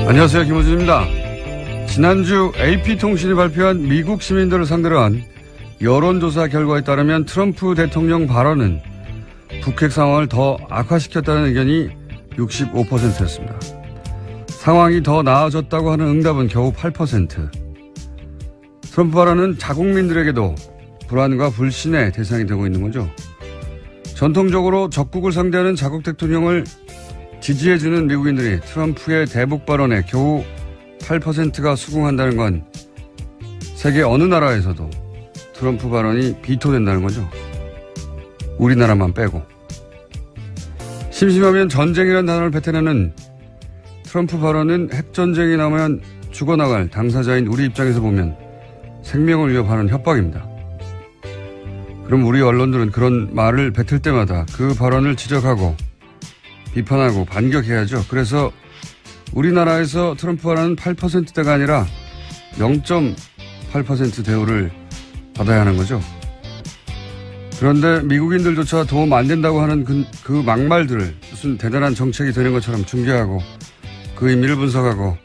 안녕하세요. 김호준입니다. 지난주 AP통신이 발표한 미국 시민들을 상대로 한 여론조사 결과에 따르면 트럼프 대통령 발언은 북핵 상황을 더 악화시켰다는 의견이 65%였습니다. 상황이 더 나아졌다고 하는 응답은 겨우 8%. 트럼프 발언은 자국민들에게도 불안과 불신의 대상이 되고 있는 거죠. 전통적으로 적국을 상대하는 자국 대통령을 지지해주는 미국인들이 트럼프의 대북 발언에 겨우 8%가 수긍한다는 건 세계 어느 나라에서도 트럼프 발언이 비토된다는 거죠. 우리나라만 빼고. 심심하면 전쟁이라는 단어를 뱉어내는 트럼프 발언은 핵전쟁이 나면 죽어나갈 당사자인 우리 입장에서 보면 생명을 위협하는 협박입니다. 그럼 우리 언론들은 그런 말을 뱉을 때마다 그 발언을 지적하고 비판하고 반격해야죠. 그래서 우리나라에서 트럼프 발언은 8%대가 아니라 0.8% 대우를 받아야 하는 거죠. 그런데 미국인들조차 도움 안 된다고 하는 그 막말들을 무슨 대단한 정책이 되는 것처럼 중계하고 그 의미를 분석하고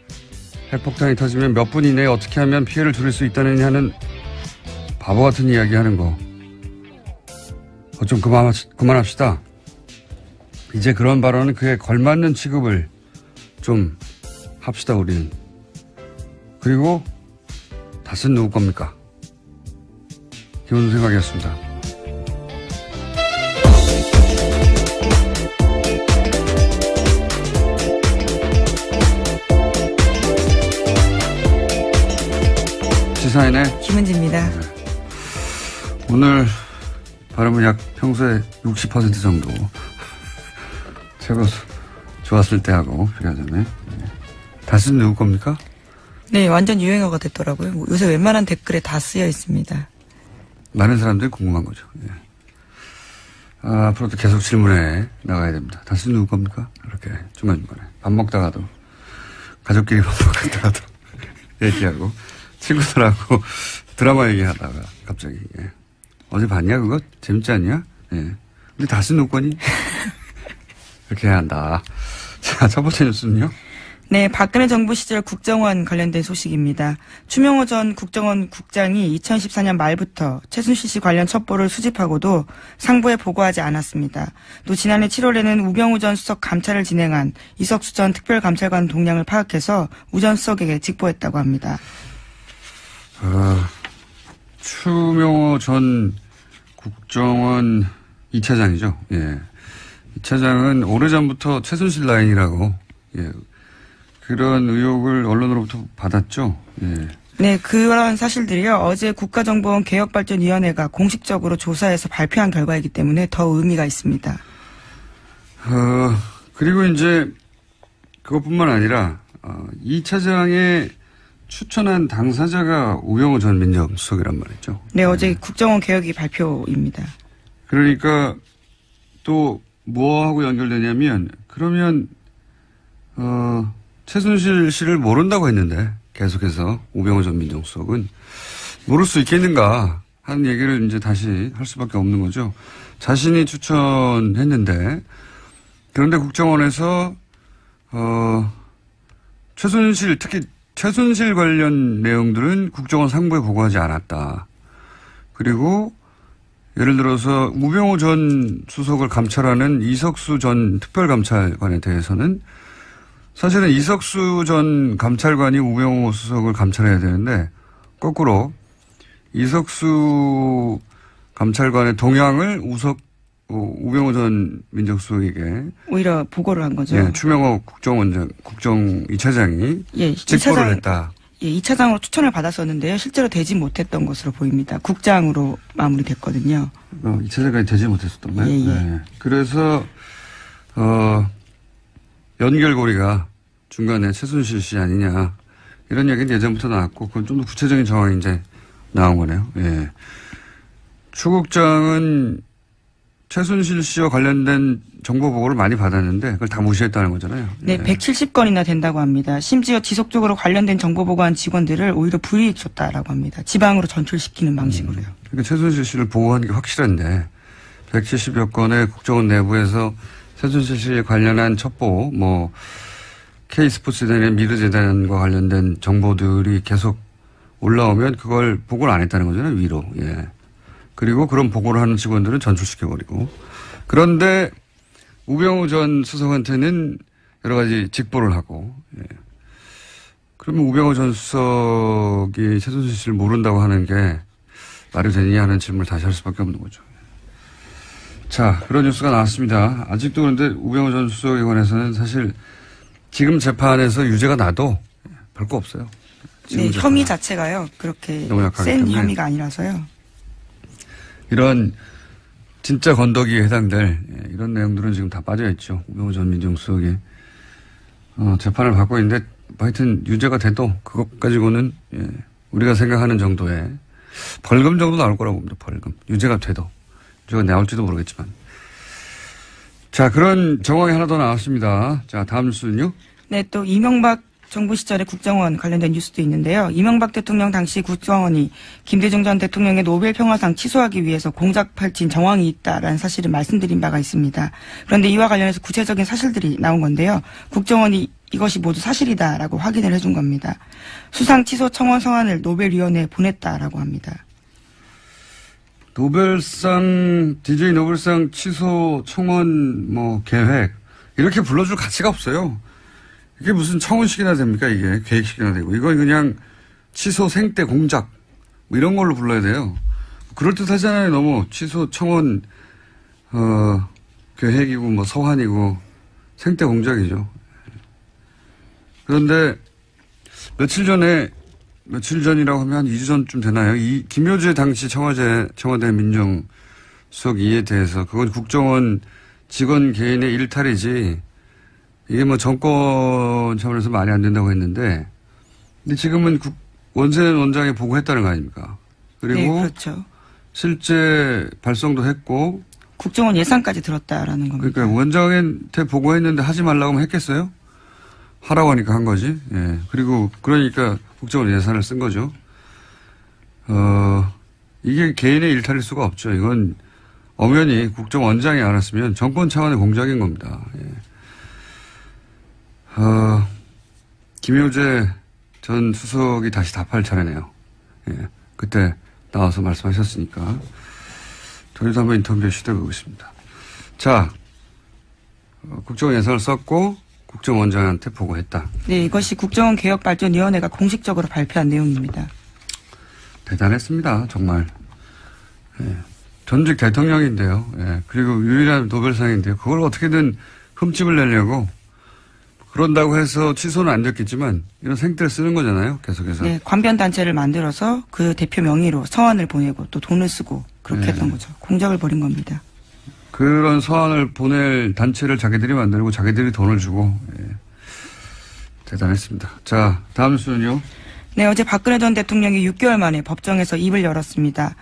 핵폭탄이 터지면 몇 분 이내에 어떻게 하면 피해를 줄일 수 있다느냐 하는 바보 같은 이야기 하는 거. 좀 그만합시다. 이제 그런 발언은 그에 걸맞는 취급을 좀 합시다, 우리는. 그리고 닷은 누구 겁니까? 기본 생각이었습니다. 시사인의 김은지입니다. 네. 오늘 발음은 약 평소에 60% 정도. 최고 좋았을 때 하고, 비가 전에. 닷은 누구 겁니까? 네, 완전 유행어가 됐더라고요. 요새 웬만한 댓글에 다 쓰여 있습니다. 많은 사람들이 궁금한 거죠. 예. 앞으로도 계속 질문해 나가야 됩니다. 닷은 누구 겁니까? 이렇게 중간중간에. 밥 먹다가도, 가족끼리 밥 먹다가도 얘기하고, 친구들하고 드라마 얘기하다가 갑자기. 예. 어제 봤냐, 그거? 재밌지 않냐? 예. 근데 닷은 누구 거니? 이렇게 해야 한다. 자, 첫 번째 뉴스는요? 네, 박근혜 정부 시절 국정원 관련된 소식입니다. 추명호 전 국정원 국장이 2014년 말부터 최순실 씨 관련 첩보를 수집하고도 상부에 보고하지 않았습니다. 또 지난해 7월에는 우병우 전 수석 감찰을 진행한 이석수 전 특별감찰관 동향을 파악해서 우 전 수석에게 직보했다고 합니다. 추명호 전 국정원 2차장이죠. 예. 이 차장은 오래전부터 최순실 라인이라고, 예, 그런 의혹을 언론으로부터 받았죠. 예. 네, 그런 사실들이요. 어제 국가정보원 개혁발전위원회가 공식적으로 조사해서 발표한 결과이기 때문에 더 의미가 있습니다. 그리고 이제 그것뿐만 아니라 이 차장의 추천한 당사자가 우병우 전 민정수석이란 말이죠. 네, 어제 국정원 개혁이 발표입니다. 그러니까 또 뭐하고 연결되냐면 그러면 최순실 씨를 모른다고 했는데 계속해서 우병우 전 민정수석은 모를 수 있겠는가 하는 얘기를 이제 다시 할 수밖에 없는 거죠. 자신이 추천했는데 그런데 국정원에서 최순실 특히 최순실 관련 내용들은 국정원 상부에 보고하지 않았다. 그리고 예를 들어서 우병우 전 수석을 감찰하는 이석수 전 특별감찰관에 대해서는 사실은 이석수 전 감찰관이 우병우 수석을 감찰해야 되는데 거꾸로 이석수 감찰관의 동향을 우병우 전 민정수석에게 오히려 보고를 한 거죠. 예, 추명호 국정 2차장이 예, 직보를 했다. 예, 2차장으로 추천을 받았었는데요. 실제로 되지 못했던 것으로 보입니다. 국장으로 마무리됐거든요. 2차장까지 되지 못했었던가요? 예, 예. 네. 그래서 연결고리가 중간에 최순실 씨 아니냐 이런 얘기는 예전부터 나왔고 그건 좀 더 구체적인 정황이 이제 나온 거네요. 예. 추 국장은 최순실 씨와 관련된 정보 보고를 많이 받았는데 그걸 다 무시했다는 거잖아요. 네, 170건이나 된다고 합니다. 심지어 지속적으로 관련된 정보 보고한 직원들을 오히려 불이익 줬다라고 합니다. 지방으로 전출시키는 방식으로요. 그러니까 최순실 씨를 보고한 게 확실한데 170여 건의 국정원 내부에서 최순실 씨에 관련한 첩보 K스포츠재단의 미르재단과 관련된 정보들이 계속 올라오면 그걸 보고를 안 했다는 거잖아요, 위로. 예. 그리고 그런 보고를 하는 직원들은 전출시켜버리고. 그런데 우병우 전 수석한테는 여러 가지 직보를 하고, 예. 그러면 우병우 전 수석이 최순실 씨를 모른다고 하는 게 말이 되느냐 하는 질문을 다시 할 수밖에 없는 거죠. 자, 그런 뉴스가 나왔습니다. 아직도 그런데 우병우 전 수석에 관해서는 사실 지금 재판에서 유죄가 나도 별거 없어요. 네, 혐의 자체가요. 그렇게 센 혐의가 아니라서요. 이런 진짜 건더기에 해당될 이런 내용들은 지금 다 빠져있죠. 우병우 전 민정수석이 재판을 받고 있는데 하여튼 유죄가 돼도 그것 가지고는 우리가 생각하는 정도의 벌금 정도 나올 거라고 봅니다. 벌금. 유죄가 돼도. 유죄가 나올지도 모르겠지만. 자, 그런 정황이 하나 더 나왔습니다. 자, 다음 뉴스는요. 네, 또 이명박 정부 시절의 국정원 관련된 뉴스도 있는데요. 이명박 대통령 당시 국정원이 김대중 전 대통령의 노벨 평화상 취소하기 위해서 공작 펼친 정황이 있다라는 사실을 말씀드린 바가 있습니다. 그런데 이와 관련해서 구체적인 사실들이 나온 건데요. 국정원이 이것이 모두 사실이다라고 확인을 해준 겁니다. 수상 취소 청원 성안을 노벨위원회에 보냈다라고 합니다. DJ 노벨상 취소 청원 계획 이렇게 불러줄 가치가 없어요. 이게 무슨 청원식이나 됩니까? 이게 계획식이나 되고 이건 그냥 취소 생떼 공작 이런 걸로 불러야 돼요. 그럴듯하잖아요. 너무 취소 청원 계획이고 서한이고 생떼 공작이죠. 그런데 며칠 전이라고 하면 한 2주 전쯤 되나요? 이 김효재 당시 청와대 민정수석 이에 대해서 그건 국정원 직원 개인의 일탈이지 이게 정권 차원에서 말이 안 된다고 했는데 근데 지금은 원세훈 원장이 보고했다는 거 아닙니까? 그리고 네, 그렇죠. 실제 발송도 했고 국정원 예산까지 들었다라는 겁니다. 그러니까 원장한테 보고했는데 하지 말라고 하면 했겠어요? 하라고 하니까 한 거지. 예. 그리고 그러니까 국정원 예산을 쓴 거죠. 이게 개인의 일탈일 수가 없죠. 이건 엄연히 국정원장이 알았으면 정권 차원의 공작인 겁니다. 예. 김효재 전 수석이 다시 답할 차례네요. 예. 그때 나와서 말씀하셨으니까 저희도 한번 인터뷰에 시도해보고 있습니다. 자, 국정원 예산을 썼고 국정원장한테 보고했다. 네, 이것이 국정원 개혁발전위원회가 공식적으로 발표한 내용입니다. 대단했습니다. 정말. 예. 전직 대통령인데요. 예. 그리고 유일한 노벨상인데요. 그걸 어떻게든 흠집을 내려고 그런다고 해서 취소는 안 됐겠지만 이런 생떼를 쓰는 거잖아요. 계속해서. 네, 관변단체를 만들어서 그 대표 명의로 서한을 보내고 또 돈을 쓰고 그렇게 했던 거죠. 공작을 벌인 겁니다. 그런 서한을 보낼 단체를 자기들이 만들고 자기들이 돈을 주고 대단했습니다. 자, 다음 수는요. 네, 어제 박근혜 전 대통령이 6개월 만에 법정에서 입을 열었습니다.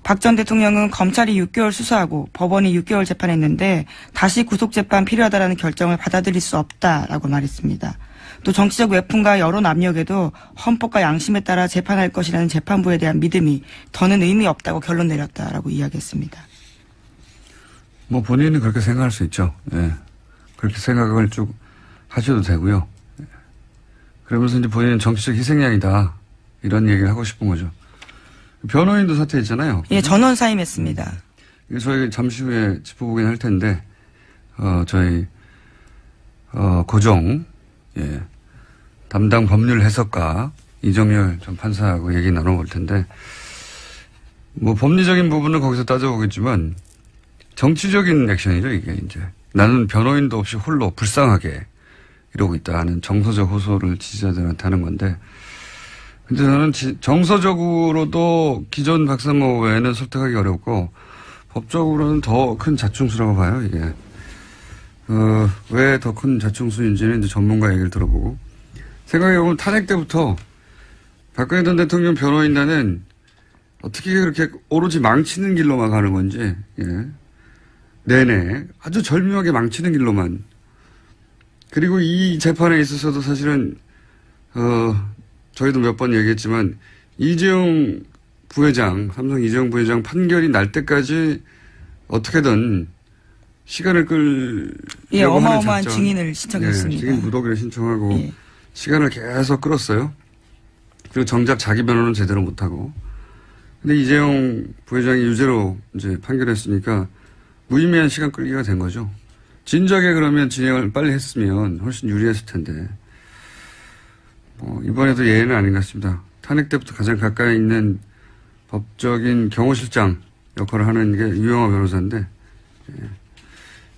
박 전 대통령은 검찰이 6개월 수사하고 법원이 6개월 재판했는데 다시 구속재판 필요하다라는 결정을 받아들일 수 없다라고 말했습니다. 또 정치적 외풍과 여론 압력에도 헌법과 양심에 따라 재판할 것이라는 재판부에 대한 믿음이 더는 의미 없다고 결론 내렸다라고 이야기했습니다. 본인은 그렇게 생각할 수 있죠. 예. 그렇게 생각을 쭉 하셔도 되고요. 예. 그러면서 이제 본인은 정치적 희생양이다. 이런 얘기를 하고 싶은 거죠. 변호인도 사퇴했잖아요. 예, 전원 사임했습니다. 이게 저희 잠시 후에 짚어보긴 할 텐데, 저희, 고정, 예. 담당 법률 해석가 이정열 전 판사하고 얘기 나눠볼 텐데, 법리적인 부분은 거기서 따져보겠지만, 정치적인 액션이죠, 이게 이제. 나는 변호인도 없이 홀로 불쌍하게 이러고 있다 하는 정서적 호소를 지지자들한테 하는 건데, 근데 저는 정서적으로도 기존 박사모 외에는 설득하기 어렵고, 법적으로는 더 큰 자충수라고 봐요, 이게. 왜 더 큰 자충수인지는 이제 전문가 얘기를 들어보고. 생각해보면 탄핵 때부터 박근혜 전 대통령 변호인단은 어떻게 그렇게 오로지 망치는 길로만 가는 건지, 예. 내내 아주 절묘하게 망치는 길로만. 그리고 이 재판에 있어서도 사실은 저희도 몇 번 얘기했지만 이재용 부회장, 삼성 이재용 부회장 판결이 날 때까지 어떻게든 시간을 끌려고 예, 하는 어마어마한 작전. 증인을 신청했습니다. 증인 무더기를 신청하고 예. 시간을 계속 끌었어요. 그리고 정작 자기 변호는 제대로 못하고. 근데 이재용 부회장이 유죄로 이제 판결했으니까 무의미한 시간 끌기가 된 거죠. 진작에 그러면 진행을 빨리 했으면 훨씬 유리했을 텐데. 이번에도 예외는 아닌 것 같습니다. 탄핵 때부터 가장 가까이 있는 법적인 경호실장 역할을 하는 게 유영하 변호사인데, 예.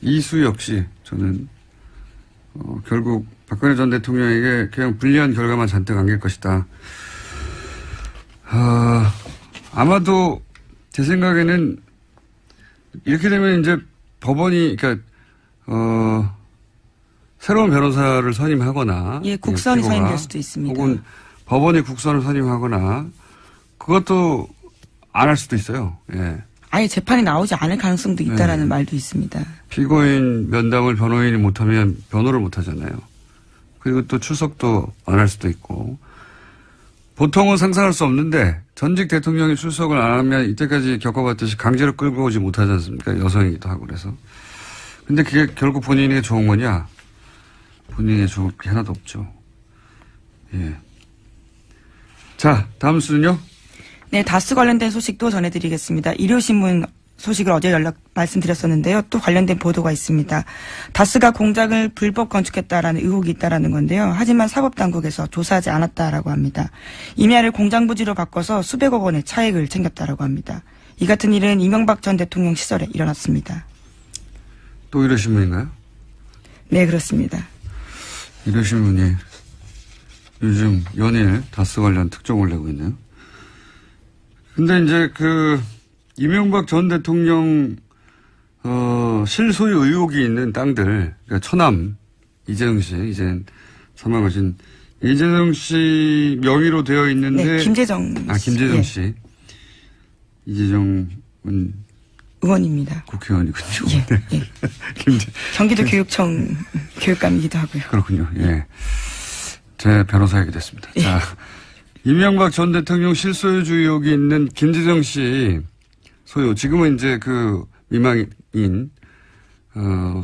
이수 역시 저는, 결국 박근혜 전 대통령에게 그냥 불리한 결과만 잔뜩 안길 것이다. 아마도 제 생각에는 이렇게 되면 이제 법원이, 그러니까, 새로운 변호사를 선임하거나. 예, 국선이 선임될 수도 있습니다. 혹은 법원이 국선을 선임하거나 그것도 안 할 수도 있어요. 예. 아예 재판이 나오지 않을 가능성도 있다라는 말도 있습니다. 피고인 면담을 변호인이 못하면 변호를 못하잖아요. 그리고 또 출석도 안 할 수도 있고. 보통은 상상할 수 없는데 전직 대통령이 출석을 안 하면 이때까지 겪어봤듯이 강제로 끌고 오지 못하지 않습니까? 여성이기도 하고 그래서. 근데 그게 결국 본인에게 좋은 거냐? 본인에게 좋을 게 하나도 없죠. 예. 자, 다음 수는요? 네, 다스 관련된 소식도 전해드리겠습니다. 일요신문 소식을 어제 말씀드렸었는데요. 또 관련된 보도가 있습니다. 다스가 공장을 불법 건축했다라는 의혹이 있다라는 건데요. 하지만 사법당국에서 조사하지 않았다라고 합니다. 임야를 공장 부지로 바꿔서 수백억 원의 차익을 챙겼다라고 합니다. 이 같은 일은 이명박 전 대통령 시절에 일어났습니다. 또 일요신문인가요? 네, 그렇습니다. 일요신문이 요즘 연일 다스 관련 특종을 내고 있네요. 근데 이제 이명박 전 대통령, 실소유 의혹이 있는 땅들, 그러니까 처남, 이재정 씨, 이젠 사망하신 이재정 씨 명의로 되어 있는데. 네, 김재정 씨. 김재정 씨. 예. 이재정은 의원입니다. 국회의원이군요. 예, 네. 예. 경기도 교육청 교육감이기도 하고요. 그렇군요. 예. 제 변호사에게 됐습니다. 예. 자, 이명박 전 대통령 실소유주 의혹이 있는 김재정 씨 소유, 지금은 이제 미망인,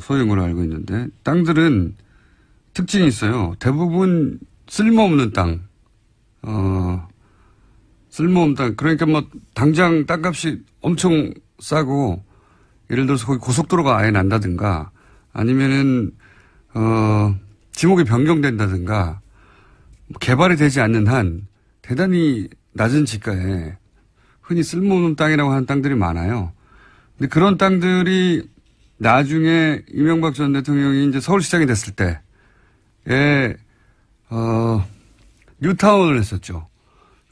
소유인 걸로 알고 있는데, 땅들은 특징이 있어요. 대부분 쓸모없는 땅, 쓸모없는 땅. 그러니까 당장 땅값이 엄청 싸고, 예를 들어서 거기 고속도로가 아예 난다든가, 아니면은, 지목이 변경된다든가, 개발이 되지 않는 한, 대단히 낮은 지가에 흔히 쓸모없는 땅이라고 하는 땅들이 많아요. 근데 그런 땅들이 나중에 이명박 전 대통령이 이제 서울시장이 됐을 때에, 뉴타운을 했었죠.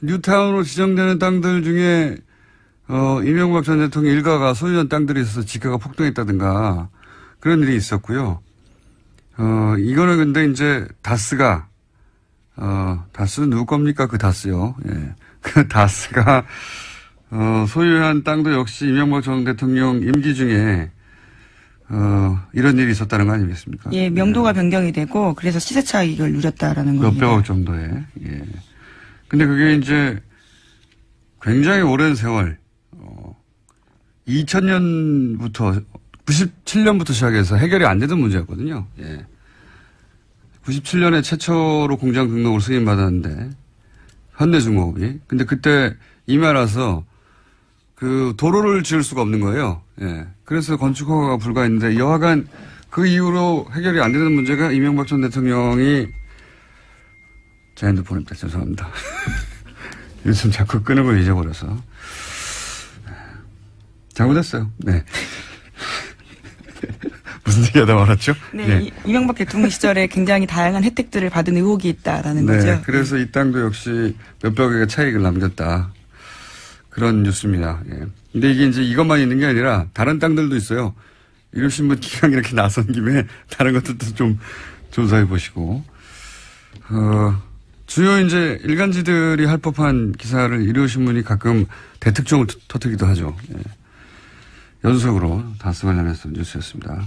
뉴타운으로 지정되는 땅들 중에, 이명박 전 대통령 일가가 소유한 땅들이 있어서 지가가 폭등했다든가 그런 일이 있었고요. 이거는 근데 이제 다스가, 다스는 누구 겁니까? 그 다스요. 예. 그 다스가, 소유한 땅도 역시 이명박 전 대통령 임기 중에, 이런 일이 있었다는 거 아니겠습니까? 예, 명도가 변경이 되고, 그래서 시세 차익을 누렸다라는 겁니다. 몇백억 정도에. 예. 근데 그게 이제 굉장히 오랜 세월, 2000년부터, 97년부터 시작해서 해결이 안 되던 문제였거든요. 예. 97년에 최초로 공장 등록을 승인받았는데, 현대중공업이. 근데 그때 임야라서 도로를 지을 수가 없는 거예요. 예. 그래서 건축 허가가 불가했는데, 여하간 그 이후로 해결이 안 되는 문제가 이명박 전 대통령이, 제 핸드폰입니다. 죄송합니다. 요즘 자꾸 끄는 걸 잊어버려서. 잘못했어요. 네. 무슨 얘기 하다 말았죠? 네, 네. 이명박 대통령 시절에 굉장히 다양한 혜택들을 받은 의혹이 있다라는 네, 거죠. 그래서 이 땅도 역시 몇백억의 차익을 남겼다. 그런 뉴스입니다. 예. 근데 이게 이제 이것만 있는 게 아니라 다른 땅들도 있어요. 일요신문 기강 이렇게 나선 김에 다른 것들도 좀 조사해 보시고. 주요 이제 일간지들이 할 법한 기사를 일요신문이 가끔 대특종을 터뜨기도 하죠. 예. 연속으로 다스 관련해서 뉴스였습니다.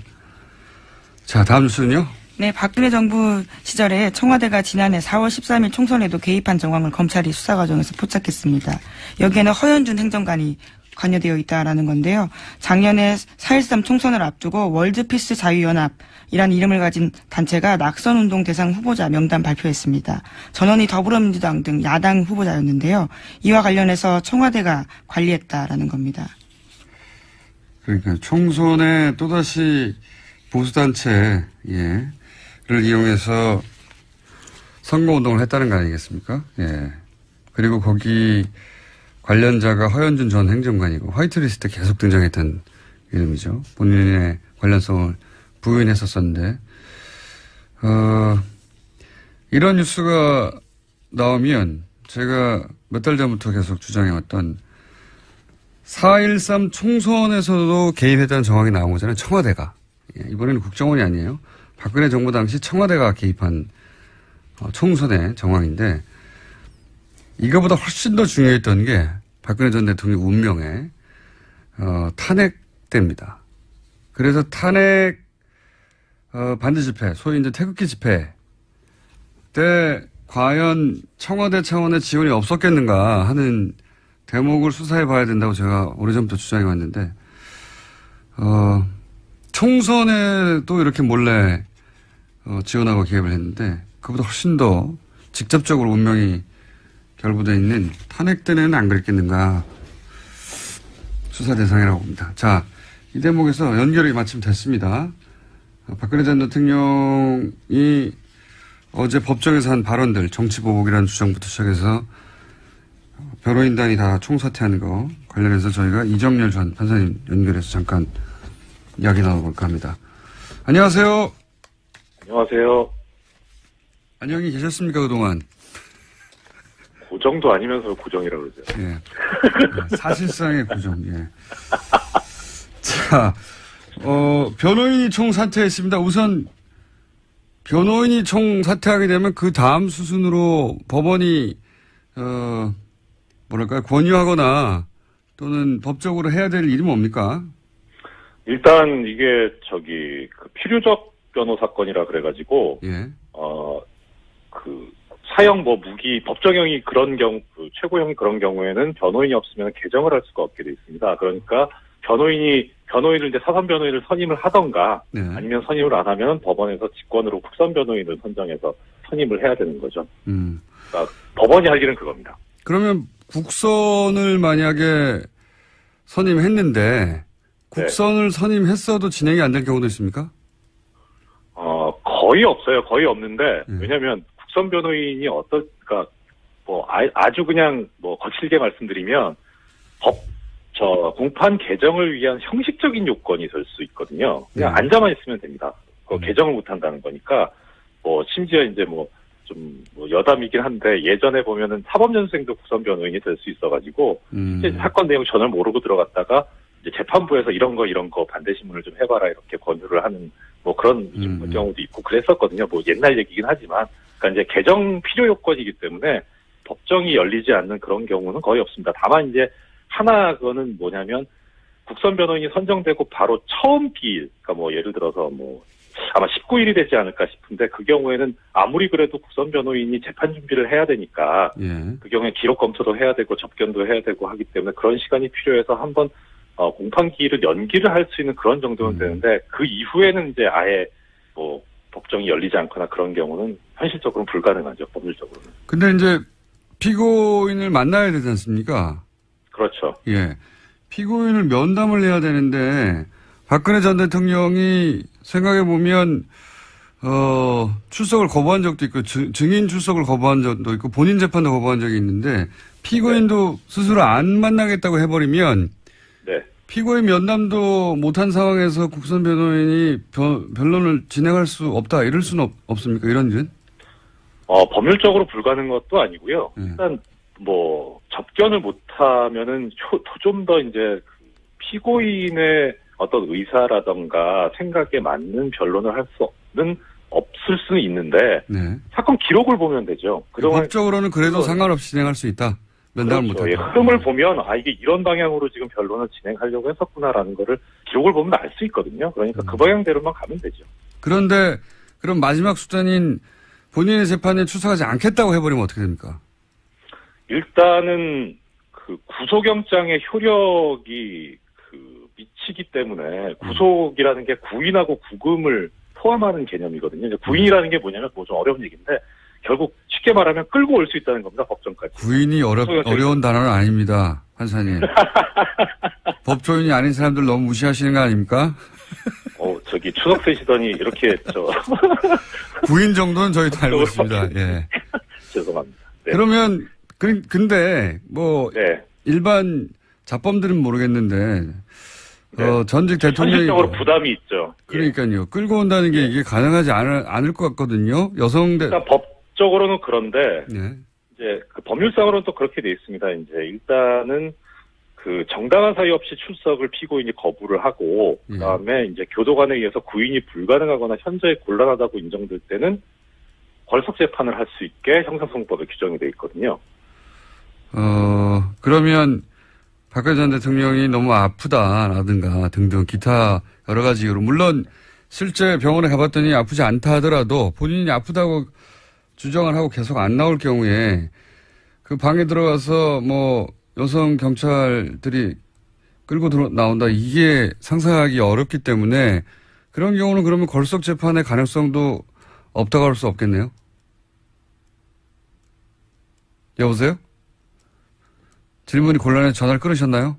자, 다음 뉴스는요? 네, 박근혜 정부 시절에 청와대가 지난해 4월 13일 총선에도 개입한 정황을 검찰이 수사 과정에서 포착했습니다. 여기에는 허현준 행정관이 관여되어 있다라는 건데요. 작년에 4.13 총선을 앞두고 월드피스 자유연합이라는 이름을 가진 단체가 낙선운동 대상 후보자 명단 발표했습니다. 전원이 더불어민주당 등 야당 후보자였는데요. 이와 관련해서 청와대가 관리했다라는 겁니다. 그러니까 총선에 또다시 보수단체를 이용해서 선거운동을 했다는 거 아니겠습니까? 예. 그리고 거기 관련자가 허현준 전 행정관이고 화이트리스트에 계속 등장했던 이름이죠. 본인의 관련성을 부인했었었는데 이런 뉴스가 나오면 제가 몇 달 전부터 계속 주장해왔던 4.13 총선에서도 개입했다는 정황이 나온 거잖아요. 청와대가. 예, 이번에는 국정원이 아니에요. 박근혜 정부 당시 청와대가 개입한 총선의 정황인데 이거보다 훨씬 더 중요했던 게 박근혜 전 대통령 운명의 탄핵 때입니다. 그래서 탄핵 반대 집회, 소위 이제 태극기 집회 때 과연 청와대 차원의 지원이 없었겠는가 하는 대목을 수사해 봐야 된다고 제가 오래전부터 주장해 왔는데 총선에도 이렇게 몰래 지원하고 개입을 했는데 그보다 훨씬 더 직접적으로 운명이 결부되어 있는 탄핵 때는 안 그랬겠는가 수사 대상이라고 봅니다. 자, 이 대목에서 연결이 마침 됐습니다. 박근혜 전 대통령이 어제 법정에서 한 발언들 정치보복이라는 주장부터 시작해서 변호인단이 다 총사퇴한 거 관련해서 저희가 이정열 전 판사님 연결해서 잠깐 이야기 나눠볼까 합니다. 안녕하세요. 안녕하세요. 안녕히 계셨습니까 그동안? 고정도 아니면서 고정이라고 그러죠. 예. 사실상의 고정. 예. 자, 변호인이 총사퇴했습니다. 우선 변호인이 총사퇴하게 되면 그 다음 수순으로 법원이 뭐랄까요 권유하거나 또는 법적으로 해야 될 일이 뭡니까? 일단 이게 그 필요적 변호 사건이라 그래가지고 예. 사형 무기 법정형이 그런 최고형이 그런 경우에는 변호인이 없으면 개정을 할 수가 없게 돼 있습니다. 그러니까 변호인을 이제 사선 변호인을 선임을 하던가 네. 아니면 선임을 안 하면 법원에서 직권으로 국선 변호인을 선정해서 선임을 해야 되는 거죠. 그러니까 법원이 할 일은 그겁니다. 그러면 국선을 만약에 선임했는데 국선을 선임했어도 진행이 안 될 경우도 있습니까? 거의 없어요. 거의 없는데 왜냐하면 국선 변호인이 그러니까 아주 그냥 거칠게 말씀드리면 공판 개정을 위한 형식적인 요건이 될 수 있거든요. 그냥 앉아만 있으면 됩니다. 개정을 못 한다는 거니까 심지어 이제 좀 여담이긴 한데 예전에 보면은 사법연수생도 국선 변호인이 될 수 있어가지고 이제 사건 내용 전혀 모르고 들어갔다가 이제 재판부에서 이런 거 반대 신문을 좀 해봐라 이렇게 권유를 하는 그런 경우도 있고 그랬었거든요. 옛날 얘기긴 하지만 그러니까 이제 개정 필요 요건이기 때문에 법정이 열리지 않는 그런 경우는 거의 없습니다. 다만 이제 그거는 뭐냐면 국선 변호인이 선정되고 바로 처음 기일, 그러니까 예를 들어서 아마 19일이 되지 않을까 싶은데 그 경우에는 아무리 그래도 국선 변호인이 재판 준비를 해야 되니까 그 경우에 기록 검토도 해야 되고 접견도 해야 되고 하기 때문에 그런 시간이 필요해서 한번 공판 기일을 연기를 할 수 있는 그런 정도는 되는데 그 이후에는 이제 아예 법정이 열리지 않거나 그런 경우는 현실적으로는 불가능하죠. 법률적으로는. 근데 이제 피고인을 만나야 되지 않습니까? 그렇죠. 예. 피고인을 면담을 해야 되는데 박근혜 전 대통령이 생각해보면 출석을 거부한 적도 있고 증인 출석을 거부한 적도 있고 본인 재판도 거부한 적이 있는데 피고인도 스스로 안 만나겠다고 해버리면 피고인 면담도 못한 상황에서 국선 변호인이 변론을 진행할 수 없다 이럴 수는 없습니까? 이런 일은? 법률적으로 불가능한 것도 아니고요. 일단 접견을 못하면은 좀 더 이제 피고인의 어떤 의사라던가 생각에 맞는 변론을 할 수는 없을 수는 있는데 사건 기록을 보면 되죠. 그동안 법적으로는 그래도 상관없이 진행할 수 있다. 면담을 그렇죠. 못하고. 흐름을 보면 이게 이런 방향으로 지금 변론을 진행하려고 했었구나라는 거를 기록을 보면 알 수 있거든요. 그러니까 그 방향대로만 가면 되죠. 그런데 그럼 마지막 수단인 본인의 재판에 출석하지 않겠다고 해버리면 어떻게 됩니까? 일단은 그 구속영장의 효력이 미치기 때문에 구속이라는 게 구인하고 구금을 포함하는 개념이거든요. 이제 구인이라는 게 뭐냐면 뭐 좀 어려운 얘기인데 결국 쉽게 말하면 끌고 올 수 있다는 겁니다. 법정까지. 구인이 어려운 단어는 아닙니다. 판사님. 법조인이 아닌 사람들 너무 무시하시는 거 아닙니까? 저기 추석 세시더니 이렇게 구인 정도는 저희도 알고 있습니다. 예. 죄송합니다. 네. 그러면 근데 뭐 네. 일반 자범들은 모르겠는데 네. 전직 대통령이 현실적으로 부담이 있죠. 그러니까요. 끌고 온다는 게 이게 가능하지 않을 것 같거든요. 일단 법적으로는 그런데 네. 이제 그 법률상으로는 또 그렇게 돼 있습니다. 이제 일단은 그 정당한 사유 없이 출석을 피고인이 거부를 하고 그다음에 이제 교도관에 의해서 구인이 불가능하거나 현저히 곤란하다고 인정될 때는 벌석 재판을 할 수 있게 형사소송법에 규정이 돼 있거든요. 그러면 박근혜 전 대통령이 너무 아프다라든가 등등 기타 여러 가지 이유로 물론 실제 병원에 가봤더니 아프지 않다 하더라도 본인이 아프다고 주장을 하고 계속 안 나올 경우에 그 방에 들어가서 뭐 여성 경찰들이 끌고 나온다 이게 상상하기 어렵기 때문에 그런 경우는 그러면 걸석 재판의 가능성도 없다고 할 수 없겠네요. 여보세요? 질문이 곤란해서 전화를 끊으셨나요?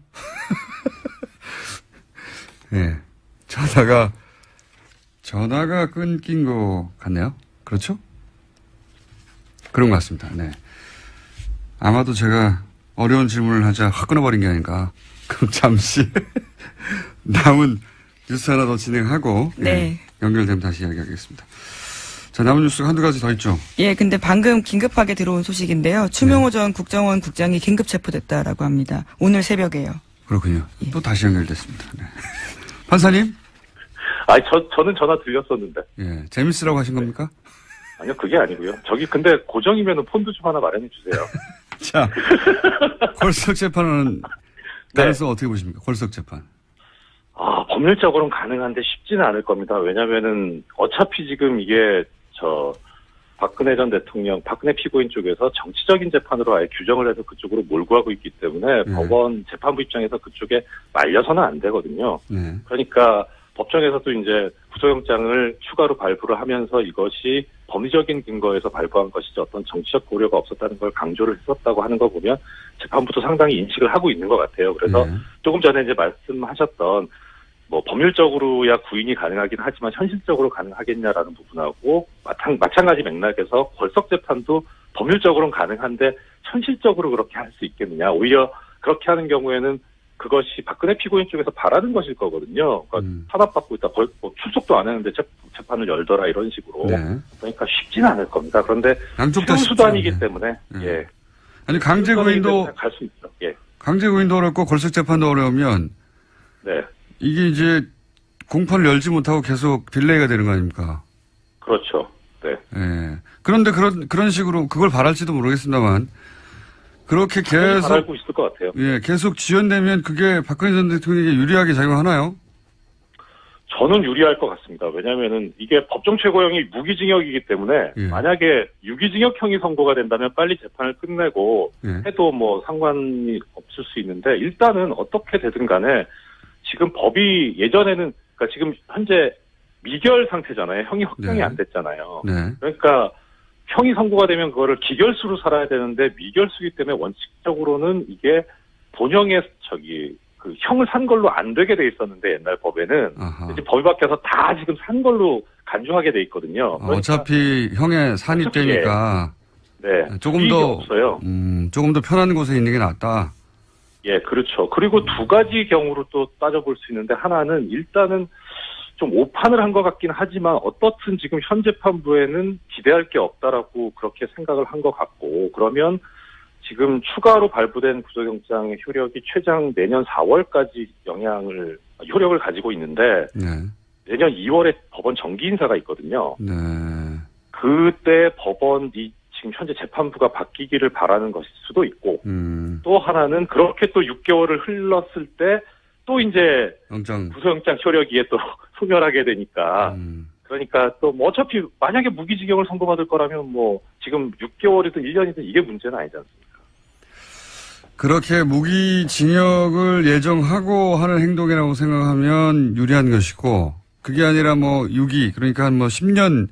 네. 전화가 끊긴 것 같네요. 그렇죠? 그런 것 같습니다. 네. 아마도 제가 어려운 질문을 하자 확 끊어버린 게 아닌가. 그럼 잠시 남은 뉴스 하나 더 진행하고 네. 연결되면 다시 이야기하겠습니다. 자, 남은 뉴스가 한두 가지 더 있죠. 예, 근데 방금 긴급하게 들어온 소식인데요. 추명호 전 국정원 국장이 긴급 체포됐다라고 합니다. 오늘 새벽에요. 그렇군요. 예. 또 다시 연결됐습니다. 네. 판사님? 저는 전화 드렸었는데. 예, 재밌으라고 하신 겁니까? 아니요, 그게 아니고요. 저기 근데 고정이면은 폰도 좀 하나 마련해 주세요. 자, 걸석 재판은 가능성 어떻게 보십니까? 걸석 재판. 법률적으로는 가능한데 쉽지는 않을 겁니다. 왜냐면은 어차피 지금 이게 박근혜 전 대통령, 박근혜 피고인 쪽에서 정치적인 재판으로 아예 규정을 해서 그쪽으로 몰고 가고 있기 때문에 법원 재판부 입장에서 그쪽에 말려서는 안 되거든요. 네. 그러니까 법정에서도 이제 구속영장을 추가로 발부를 하면서 이것이 법리적인 근거에서 발부한 것이지 어떤 정치적 고려가 없었다는 걸 강조를 했었다고 하는 거 보면 재판부도 상당히 인식을 하고 있는 것 같아요. 그래서 조금 전에 이제 말씀하셨던 뭐 법률적으로야 구인이 가능하긴 하지만 현실적으로 가능하겠냐라는 부분하고 마찬가지 맥락에서 걸석 재판도 법률적으로는 가능한데 현실적으로 그렇게 할 수 있겠느냐. 오히려 그렇게 하는 경우에는 그것이 박근혜 피고인 쪽에서 바라는 것일 거거든요. 그러니까 탄압받고 있다. 뭐 출석도 안 했는데 재판을 열더라 이런 식으로. 네. 그러니까 쉽지는 않을 겁니다. 그런데 양쪽 다 수단이기 때문에 예. 아니 강제구인도 갈 수 있죠. 예. 강제구인도 어렵고 걸석 재판도 어려우면 네. 이게 이제 공판을 열지 못하고 계속 딜레이가 되는 거 아닙니까? 그렇죠. 네. 예. 그런데 그런 식으로 그걸 바랄지도 모르겠습니다만 그렇게 계속 바라고 있을 것 같아요. 예, 계속 지연되면 그게 박근혜 전 대통령에게 유리하게 작용하나요? 저는 유리할 것 같습니다. 왜냐하면은 이게 법정 최고형이 무기징역이기 때문에 만약에 유기징역형이 선고가 된다면 빨리 재판을 끝내고 해도 뭐 상관이 없을 수 있는데 일단은 어떻게 되든 간에 지금 법이 예전에는 그러니까 지금 현재 미결 상태잖아요. 형이 확정이 안 됐잖아요. 그러니까 형이 선고가 되면 그거를 기결수로 살아야 되는데 미결수이기 때문에 원칙적으로는 이게 본형의 그 형을 산 걸로 안 되게 돼 있었는데 옛날 법에는 이제 법이 바뀌어서 다 지금 산 걸로 간주하게 돼 있거든요. 그러니까 어차피 형의 산입되니까 네, 조금 더 없어요. 조금 더 편한 곳에 있는 게 낫다. 예, 그렇죠. 그리고 두 가지 경우로 또 따져볼 수 있는데 하나는 일단은 좀 오판을 한 것 같긴 하지만 어떻든 지금 현 재판부에는 기대할 게 없다라고 그렇게 생각을 한 것 같고 그러면 지금 추가로 발부된 구속영장의 효력이 최장 내년 4월까지 효력을 가지고 있는데 내년 2월에 법원 정기 인사가 있거든요. 그때 법원이 지금 현재 재판부가 바뀌기를 바라는 것일 수도 있고 또 하나는 그렇게 또 6개월을 흘렀을 때 또 이제 구속영장 효력이 또 소멸하게 되니까 그러니까 또 뭐 어차피 만약에 무기징역을 선고받을 거라면 뭐 지금 6개월이든 1년이든 이게 문제는 아니지 않습니까? 그렇게 무기징역을 예정하고 하는 행동이라고 생각하면 유리한 것이고, 그게 아니라 뭐 6기, 그러니까 한 뭐 10년,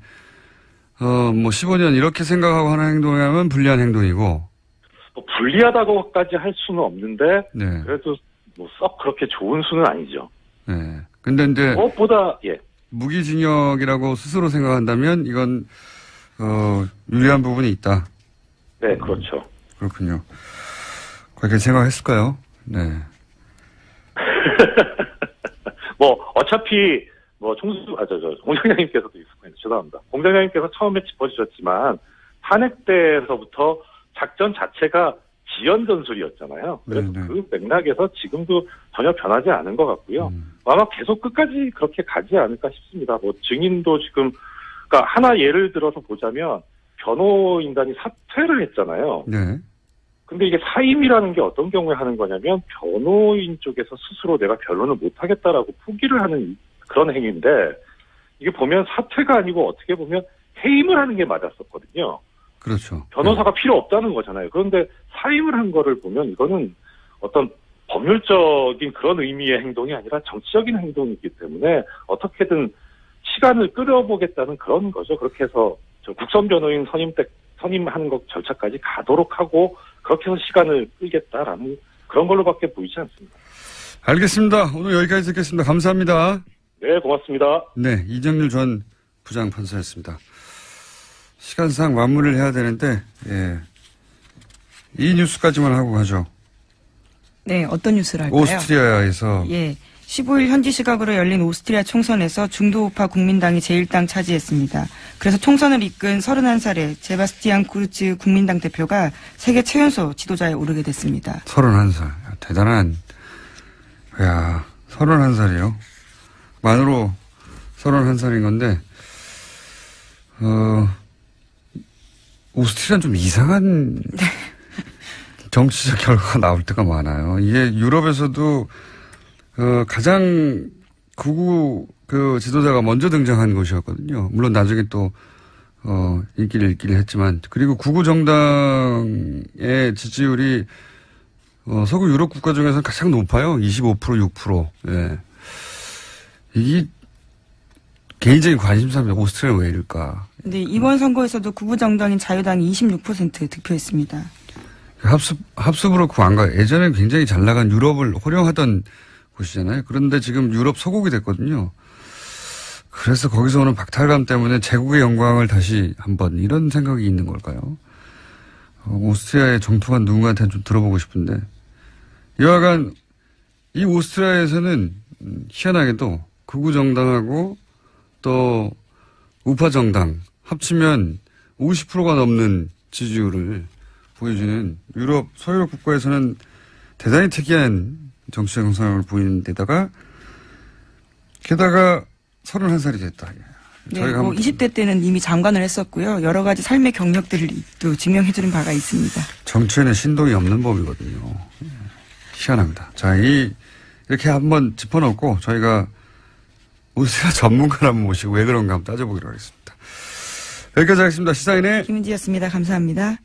뭐 15년 이렇게 생각하고 하는 행동이라면 불리한 행동이고. 뭐 불리하다고까지 할 수는 없는데, 네. 그래도 뭐 썩 그렇게 좋은 수는 아니죠. 네. 근데 이제. 무엇보다, 예. 무기징역이라고 스스로 생각한다면 이건, 유리한 부분이 있다. 네, 그렇죠. 그렇군요. 그렇게 생각했을까요? 네. 뭐, 어차피, 공장장님께서도 있었군요. 죄송합니다. 공장장님께서 처음에 짚어주셨지만, 탄핵 때에서부터 작전 자체가 지연 전술이었잖아요. 그래서 네네. 그 맥락에서 지금도 전혀 변하지 않은 것 같고요. 아마 계속 끝까지 그렇게 가지 않을까 싶습니다. 뭐, 증인도 지금, 그러니까 하나 예를 들어서 보자면, 변호인단이 사퇴를 했잖아요. 네. 근데 이게 사임이라는 게 어떤 경우에 하는 거냐면 변호인 쪽에서 스스로 내가 변론을 못하겠다라고 포기를 하는 그런 행위인데 이게 보면 사퇴가 아니고 어떻게 보면 해임을 하는 게 맞았었거든요. 그렇죠. 변호사가 필요 없다는 거잖아요. 그런데 사임을 한 거를 보면 이거는 어떤 법률적인 그런 의미의 행동이 아니라 정치적인 행동이기 때문에 어떻게든 시간을 끌어보겠다는 그런 거죠. 그렇게 해서 저 국선 변호인 선임하는 것 절차까지 가도록 하고 그렇게 해서 시간을 끌겠다라는 그런 걸로밖에 보이지 않습니다. 알겠습니다. 오늘 여기까지 듣겠습니다. 감사합니다. 네, 고맙습니다. 네, 이정률 전 부장판사였습니다. 시간상 마무리를 해야 되는데 예. 이 뉴스까지만 하고 가죠. 네, 어떤 뉴스를 할까요? 오스트리아에서 예. 15일 현지 시각으로 열린 오스트리아 총선에서 중도우파 국민당이 제1당 차지했습니다. 그래서 총선을 이끈 31살의 제바스티안 쿠르츠 국민당 대표가 세계 최연소 지도자에 오르게 됐습니다. 31살. 대단한, 31살이요. 만으로 31살인 건데, 오스트리아는 좀 이상한 정치적 결과가 나올 때가 많아요. 이게 유럽에서도 가장 극우 지도자가 먼저 등장한 곳이었거든요. 물론 나중에 또 인기를 잃긴 했지만 그리고 극우 정당의 지지율이 서구 유럽 국가 중에서 가장 높아요. 25% 6%. 예. 이게 개인적인 관심사입니다. 오스트리아는 왜 이럴까? 근데 이번 선거에서도 극우 정당인 자유당이 26% 득표했습니다. 합수부로 안 가요. 예전에 굉장히 잘 나간 유럽을 호령하던 곳이잖아요. 그런데 지금 유럽 소국이 됐거든요. 그래서 거기서 오는 박탈감 때문에 제국의 영광을 다시 한번 이런 생각이 있는 걸까요? 오스트리아의 정통한 누군가한테는 좀 들어보고 싶은데 여하간 이 오스트리아에서는 희한하게도 극우 정당하고 또 우파 정당 합치면 50%가 넘는 지지율을 보여주는 유럽 서유럽 국가에서는 대단히 특이한 정치적 형상을 보이는 데다가 게다가 31살이 됐다. 네, 20대 때는 이미 장관을 했었고요. 여러 가지 삶의 경력들을 또 증명해주는 바가 있습니다. 정치에는 신동이 없는 법이거든요. 희한합니다. 자, 이렇게 한번 짚어놓고 저희가 오스트리아 전문가를 한번 모시고 왜 그런가 한번 따져보기로 하겠습니다. 여기까지 하겠습니다. 시사인의 김은지였습니다. 감사합니다.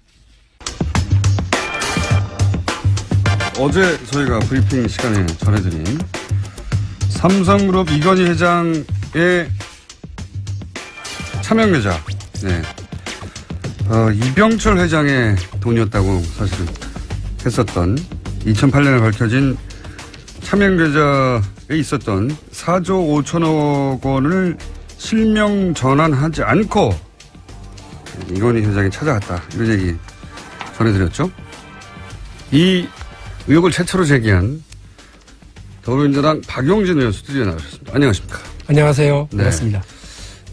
어제 저희가 브리핑 시간에 전해드린 삼성그룹 이건희 회장의 차명계좌, 네. 이병철 회장의 돈이었다고 사실은 했었던 2008년에 밝혀진 차명계좌에 있었던 4조 5천억 원을 실명 전환하지 않고 이건희 회장이 찾아갔다. 이런 얘기 전해드렸죠. 이 의혹을 최초로 제기한 더불어민주당 박용진 의원 스튜디오에 나오셨습니다. 안녕하십니까. 안녕하세요. 네. 반갑습니다.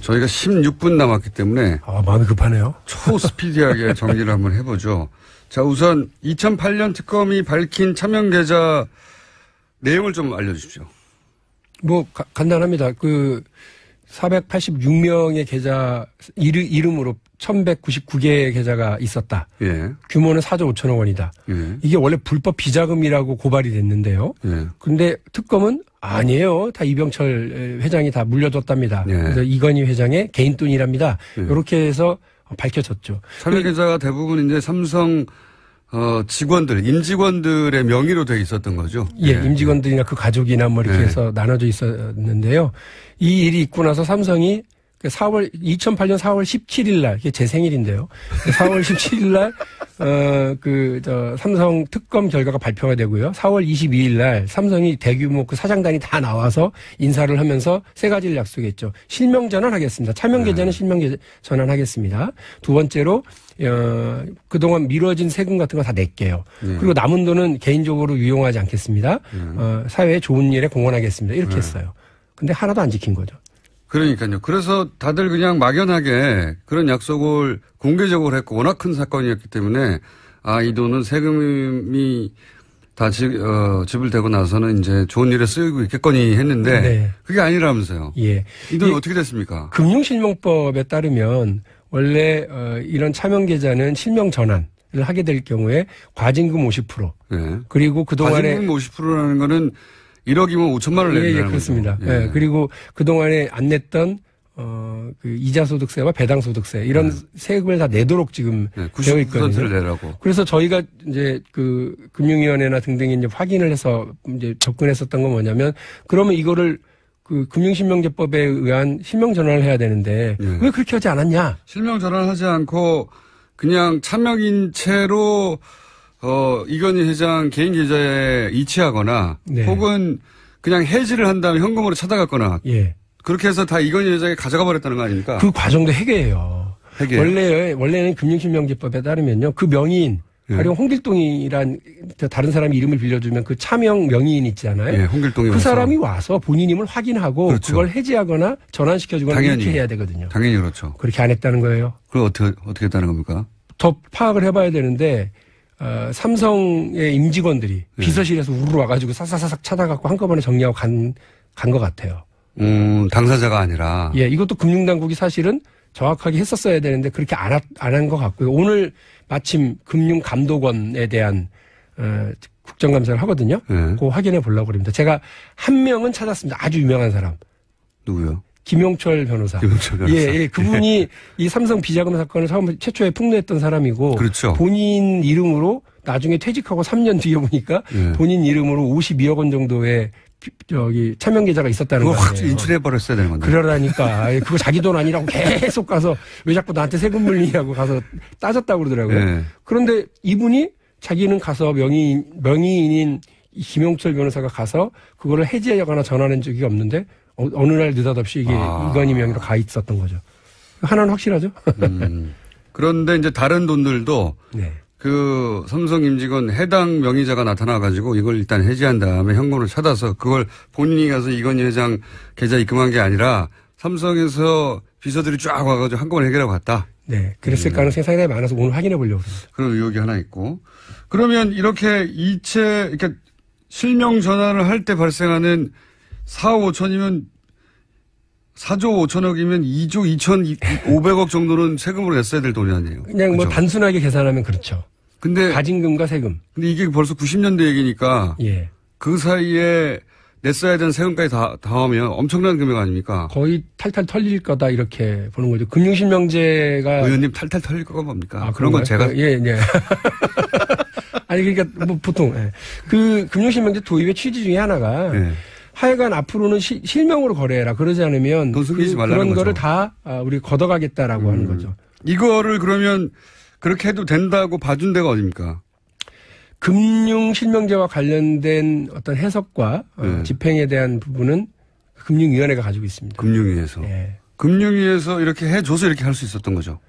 저희가 16분 남았기 때문에 마음이 급하네요. 초스피디하게 정리를 한번 해보죠. 자, 우선 2008년 특검이 밝힌 차명계좌 내용을 좀 알려주십시오. 간단합니다. 486명의 계좌 이름으로 1199개의 계좌가 있었다. 예. 규모는 4조 5천억 원이다. 예. 이게 원래 불법 비자금이라고 고발이 됐는데요. 예. 근데 특검은 아니에요. 다 이병철 회장이 다 물려줬답니다. 예. 그래서 이건희 회장의 개인 돈이랍니다. 예. 이렇게 해서 밝혀졌죠. 차명계좌가 대부분 이제 삼성 직원들, 임직원들의 명의로 돼 있었던 거죠. 예, 임직원들이나 그 가족이나 뭐 이렇게 해서 나눠져 있었는데요. 이 일이 있고 나서 삼성이 2008년 4월 17일 날, 이게 제 생일인데요. 4월 17일 날, 삼성 특검 결과가 발표가 되고요. 4월 22일 날 삼성이 대규모 그 사장단이 다 나와서 인사를 하면서 세 가지를 약속했죠. 실명 전환하겠습니다. 차명 계좌는 실명 전환하겠습니다. 두 번째로, 그동안 미뤄진 세금 같은 거 다 낼게요. 그리고 남은 돈은 개인적으로 유용하지 않겠습니다. 사회에 좋은 일에 공헌하겠습니다. 이렇게 했어요. 근데 하나도 안 지킨 거죠. 그러니까요. 그래서 다들 그냥 막연하게 그런 약속을 공개적으로 했고 워낙 큰 사건이었기 때문에 이 돈은 세금이 다 지불되고 나서는 이제 좋은 일에 쓰이고 있겠거니 했는데 네. 그게 아니라면서요. 예. 이 돈이 어떻게 됐습니까? 금융실명법에 따르면 원래 이런 차명 계좌는 실명 전환을 하게 될 경우에 과징금 50%. 네. 그리고 그동안에 과징금 50%라는 거는 1억이면 5천만 원을 낸다는 거죠. 그렇습니다. 예. 그리고 그동안에 안 냈던 그 이자 소득세와 배당 소득세 이런 세금을 다 내도록 지금 되어 있거든요. 90%를 내라고. 그래서 저희가 이제 그 금융위원회나 등등이 이제 확인을 해서 이제 접근했었던 건 뭐냐면 그러면 이거를 그 금융실명제법에 의한 실명 전환을 해야 되는데 왜 그렇게 하지 않았냐? 실명 전환하지 않고 그냥 차명인 채로 이건희 회장 개인 계좌에 이체하거나 혹은 그냥 해지를 한 다음에 현금으로 찾아갔거나 그렇게 해서 다 이건희 회장이 가져가 버렸다는 거 아닙니까? 그 과정도 해계예요. 원래는 금융실명제법에 따르면요. 그 명의인 가령 홍길동이란 다른 사람이 이름을 빌려주면 그 차명 명의인 있잖아요. 홍길동이 그 사람이 와서 본인임을 확인하고 그렇죠. 그걸 해지하거나 전환시켜주거나 이렇게 해야 되거든요. 당연히 그렇죠. 그렇게 안 했다는 거예요. 그럼 어떻게 했다는 겁니까? 더 파악을 해봐야 되는데 삼성의 임직원들이 비서실에서 우르르 와가지고 사사사삭 찾아갖고 한꺼번에 정리하고 간 것 같아요. 당사자가 아니라. 예, 이것도 금융당국이 사실은 정확하게 했었어야 되는데 그렇게 안 한 것 같고요. 오늘 마침 금융감독원에 대한 국정감사를 하거든요. 그거 확인해 보려고 합니다. 제가 한 명은 찾았습니다. 아주 유명한 사람. 누구요? 김용철 변호사. 예, 그분이 이 삼성 비자금 사건을 최초에 폭로했던 사람이고. 그렇죠. 본인 이름으로 나중에 퇴직하고 3년 뒤에 보니까 본인 이름으로 52억 원 정도의 차명 계좌가 있었다는 거예요. 그거 확 인출해 버렸어야 되는 건데. 그러라니까. 그거 자기 돈 아니라고 계속 가서 왜 자꾸 나한테 세금 물리냐고 가서 따졌다고 그러더라고요. 그런데 이분이 자기는 가서 명의인인 김용철 변호사가 가서 그거를 해지하거나 전환한 적이 없는데 어느 날 느닷없이 이게 이건희 명의로 가 있었던 거죠. 하나는 확실하죠. 그런데 이제 다른 돈들도 그 삼성 임직원 해당 명의자가 나타나가지고 이걸 일단 해지한 다음에 현금으로 찾아서 그걸 본인이 가서 이건희 회장 계좌 입금한 게 아니라 삼성에서 비서들이 쫙 와가지고 한꺼번에 해결하고 갔다. 네. 그랬을 가능성이 상당히 많아서 오늘 확인해 보려고 합니다. 그런 의혹이 하나 있고. 그러면 이렇게 이렇게 실명 전환을 할 때 발생하는 4억 5천이면 4조 5천억이면 2조 2,500억 정도는 세금으로 냈어야 될 돈이 아니에요. 그냥 그렇죠? 뭐 단순하게 계산하면 그렇죠. 근데 가징금과 세금. 근데 이게 벌써 90년대 얘기니까 그 사이에 냈어야 되는 세금까지 다 하면 엄청난 금액 아닙니까? 거의 탈탈 털릴 거다 이렇게 보는 거죠. 금융실명제가 의원님 탈탈 털릴 거가 뭡니까? 그런 건 제가 예. 아니 그러니까 뭐 보통 그 금융실명제 도입의 취지 중에 하나가 하여간 앞으로는 실명으로 거래해라. 그러지 않으면 돈 숨기지 말라는 그런 거죠. 거를 다 우리 걷어가겠다라고 하는 거죠. 이거를 그러면 그렇게 해도 된다고 봐준 데가 어딥니까? 금융실명제와 관련된 어떤 해석과 집행에 대한 부분은 금융위원회가 가지고 있습니다. 금융위에서. 금융위에서 이렇게 해줘서 이렇게 할 수 있었던 거죠.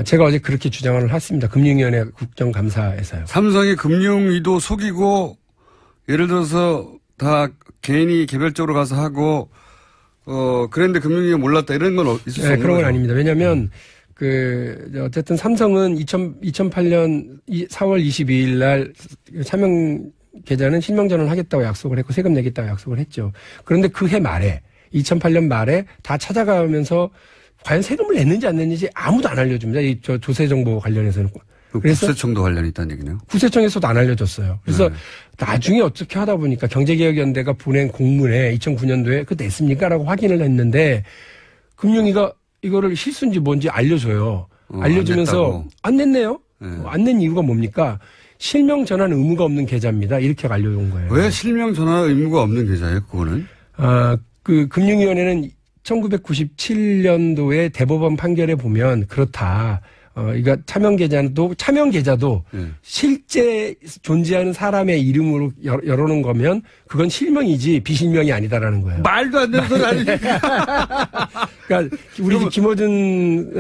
제가 어제 그렇게 주장을 했습니다. 금융위원회 국정감사에서요. 삼성이 금융위도 속이고 예를 들어서 다 개인이 개별적으로 가서 하고 그랬는데 금융위가 몰랐다 이런 건 있을 수 없는 그런 건 거죠. 아닙니다. 왜냐하면 어쨌든 삼성은 2008년 4월 22일 날 차명 계좌는 실명 전환을 하겠다고 약속을 했고 세금 내겠다고 약속을 했죠. 그런데 그 해 말에 2008년 말에 다 찾아가면서 과연 세금을 냈는지 안 냈는지 아무도 안 알려줍니다. 이 조세 정보 관련해서는. 그래서 구세청도 관련이 있다는 얘기네요. 구세청에서도 안 알려줬어요. 그래서 나중에 어떻게 하다 보니까 경제개혁연대가 보낸 공문에 2009년도에 그거 냈습니까라고 확인을 했는데 금융위가 이거를 실수인지 뭔지 알려줘요. 알려주면서 안 냈네요. 네. 안 낸 이유가 뭡니까? 실명 전환 의무가 없는 계좌입니다. 이렇게 알려준 거예요. 왜 실명 전환 의무가 없는 계좌예요? 그거는? 그 금융위원회는 1997년도에 대법원 판결에 보면 그렇다. 그러니까 차명 계좌도 네. 실제 존재하는 사람의 이름으로 열어놓은 거면 그건 실명이지 비실명이 아니다라는 거예요. 말도 안 되는 소리 아니니까. 그러니까 우리 김어준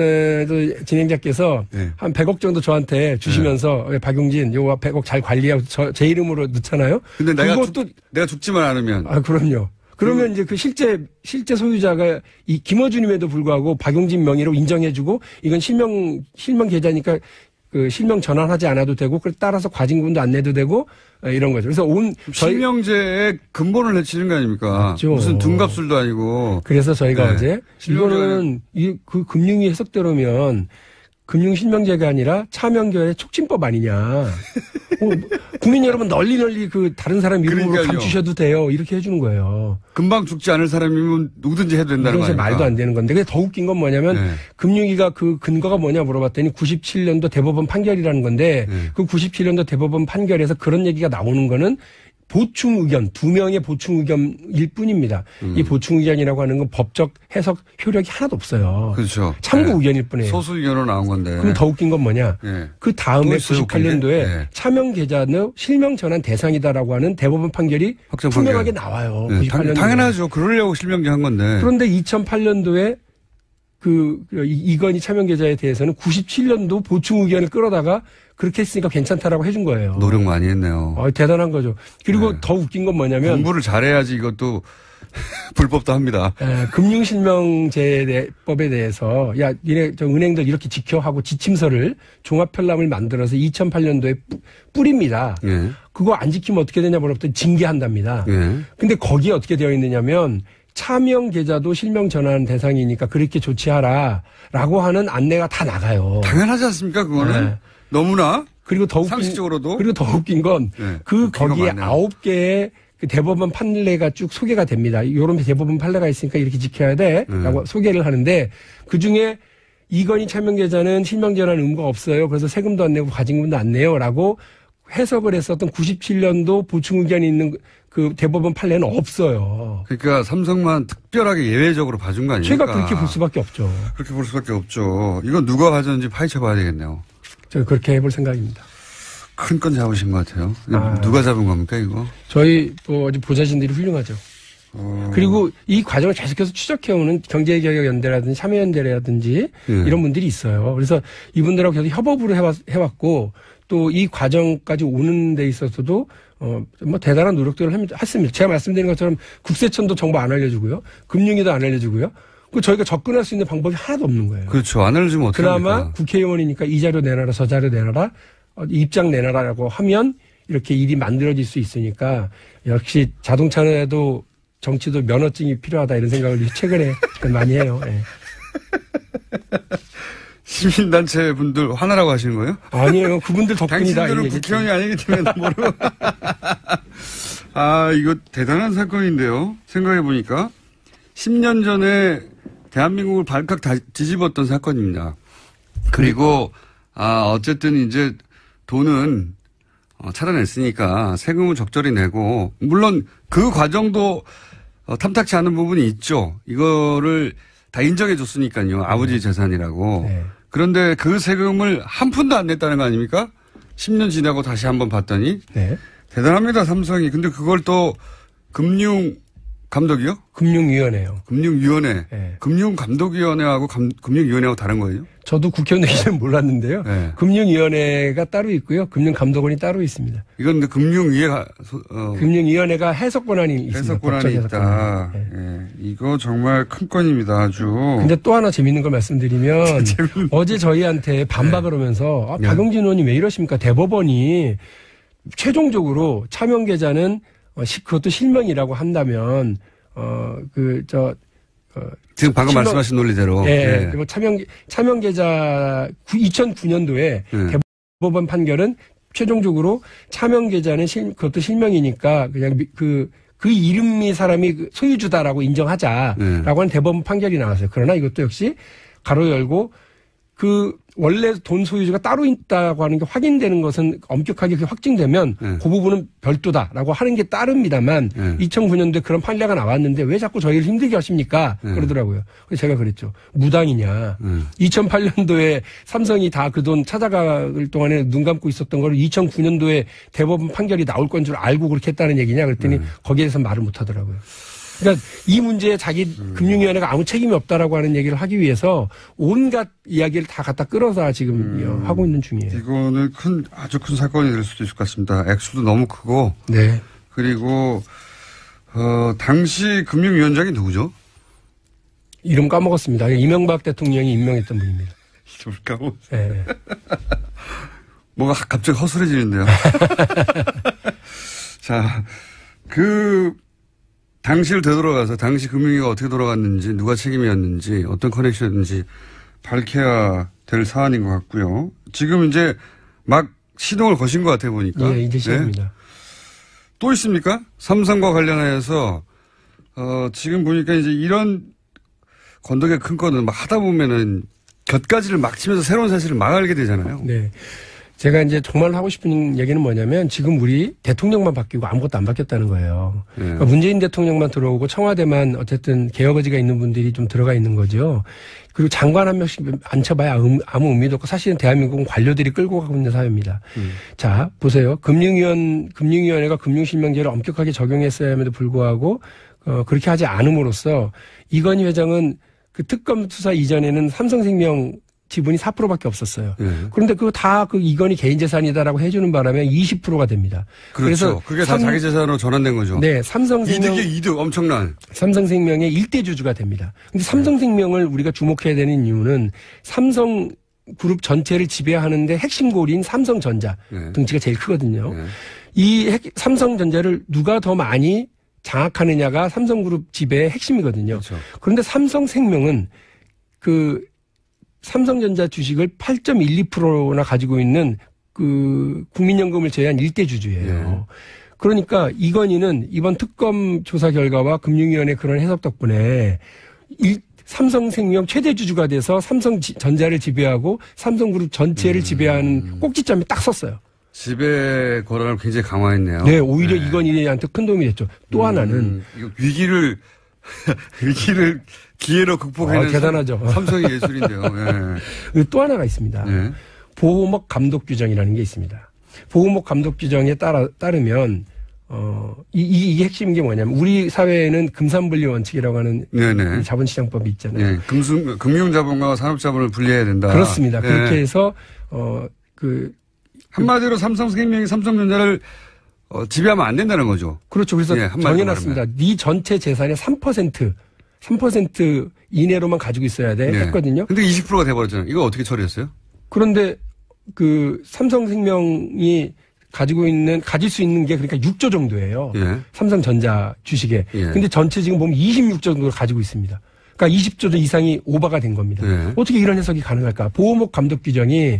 진행자께서 네. 한 100억 정도 저한테 주시면서 박용진 요거 100억 잘 관리하고 제 이름으로 넣잖아요. 근데 내가 죽지만 않으면. 그럼요. 그러면 이제 그 실제 소유자가 이 김어준임에도 불구하고 박용진 명의로 인정해주고 이건 실명 계좌니까 그 실명 전환하지 않아도 되고 따라서 과징금도 안 내도 되고 이런 거죠. 그래서 실명제에 근본을 내치는 거 아닙니까? 맞죠. 무슨 둔갑술도 아니고. 그래서 저희가 네. 어제 이거는 그 금융위 해석대로면 금융실명제가 아니라 차명결의 촉진법 아니냐. 국민 여러분 널리 그 다른 사람 이름으로 그러니까요. 감추셔도 돼요. 이렇게 해주는 거예요. 금방 죽지 않을 사람이면 누구든지 해도 된다는 거 이건 아닙니까? 말도 안 되는 건데. 근데 더 웃긴 건 뭐냐면 네. 금융위가 그 근거가 뭐냐 물어봤더니 97년도 대법원 판결이라는 건데 네. 그 97년도 대법원 판결에서 그런 얘기가 나오는 거는 보충 의견, 2명의 보충 의견일 뿐입니다. 이 보충 의견이라고 하는 건 법적 해석 효력이 하나도 없어요. 그렇죠. 참고 네. 의견일 뿐이에요. 소수 의견으로 나온 건데. 그럼 더 웃긴 건 뭐냐? 네. 그 다음에 또 있어요, 98년도에 네. 차명 계좌는 실명 전환 대상이다라고 하는 대법원 판결이 확정 투명하게 판결. 나와요. 네. 98년도에. 당연하죠. 그러려고 실명제 한 건데. 그런데 2008년도에 이건희 차명 계좌에 대해서는 97년도 보충 의견을 끌어다가 그렇게 했으니까 괜찮다라고 해준 거예요. 노력 많이 했네요. 대단한 거죠. 그리고 네. 더 웃긴 건 뭐냐면 공부를 잘해야지 이것도 불법도 합니다. 금융실명제법에 대해서 니네 은행들 이렇게 지켜 하고 지침서를 종합편람을 만들어서 2008년도에 뿌립니다. 예. 그거 안 지키면 어떻게 되냐 물어봤더니 징계한답니다. 예. 근데 거기에 어떻게 되어 있느냐면 차명 계좌도 실명 전환 대상이니까 그렇게 조치하라라고 하는 안내가 다 나가요. 당연하지 않습니까? 그거는 네. 너무나 그리고 더 상식적으로도. 그리고 더 웃긴 건 네. 그 웃긴 거 거기에 많네요. 9개의 그 대법원 판례가 쭉 소개가 됩니다. 이런 대법원 판례가 있으니까 이렇게 지켜야 돼라고 소개를 하는데 그 중에 이건희 차명 계좌는 실명 전환 의무가 없어요. 그래서 세금도 안 내고 과징금도 안 내요라고 해석을 했었던 97년도 보충 의견이 있는 그 대법원 판례는 없어요. 그러니까 삼성만 특별하게 예외적으로 봐준 거 아닙니까? 제가 그렇게 볼 수밖에 없죠. 그렇게 볼 수밖에 없죠. 이건 누가 가졌는지 파헤쳐 봐야 되겠네요. 저 그렇게 해볼 생각입니다. 큰 건 잡으신 것 같아요. 누가 잡은 겁니까, 이거? 저희 어제 보좌진들이 훌륭하죠. 그리고 이 과정을 계속해서 추적해오는 경제개혁연대라든지 참여연대라든지 이런 분들이 있어요. 그래서 이분들하고 계속 협업으로 해왔고 또 이 과정까지 오는 데 있어서도 뭐 대단한 노력들을 했습니다. 제가 말씀드린 것처럼 국세청도 정보 안 알려주고요. 금융위도 안 알려주고요. 그 저희가 접근할 수 있는 방법이 하나도 없는 거예요. 그렇죠. 안 알려주면 어떻게 그나마 합니까? 국회의원이니까 이 자료 내놔라 저 자료 내놔라 입장 내놔라라고 하면 이렇게 일이 만들어질 수 있으니까 역시 자동차에도 정치도 면허증이 필요하다 이런 생각을 최근에 많이 해요. 네. 시민단체 분들 화나라고 하시는 거예요? 아니에요. 그분들 덕분이다. 당신들은 국회의원이 아니기 때문에 모르고. 이거 대단한 사건인데요. 생각해보니까 10년 전에 대한민국을 발칵 뒤집었던 사건입니다. 그리고 어쨌든 이제 돈은 찾아냈으니까 세금을 적절히 내고 물론 그 과정도 탐탁치 않은 부분이 있죠. 이거를 다 인정해 줬으니까요. 아버지 재산이라고. 네. 그런데 그 세금을 한 푼도 안 냈다는 거 아닙니까? 10년 지나고 다시 한번 봤더니. 네. 대단합니다, 삼성이. 근데 그걸 또 금융감독이요? 금융위원회요. 금융위원회. 네. 금융감독위원회하고 금융위원회하고 다른 거예요? 저도 국회의원 되기 전에 몰랐는데요. 네. 금융위원회가 따로 있고요. 금융감독원이 따로 있습니다. 이건 금융위가 금융위원회가 해석 권한이 있습니다. 해석 권한이 법적 해석 있다. 권한이. 네. 예. 이거 정말 큰 건입니다, 아주. 근데 또 하나 재밌는 걸 말씀드리면 어제 저희한테 반박을 하면서 박용진 의원이 왜 이러십니까? 대법원이 최종적으로 차명 계좌는 그것도 실명이라고 한다면 지금 방금 말씀하신 논리대로. 예. 그리고 차명 계좌 2009년도에 대법원 판결은 최종적으로 차명 계좌는 그것도 실명이니까 그냥 그 이름이 사람이 소유주다라고 인정하자라고 하는 대법원 판결이 나왔어요. 그러나 이것도 역시 가로 열고 원래 돈 소유주가 따로 있다고 하는 게 확인되는 것은 엄격하게 확증되면 네. 그 부분은 별도다라고 하는 게 따릅니다만 네. 2009년도에 그런 판례가 나왔는데 왜 자꾸 저희를 힘들게 하십니까? 네. 그러더라고요. 그래서 제가 그랬죠. 무당이냐. 2008년도에 삼성이 다 그 돈 찾아갈 동안에 눈 감고 있었던 걸 2009년도에 대법원 판결이 나올 건 줄 알고 그렇게 했다는 얘기냐 그랬더니 거기에 대해서 말을 못 하더라고요. 그러니까 이 문제에 자기 금융위원회가 아무 책임이 없다라고 하는 얘기를 하기 위해서 온갖 이야기를 다 갖다 끌어서 지금 하고 있는 중이에요. 이거는 아주 큰 사건이 될 수도 있을 것 같습니다. 액수도 너무 크고. 네. 그리고, 당시 금융위원장이 누구죠? 이름 까먹었습니다. 이명박 대통령이 임명했던 분입니다. 이름을 까먹었어요. 네. 뭐가 갑자기 허술해지는데요. 자, 당시를 되돌아가서 당시 금융위가 어떻게 돌아갔는지 누가 책임이었는지 어떤 커넥션인지 밝혀야 될 사안인 것 같고요. 지금 이제 막 시동을 거신 것 같아 보니까. 네, 이제 시작입니다. 네. 또 있습니까? 삼성과 관련해서 지금 보니까 이제 이런 건더기 큰 거는 막 하다 보면은 곁가지를 막 치면서 새로운 사실을 막 알게 되잖아요. 네. 제가 이제 정말 하고 싶은 얘기는 뭐냐면 지금 우리 대통령만 바뀌고 아무것도 안 바뀌었다는 거예요. 네. 그러니까 문재인 대통령만 들어오고 청와대만 어쨌든 개혁 의지가 있는 분들이 좀 들어가 있는 거죠. 그리고 장관 한 명씩 앉혀봐야 아무 의미도 없고 사실은 대한민국은 관료들이 끌고 가고 있는 사회입니다. 자, 보세요. 금융위원회가 금융실명제를 엄격하게 적용했어야 함에도 불구하고 그렇게 하지 않음으로써 이건희 회장은 그 특검 수사 이전에는 삼성생명 지분이 4%밖에 없었어요. 네. 그런데 그거 다 이건희 개인 재산이다라고 해주는 바람에 20%가 됩니다. 그렇죠. 그게 다 자기 재산으로 전환된 거죠. 네, 삼성생명 이득 엄청난. 삼성생명의 일대 주주가 됩니다. 근데 삼성생명을 우리가 주목해야 되는 이유는 삼성그룹 전체를 지배하는데 핵심 고리인 삼성전자 네. 등치가 제일 크거든요. 네. 이 삼성전자를 누가 더 많이 장악하느냐가 삼성그룹 지배의 핵심이거든요. 그렇죠. 그런데 삼성생명은 삼성전자 주식을 8.12%나 가지고 있는 국민연금을 제외한 일대 주주예요. 네. 그러니까 이건희는 이번 특검 조사 결과와 금융위원회 그런 해석 덕분에 삼성생명 최대 주주가 돼서 삼성전자를 지배하고 삼성그룹 전체를 지배하는 꼭지점이 딱 섰어요. 지배 권한을 굉장히 강화했네요. 네, 오히려 이건희한테 큰 도움이 됐죠. 또 하나는 이거 위기를 기회로 극복해낸 대단하죠. 삼성의 예술인데요. 네. 또 하나가 있습니다. 네. 보호목 감독 규정이라는 게 있습니다. 보호목 감독 규정에 따르면 이게 핵심인 게 뭐냐면 우리 사회에는 금산분리 원칙이라고 하는 네네. 자본시장법이 있잖아요. 네. 금융자본과 산업자본을 분리해야 된다. 그렇습니다. 네. 그렇게 해서 한마디로 삼성생명이 삼성전자를 지배하면 안 된다는 거죠. 그렇죠. 그래서 정해놨습니다. 네 전체 재산의 3% 이내로만 가지고 있어야 돼 네. 했거든요. 근데 20%가 돼버렸잖아요. 이거 어떻게 처리했어요? 그런데 삼성생명이 가질 수 있는 게 그러니까 6조 정도예요. 예. 삼성전자 주식에. 예. 근데 전체 지금 보면 26조 정도를 가지고 있습니다. 그러니까 20조 이상이 오버가 된 겁니다. 예. 어떻게 이런 해석이 가능할까? 보호목 감독 규정이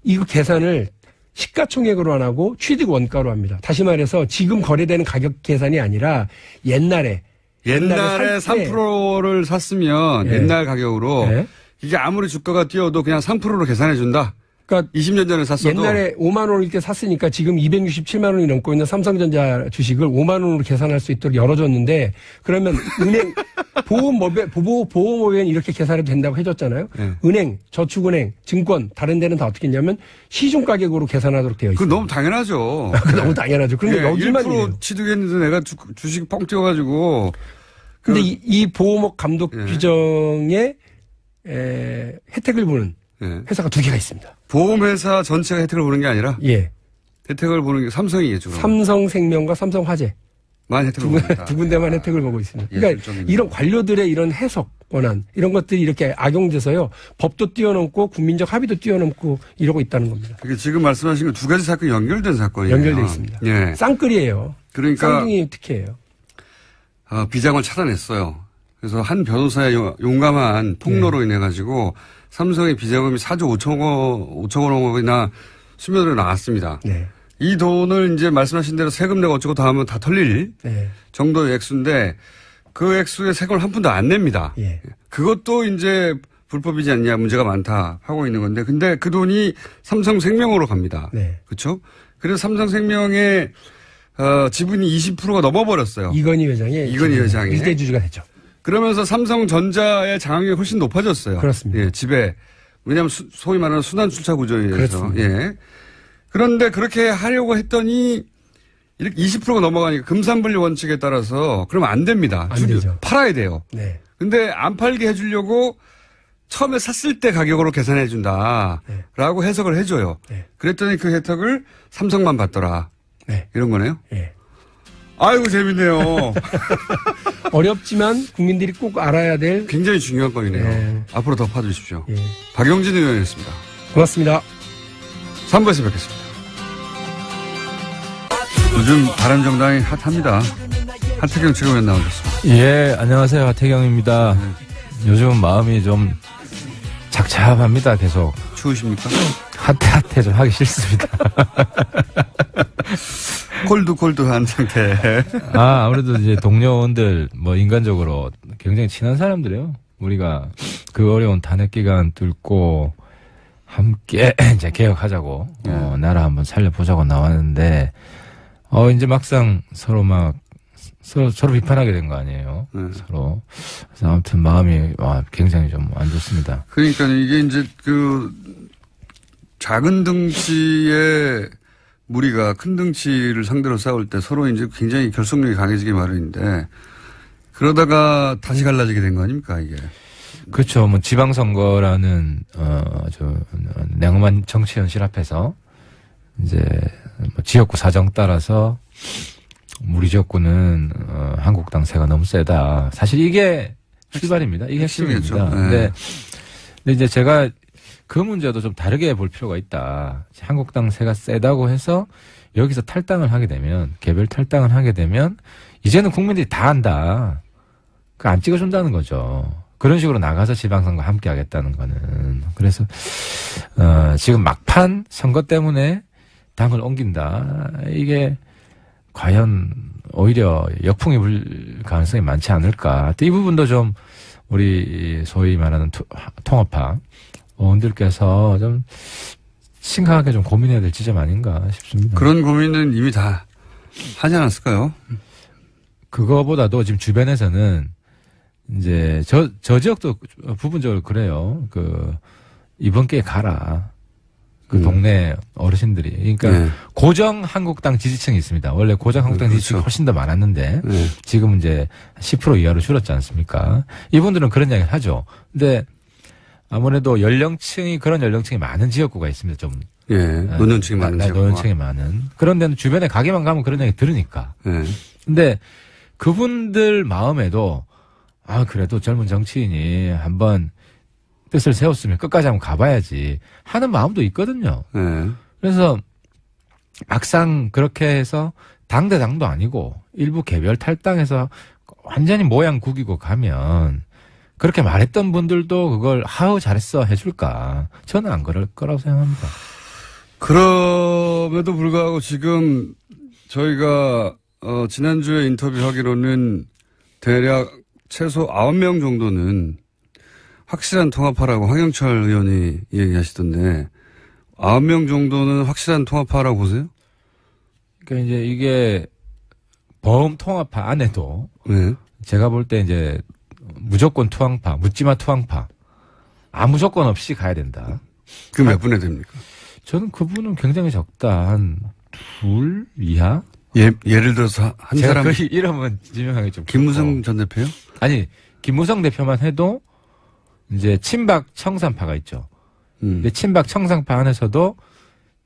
이거 계산을 시가총액으로 안 하고 취득 원가로 합니다. 다시 말해서 지금 거래되는 가격 계산이 아니라 옛날에 3%를 샀으면 예. 옛날 가격으로 예. 이게 아무리 주가가 뛰어도 그냥 3%로 계산해 준다. 그러니까 20년 전에 샀어도 옛날에 5만 원일 때 샀으니까 지금 267만 원이 넘고 있는 삼성전자 주식을 5만 원으로 계산할 수 있도록 열어줬는데 그러면 은행 보험업에는 이렇게 계산해도 된다고 해줬잖아요. 네. 은행, 저축은행, 증권 다른 데는 다 어떻게 했냐면 시중 가격으로 계산하도록 되어 있어요. 그건 너무 당연하죠. 그건 너무 당연하죠. 그런데 여기만 1% 취득했는데 내가 주식 뻥 뛰어가지고. 근데 이 보호목 감독 규정에 혜택을 보는 회사가 두 개가 있습니다. 보험회사 전체가 혜택을 보는 게 아니라 예. 혜택을 보는 게 삼성이겠죠. 삼성생명과 삼성화재. 만 혜택을 봅니다. 두 군데만 혜택을 보고 있습니다. 그러니까 이런 관료들의 이런 해석 권한 이런 것들이 이렇게 악용돼서요. 법도 뛰어넘고 국민적 합의도 뛰어넘고 이러고 있다는 겁니다. 그게 지금 말씀하신 건 두 가지 사건이 연결된 사건이에요. 연결되어 있습니다. 예. 쌍끌이에요. 그러니까 쌍둥이 특혜예요. 비장을 차단했어요. 그래서 한 변호사의 용감한 폭로로 인해 가지고 삼성의 비자금이 4조 5천 원이나 수면으로 나왔습니다. 네. 이 돈을 이제 말씀하신 대로 세금 내고 어쩌고 다 하면 다 털릴 정도의 액수인데 그 액수의 세금을 한 푼도 안 냅니다. 예. 그것도 이제 불법이지 않냐 문제가 많다 하고 있는 건데 근데 그 돈이 삼성생명으로 갑니다. 네. 그렇죠? 그래서 삼성생명의 지분이 20%가 넘어버렸어요. 이건희 회장의 일대 주주가 됐죠. 그러면서 삼성전자의 장악력이 훨씬 높아졌어요. 그렇습니다. 예, 집에. 왜냐하면 소위 말하는 순환출차 구조에 의해서. 그렇습니다. 예. 그런데 그렇게 하려고 했더니 이렇게 20%가 넘어가니까 금산분리 원칙에 따라서 그러면 안 됩니다. 안 되죠. 팔아야 돼요. 네. 근데 안 팔게 해주려고 처음에 샀을 때 가격으로 계산해 준다라고 해석을 해줘요. 네. 그랬더니 그 혜택을 삼성만 받더라. 네. 이런 거네요. 네. 아이고 재밌네요. 어렵지만 국민들이 꼭 알아야 될 굉장히 중요한 건이네요. 네. 앞으로 더 파주십시오. 예. 박용진 의원이었습니다. 고맙습니다. 3부에서 뵙겠습니다. 요즘 바른정당이 핫합니다. 하태경 최고위원 나오셨습니다. 예, 안녕하세요. 하태경입니다. 요즘 마음이 좀 착잡합니다. 계속. 추우십니까? 핫해 좀 하기 싫습니다. 콜드한 상태. 아무래도 이제 동료원들 뭐 인간적으로 굉장히 친한 사람들이에요. 우리가 그 어려운 탄핵 기간 뚫고 함께 이제 개혁하자고 나라 한번 살려보자고 나왔는데 이제 막상 서로 서로 비판하게 된 거 아니에요. 서로. 그래서 아무튼 마음이 굉장히 좀 안 좋습니다. 그러니까 이게 이제 작은 덩치의 무리가 큰 덩치를 상대로 싸울 때 서로 이제 굉장히 결속력이 강해지기 마련인데 그러다가 다시 갈라지게 된 거 아닙니까 이게? 그렇죠. 뭐 지방선거라는 냉엄한 정치 현실 앞에서 이제 뭐 지역구 사정 따라서 우리 지역구는 한국당 세가 너무 세다. 사실 이게 출발입니다. 이게 핵심입니다. 네. 근데 이제 제가 그 문제도 좀 다르게 볼 필요가 있다. 한국당 세가 세다고 해서 여기서 탈당을 하게 되면 개별 탈당을 하게 되면 이제는 국민들이 다 안다. 그 안 찍어준다는 거죠. 그런 식으로 나가서 지방선거 함께 하겠다는 거는. 그래서 지금 막판 선거 때문에 당을 옮긴다. 이게 과연 오히려 역풍이 불 가능성이 많지 않을까. 또 이 부분도 좀 우리 소위 말하는 통합파 의원들께서 좀 심각하게 좀 고민해야 될 지점 아닌가 싶습니다. 그런 고민은 이미 다 하지 않았을까요? 그거보다도 지금 주변에서는 이제 저 지역도 부분적으로 그래요. 이번 기회에 가라. 동네 어르신들이. 그러니까 네. 고정 한국당 지지층이 있습니다. 원래 고정 한국당 그렇죠. 지지층이 훨씬 더 많았는데 네. 지금은 이제 10% 이하로 줄었지 않습니까? 이분들은 그런 이야기를 하죠. 근데 아무래도 그런 연령층이 많은 지역구가 있습니다. 좀. 예. 노년층이 많은 지역구가. 노년층이 많은. 그런 데는 주변에 가게만 가면 그런 얘기 들으니까. 예. 근데 그분들 마음에도 그래도 젊은 정치인이 한번 뜻을 세웠으면 끝까지 한번 가봐야지 하는 마음도 있거든요. 예. 그래서 막상 그렇게 해서 당 대 당도 아니고 일부 개별 탈당해서 완전히 모양 구기고 가면 그렇게 말했던 분들도 그걸 잘했어 해줄까? 저는 안 그럴 거라고 생각합니다. 그럼에도 불구하고 지금 저희가 지난주에 인터뷰하기로는 대략 최소 9명 정도는 확실한 통합파라고 황영철 의원이 얘기하시던데 9명 정도는 확실한 통합파라고 보세요? 그러니까 이제 이게 범 통합파 안에도 네. 제가 볼 때 이제 무조건 투항파, 묻지마 투항파, 아무 조건 없이 가야 된다. 그 몇 분에 됩니까? 저는 그분은 굉장히 적다. 한 둘 이하? 예를 들어서 한 제가 사람. 거의 이름은 지명하기 좀. 김무성 전 대표요? 아니, 김무성 대표만 해도 이제 친박 청산파가 있죠. 근데 친박 청산파 안에서도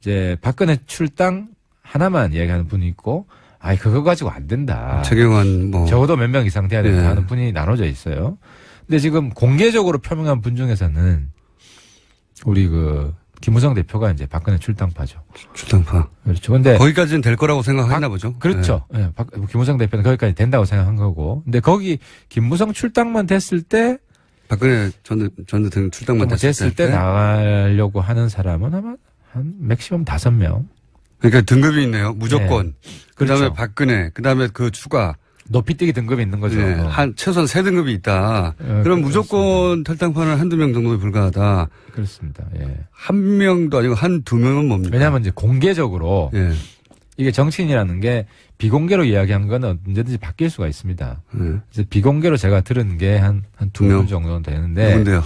이제 박근혜 출당 하나만 이야기하는 분이 있고, 그거 가지고 안 된다. 최경환 적어도 몇 명 이상 돼야 된다 네. 하는 분이 나눠져 있어요. 근데 지금 공개적으로 표명한 분 중에서는 우리 김무성 대표가 이제 박근혜 출당파죠. 출당파. 그렇죠. 근데 거기까지는 될 거라고 생각했나 보죠. 그렇죠. 네. 김무성 대표는 거기까지 된다고 생각한 거고. 근데 거기 김무성 출당만 됐을 때 박근혜 전 대통령 출당만 됐을 때 나가려고 하는 사람은 아마 한 맥시멈 5명. 그러니까 등급이 있네요. 무조건. 네. 그다음에 그렇죠. 박근혜, 그다음에 그 추가 높이뛰기 등급이 있는 거죠. 네, 최소한 3등급이 있다. 그럼 무조건 탈당파는 한두 명 정도에 불과하다. 그렇습니다. 예. 한 명도 아니고 한두 명은 뭡니까? 왜냐하면 이제 공개적으로 예. 이게 정치인이라는 게 비공개로 이야기한 건 언제든지 바뀔 수가 있습니다. 그래서 비공개로 제가 들은 게 한 두 명 정도는 되는데. 누군데요?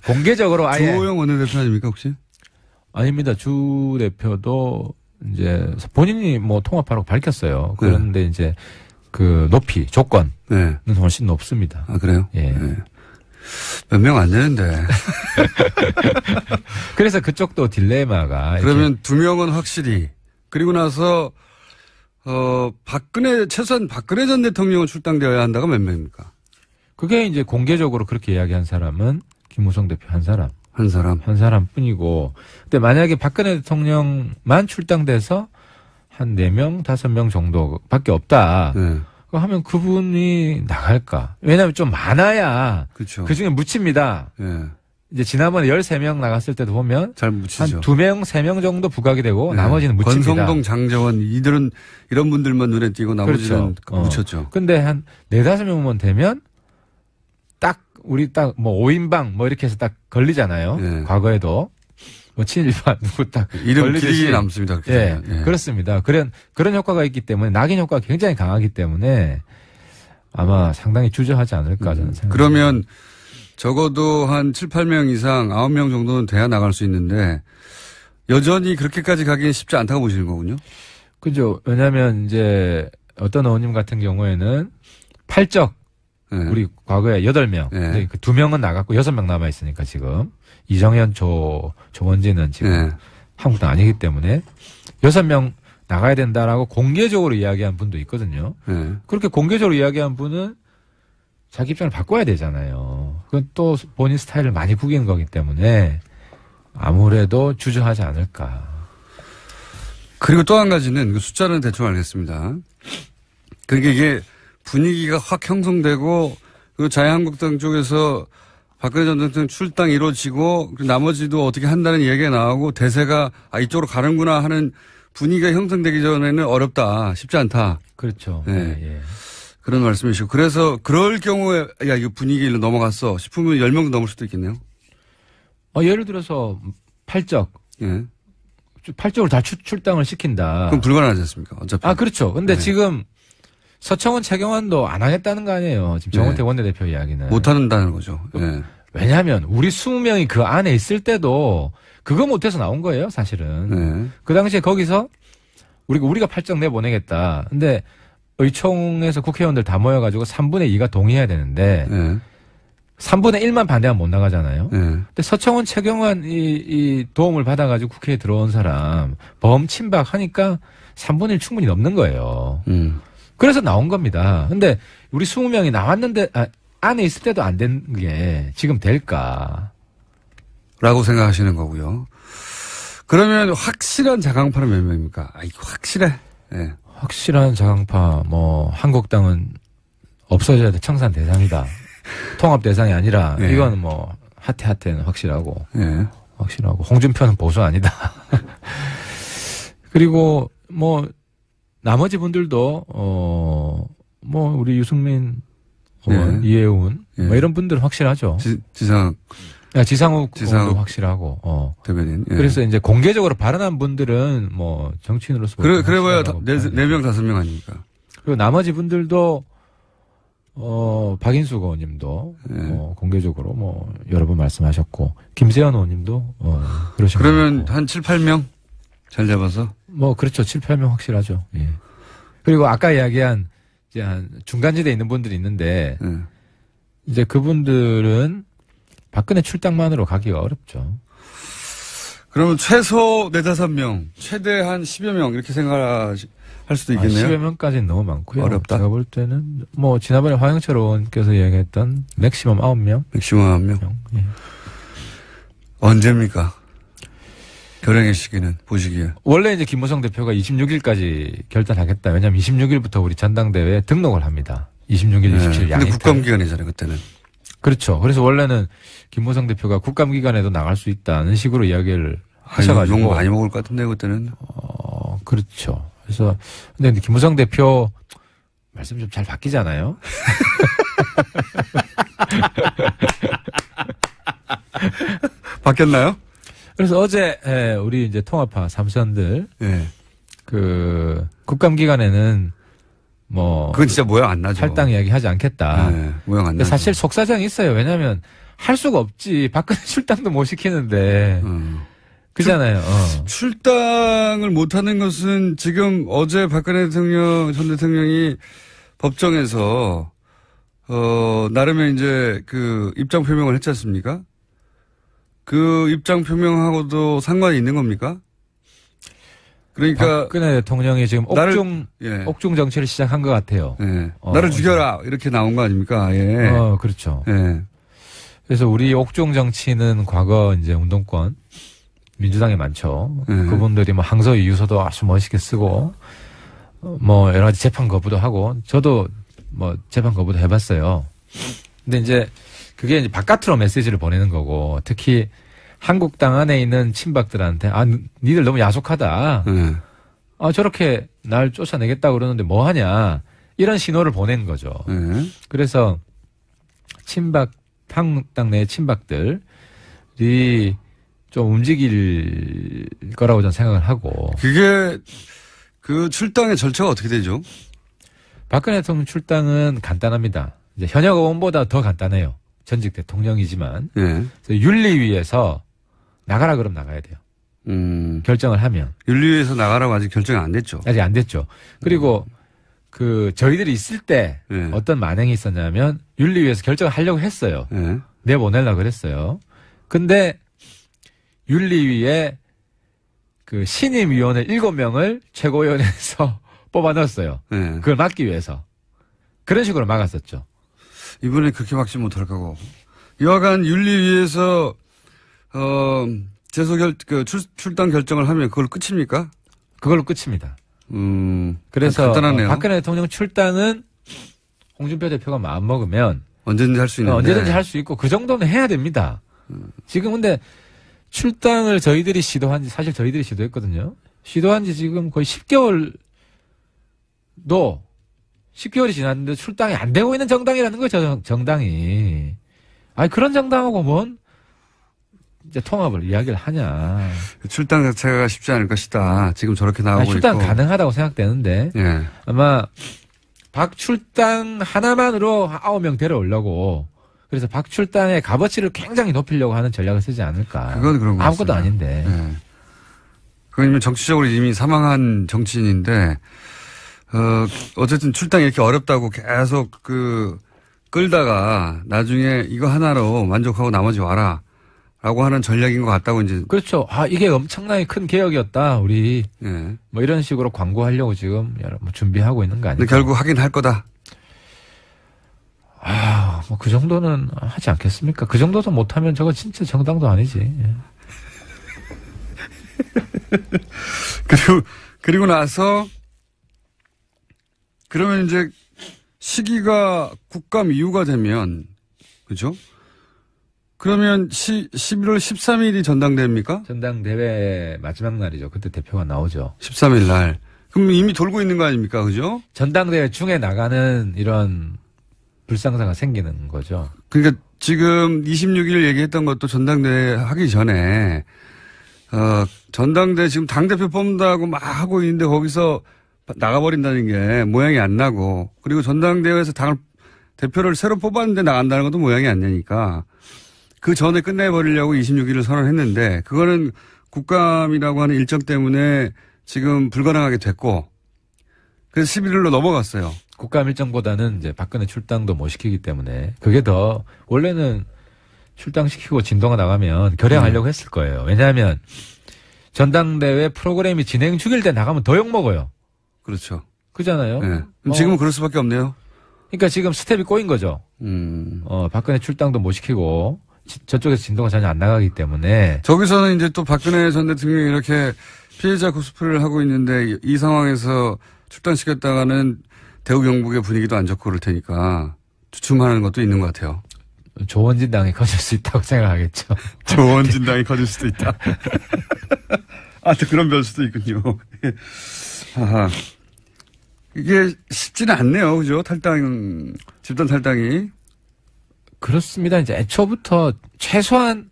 공개적으로 아예. 주호영 원내대표 아닙니까 혹시? 아닙니다. 주 대표도 이제 본인이 뭐 통합하라고 밝혔어요. 그런데 이제 그 높이 조건은 훨씬 높습니다. 아 그래요? 예. 몇 명 안 되는데. 그래서 그쪽도 딜레마가. 그러면 2명은 확실히. 그리고 나서 최소한 박근혜 전 대통령은 출당되어야 한다가 몇 명입니까? 그게 이제 공개적으로 그렇게 이야기한 사람은 김무성 대표 한 사람. 한 사람뿐이고. 근데 만약에 박근혜 대통령만 출당돼서 한 4명, 5명 정도밖에 없다. 네. 하면 그분이 나갈까? 왜냐하면 좀 많아야. 그렇죠. 그 중에 묻힙니다. 네. 이제 지난번에 13명 나갔을 때도 보면. 잘 묻히죠. 한 2명, 3명 정도 부각이 되고 나머지는 묻힙니다. 권성동, 장재원, 이런 분들만 눈에 띄고 나머지는 그렇죠. 묻혔죠. 근데 한 4-5명만 되면 우리 딱 뭐 5인방 뭐 이렇게 해서 딱 걸리잖아요. 예. 과거에도 뭐 친일파 누구 딱 이름 길이 남습니다. 예, 그렇습니다. 그런 효과가 있기 때문에 낙인 효과가 굉장히 강하기 때문에 아마 상당히 주저하지 않을까 저는 생각합니다. 그러면 적어도 한 7, 8명 이상 9명 정도는 돼야 나갈 수 있는데 여전히 그렇게까지 가기는 쉽지 않다고 보시는 거군요. 그죠. 왜냐하면 이제 어떤 의원님 같은 경우에는 팔적 우리 과거에 8명, 그 2명은 나갔고 6명 남아 있으니까 지금 이정현, 조원진은 지금 한국당 아니기 때문에 6명 나가야 된다라고 공개적으로 이야기한 분도 있거든요. 그렇게 공개적으로 이야기한 분은 자기 입장을 바꿔야 되잖아요. 그건 또 본인 스타일을 많이 구기는 거기 때문에 아무래도 주저하지 않을까. 그리고 또 한 가지는 그 숫자는 대충 알겠습니다. 그러니까 이게 분위기가 확 형성되고 그 자유한국당 쪽에서 박근혜 전 대통령 출당 이루어지고 나머지도 어떻게 한다는 얘기가 나오고 대세가 이쪽으로 가는구나 하는 분위기가 형성되기 전에는 어렵다. 쉽지 않다. 그렇죠. 네. 예. 그런 말씀이시고 그래서 그럴 경우에 이거 분위기를 넘어갔어 싶으면 10명도 넘을 수도 있겠네요. 예를 들어서 팔적. 예. 팔적으로 다 출당을 시킨다. 그럼 불가능하지 않습니까? 어차피. 그렇죠. 근데 지금 서청원, 최경환도 안 하겠다는 거 아니에요. 지금 정은택 원내대표 이야기는. 못 한다는 거죠. 네. 왜냐하면 우리 20명이 그 안에 있을 때도 그거 못해서 나온 거예요, 사실은. 그 당시에 거기서 우리가 팔적 내보내겠다. 근데 의총에서 국회의원들 다 모여가지고 3분의 2가 동의해야 되는데 3분의 1만 반대하면 못 나가잖아요. 근데 서청원, 최경환 이 도움을 받아가지고 국회에 들어온 사람 범친박하니까 3분의 1 충분히 넘는 거예요. 그래서 나온 겁니다. 근데 우리 20명이 나왔는데 안에 있을 때도 안 된 게 지금 될까? 라고 생각하시는 거고요. 그러면 확실한 자강파는 몇 명입니까? 이거 확실해. 네. 확실한 자강파 한국당은 없어져야 돼. 청산 대상이다. 통합 대상이 아니라 이건 하태는 확실하고 확실하고 홍준표는 보수 아니다. 그리고 나머지 분들도 우리 유승민 의원, 이해운 이런 분들은 확실하죠. 지상욱도 확실하고 대변인. 그래서 이제 공개적으로 발언한 분들은 정치인으로서 그래봐야 4명 5명 아닙니까? 그리고 나머지 분들도 박인숙 의원님도 공개적으로 여러 번 말씀하셨고 김세현 의원님도 그러신 그러면 한 7, 8명 잘 잡아서 그렇죠. 7, 8명 확실하죠. 예. 그리고 아까 이야기한 이제 한 중간지대에 있는 분들이 있는데 이제 그분들은 박근혜 출당만으로 가기가 어렵죠. 그러면 최소 4, 5명, 최대 한 10여 명 이렇게 생각할 수도 있겠네요. 10여 명까지는 너무 많고요. 어렵다. 제가 볼 때는 지난번에 황영철 의원께서 이야기했던 맥시멈 9명. 맥시멈 9명. 예. 언제입니까? 결행의 시기는 보시기에. 원래 이제 김무성 대표가 26일까지 결단하겠다. 왜냐하면 26일부터 우리 전당대회에 등록을 합니다. 26일, 27일 양이. 근데 국감기간이잖아요, 그때는. 그렇죠. 그래서 원래는 김무성 대표가 국감기간에도 나갈 수 있다는 식으로 이야기를 하셔가지고. 욕 많이 먹을 것 같은데, 그때는. 그렇죠. 그래서 근데 김무성 대표 말씀 좀 잘 바뀌잖아요. 바뀌었나요? 그래서 어제 우리 이제 통합파 삼선들 예. 그 국감기간에는 뭐 그건 진짜 모양 안 나죠. 탈당 이야기 하지 않겠다. 네, 모양 안 근데 나죠. 사실 속사정이 있어요. 왜냐하면 할 수가 없지. 박근혜 출당도 못 시키는데. 그잖아요. 출당을 못하는 것은 지금 어제 박근혜 대통령, 전 대통령이 법정에서, 나름의 이제 그 입장 표명을 했지 않습니까? 그 입장 표명하고도 상관이 있는 겁니까? 그러니까. 박근혜 대통령이 지금 옥중 정치를 시작한 것 같아요. 예. 나를 죽여라. 이렇게 나온 거 아닙니까? 예. 그렇죠. 예. 그래서 우리 옥중 정치는 과거 이제 운동권, 민주당에 많죠. 예. 그분들이 뭐 항소 이유서도 아주 멋있게 쓰고, 뭐 여러 가지 재판 거부도 하고, 저도 뭐 재판 거부도 해봤어요. 근데 이제 그게 이제 바깥으로 메시지를 보내는 거고, 특히 한국당 안에 있는 친박들한테, 니들 너무 야속하다. 저렇게 날 쫓아내겠다고 그러는데 뭐 하냐. 이런 신호를 보낸 거죠. 그래서 한국당 내 친박들이 좀 움직일 거라고 저는 생각을 하고. 그게 그 출당의 절차가 어떻게 되죠? 박근혜 대통령 출당은 간단합니다. 이제 현역 의원보다 더 간단해요. 전직 대통령이지만. 예. 윤리위에서 나가라 그러면 나가야 돼요. 결정을 하면. 윤리위에서 나가라고 아직 결정이 안 됐죠. 아직 안 됐죠. 그리고 저희들이 있을 때 어떤 만행이 있었냐면 윤리위에서 결정을 하려고 했어요. 내보내려고 그랬어요. 근데 윤리위에 그 신임위원회 7명을 최고위원회에서 뽑아 넣었어요. 그걸 막기 위해서. 그런 식으로 막았었죠. 이번에 그렇게 막지 못할 거고. 여하간 윤리위에서 출당 결정을 하면 그걸로 끝입니까? 그걸로 끝입니다. 그래서 간단하네요. 박근혜 대통령 출당은 홍준표 대표가 마음먹으면 언제든지 할 수 있는데. 언제든지 할 수 있고 그 정도는 해야 됩니다. 지금 근데 출당을 사실 저희들이 시도했거든요. 시도한 지 지금 거의 10개월이 지났는데 출당이 안 되고 있는 정당이라는 거죠, 정당이. 그런 정당하고 뭔 이제 통합을 이야기를 하냐. 출당 자체가 쉽지 않을 것이다. 지금 저렇게 나오고 출당 있고. 출당 가능하다고 생각되는데. 예. 아마 박출당 하나만으로 9명 데려오려고 그래서 박출당의 값어치를 굉장히 높이려고 하는 전략을 쓰지 않을까. 그건 그런 거 아무것도 아닌데. 예. 그건 정치적으로 이미 사망한 정치인인데 어쨌든 출당이 이렇게 어렵다고 계속 끌다가 나중에 이거 하나로 만족하고 나머지 와라. 라고 하는 전략인 것 같다고 이제. 그렇죠. 이게 엄청나게 큰 개혁이었다. 우리. 예. 뭐 이런 식으로 광고하려고 지금 준비하고 있는 거 아니에요? 근데 결국 하긴 할 거다. 뭐 그 정도는 하지 않겠습니까? 그 정도도 못하면 저거 진짜 정당도 아니지. 예. 그리고 나서 그러면 이제 시기가 국감 이후가 되면 그죠? 그러면 11월 13일이 전당대회입니까? 전당대회 마지막 날이죠. 그때 대표가 나오죠. 13일 날. 그럼 이미 돌고 있는 거 아닙니까? 그죠? 전당대회 중에 나가는 이런 불상사가 생기는 거죠. 그러니까 지금 26일 얘기했던 것도 전당대회 하기 전에 전당대회 지금 당대표 뽑는다고 막 하고 있는데 거기서 나가버린다는 게 모양이 안 나고 그리고 전당대회에서 대표를 새로 뽑았는데 나간다는 것도 모양이 안 나니까 그 전에 끝내버리려고 26일을 선언했는데 그거는 국감이라고 하는 일정 때문에 지금 불가능하게 됐고 그래서 11일로 넘어갔어요. 국감 일정보다는 이제 박근혜 출당도 못 시키기 때문에 그게 더 원래는 출당시키고 진도가 나가면 결행하려고 했을 거예요. 왜냐하면 전당대회 프로그램이 진행 중일 때 나가면 더 욕먹어요. 그렇죠. 그잖아요. 네. 지금은 그럴 수밖에 없네요. 그러니까 지금 스텝이 꼬인 거죠. 박근혜 출당도 못 시키고 저쪽에서 진도가 전혀 안 나가기 때문에. 저기서는 이제 또 박근혜 전 대통령이 이렇게 피해자 코스프레를 하고 있는데 이 상황에서 출당시켰다가는 대우 경북의 분위기도 안 좋고 그럴 테니까 주춤하는 것도 있는 것 같아요. 조원진당이 커질 수 있다고 생각하겠죠. 조원진당이 커질 수도 있다. 또 그런 변수도 있군요. 아하. 이게 쉽지는 않네요. 그죠? 집단 탈당이. 그렇습니다. 이제 애초부터 최소한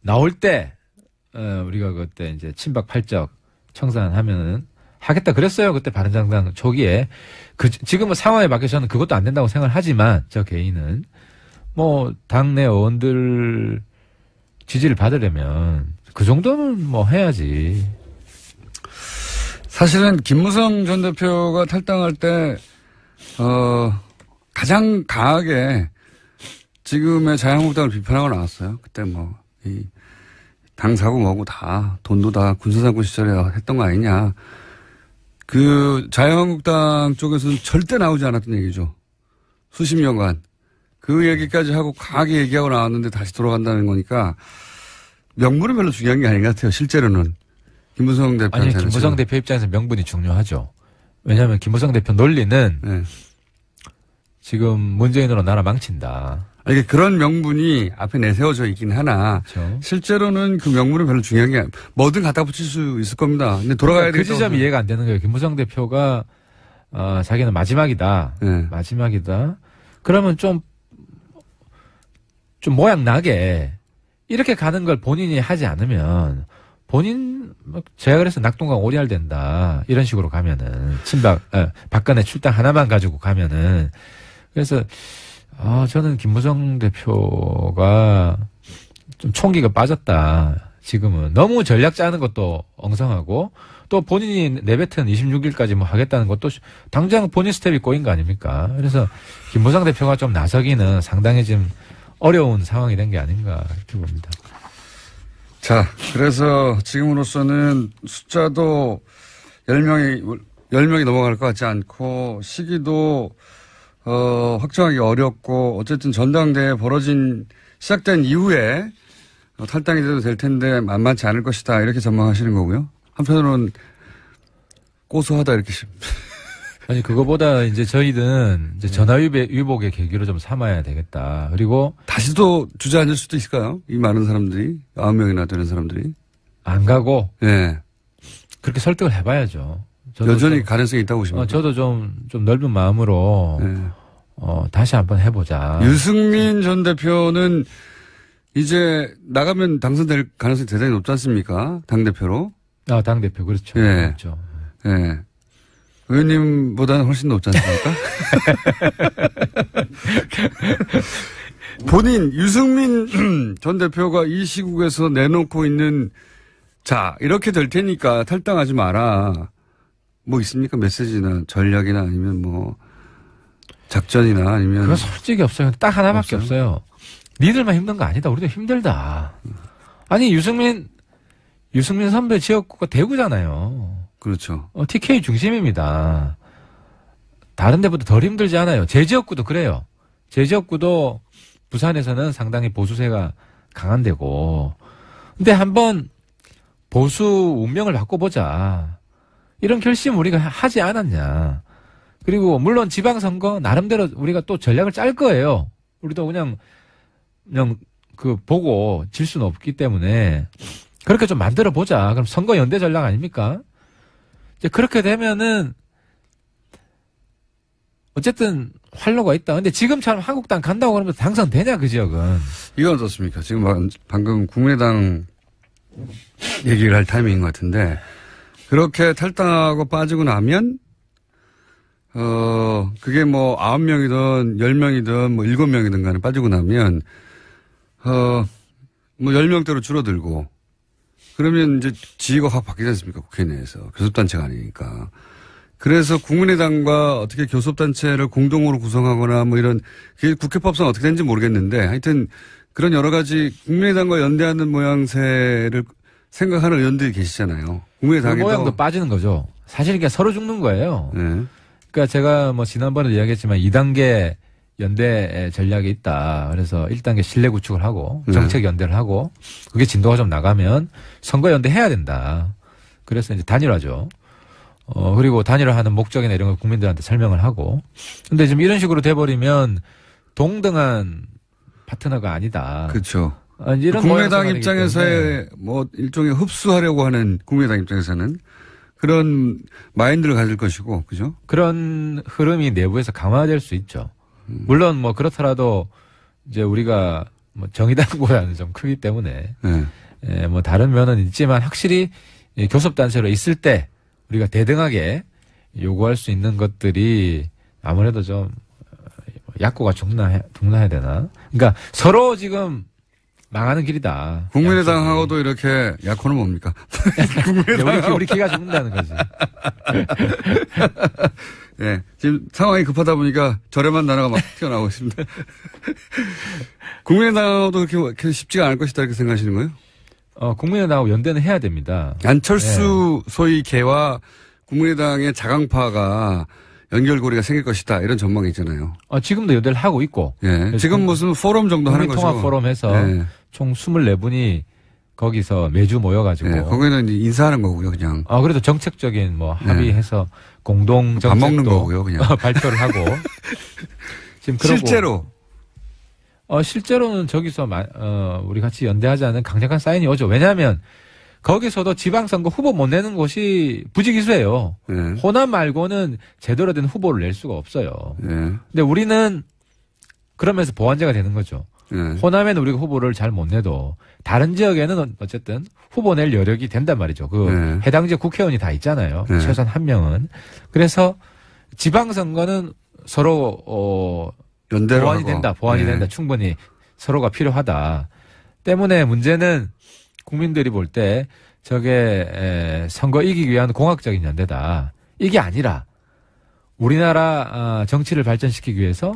나올 때, 우리가 그때 이제 친박 팔적 청산하면은 하겠다 그랬어요. 그때 바른정당 초기에. 지금은 상황에 맞게 저는 그것도 안 된다고 생각을 하지만, 저 개인은. 뭐, 당내 의원들 지지를 받으려면 그 정도는 뭐 해야지. 사실은 김무성 전 대표가 탈당할 때, 가장 강하게 지금의 자유한국당을 비판하고 나왔어요. 그때 뭐, 당사고 뭐고 다, 돈도 다 군사상권 시절에 했던 거 아니냐. 그 자유한국당 쪽에서는 절대 나오지 않았던 얘기죠. 수십 년간. 그 얘기까지 하고 강하게 얘기하고 나왔는데 다시 돌아간다는 거니까 명분은 별로 중요한 게 아닌 것 같아요. 실제로는. 김무성 대표한테는. 아니, 김무성 대표 입장에서 명분이 중요하죠. 왜냐하면 김무성 대표 논리는 네. 지금 문재인으로 나라 망친다. 이게 그런 명분이 앞에 내세워져 있긴 하나 그렇죠. 실제로는 그 명분은 별로 중요한 게 뭐든 갖다 붙일 수 있을 겁니다. 근데 돌아가야 그 지점이 이해가 안 되는 거예요. 김무성 대표가 자기는 마지막이다. 네. 마지막이다. 그러면 좀 모양 나게 이렇게 가는 걸 본인이 하지 않으면 제가 그래서 낙동강 오리알 된다. 이런 식으로 가면은 박근혜 출당 하나만 가지고 가면은 그래서 저는 김무성 대표가 좀 총기가 빠졌다. 지금은 너무 전략 짜는 것도 엉성하고 또 본인이 내뱉은 26일까지 뭐 하겠다는 것도 당장 본인 스텝이 꼬인 거 아닙니까? 그래서 김무성 대표가 좀 나서기는 상당히 지금 어려운 상황이 된 게 아닌가 이렇게 봅니다. 자, 그래서 지금으로서는 숫자도 10명이 넘어갈 것 같지 않고 시기도 확정하기 어렵고 어쨌든 전당대회 시작된 이후에 탈당이 돼도 될 텐데 만만치 않을 것이다 이렇게 전망하시는 거고요. 한편으로는 고소하다 이렇게. 아니 그거보다 이제 저희는 이제 전화위복의 계기로 좀 삼아야 되겠다. 그리고 다시 또 주저앉을 수도 있을까요? 이 많은 사람들이 9명이나 되는 사람들이 안 가고 네. 그렇게 설득을 해봐야죠. 여전히 가능성이 있다고 보십니까? 저도 좀 넓은 마음으로 네. 다시 한번 해보자. 유승민 전 대표는 이제 나가면 당선될 가능성이 대단히 높지 않습니까? 당대표로. 당대표 그렇죠. 네. 그렇죠. 네. 의원님보다는 훨씬 높지 않습니까? 본인 유승민 전 대표가 이 시국에서 내놓고 있는 자 이렇게 될 테니까 탈당하지 마라. 뭐 있습니까? 메시지나 전략이나 아니면 뭐 작전이나 아니면. 그거 솔직히 없어요. 딱 하나밖에 없어요. 니들만 힘든 거 아니다. 우리도 힘들다. 아니 유승민 선배 지역구가 대구잖아요. 그렇죠. TK 중심입니다. 다른 데보다 덜 힘들지 않아요. 제 지역구도 그래요. 제 지역구도 부산에서는 상당히 보수세가 강한 데고. 근데 한번 보수 운명을 바꿔보자. 이런 결심 우리가 하지 않았냐. 그리고 물론 지방선거 나름대로 우리가 또 전략을 짤 거예요. 우리도 그냥 보고 질 수는 없기 때문에 그렇게 좀 만들어 보자. 그럼 선거 연대 전략 아닙니까? 이제 그렇게 되면은 어쨌든 활로가 있다. 근데 지금처럼 한국당 간다고 그러면 당선되냐 그 지역은. 이건 어떻습니까? 지금 방금 국민의당 얘기를 할 타이밍인 것 같은데 그렇게 탈당하고 빠지고 나면 그게 뭐 9명이든 10명이든 뭐 7명이든 간에 빠지고 나면 뭐 10명대로 줄어들고 그러면 이제 지위가 확 바뀌지 않습니까? 국회 내에서. 교섭단체가 아니니까. 그래서 국민의당과 어떻게 교섭단체를 공동으로 구성하거나 뭐 이런, 그게 국회법상 어떻게 되는지 모르겠는데 하여튼 그런 여러 가지 국민의당과 연대하는 모양새를 생각하는 의원들이 계시잖아요. 국민의당이. 그 모양도 빠지는 거죠. 사실 이게 서로 죽는 거예요. 네. 그러니까 제가 뭐 지난번에도 이야기했지만 2단계 연대 전략이 있다. 그래서 1단계 신뢰 구축을 하고 정책 연대를 하고 그게 진도가 좀 나가면 선거 연대 해야 된다. 그래서 이제 단일화죠. 그리고 단일화하는 목적이나 이런 걸 국민들한테 설명을 하고. 근데 지금 이런 식으로 돼버리면 동등한 파트너가 아니다. 그렇죠. 이런 국민의당 입장에서의 뭐 일종의 흡수하려고 하는 국민의당 입장에서는 그런 마인드를 가질 것이고, 그죠? 그런 흐름이 내부에서 강화될 수 있죠. 물론 뭐 그렇더라도 이제 우리가 뭐 정의당보다는 좀 크기 때문에 네. 예, 뭐 다른 면은 있지만 확실히 교섭단체로 있을 때 우리가 대등하게 요구할 수 있는 것들이 아무래도 좀 약고가 중나해야 되나? 그러니까 서로 지금 망하는 길이다. 국민의당하고도 이렇게 약혼은 뭡니까? 우리 기가 죽는다는 거지. 네. 지금 상황이 급하다 보니까 저렴한 단어가 막 튀어나오고 있습니다. 국민의당하고도 그렇게 쉽지가 않을 것이다 이렇게 생각하시는 거예요? 국민의당하고 연대는 해야 됩니다. 안철수 소위 개와 국민의당의 자강파가 연결고리가 생길 것이다 이런 전망이 있잖아요. 지금도 연대를 하고 있고. 예. 지금 무슨 포럼 정도 하는 거죠. 통합 포럼 해서 예. 총 24분이 거기서 매주 모여가지고. 예. 거기는 인사하는 거고요, 그냥. 그래도 정책적인 뭐 합의해서 공동 정책도 밥 먹는 거고요, 그냥. 발표를 하고. 지금 실제로. 실제로는 저기서 우리 같이 연대하자는 강력한 사인이 오죠. 왜냐하면 거기서도 지방선거 후보 못 내는 곳이 부지기수예요. 예. 호남 말고는 제대로 된 후보를 낼 수가 없어요. 예. 근데 우리는 그러면서 보완제가 되는 거죠. 예. 호남에는 우리가 후보를 잘 못 내도 다른 지역에는 어쨌든 후보 낼 여력이 된단 말이죠. 해당 지역 국회의원이 다 있잖아요. 최소한 한 명은. 그래서 지방선거는 서로 연대로 보완이 하고. 된다. 보완이 된다. 충분히 서로가 필요하다. 때문에 문제는 국민들이 볼 때 저게 선거 이기기 위한 공학적인 연대다. 이게 아니라 우리나라 정치를 발전시키기 위해서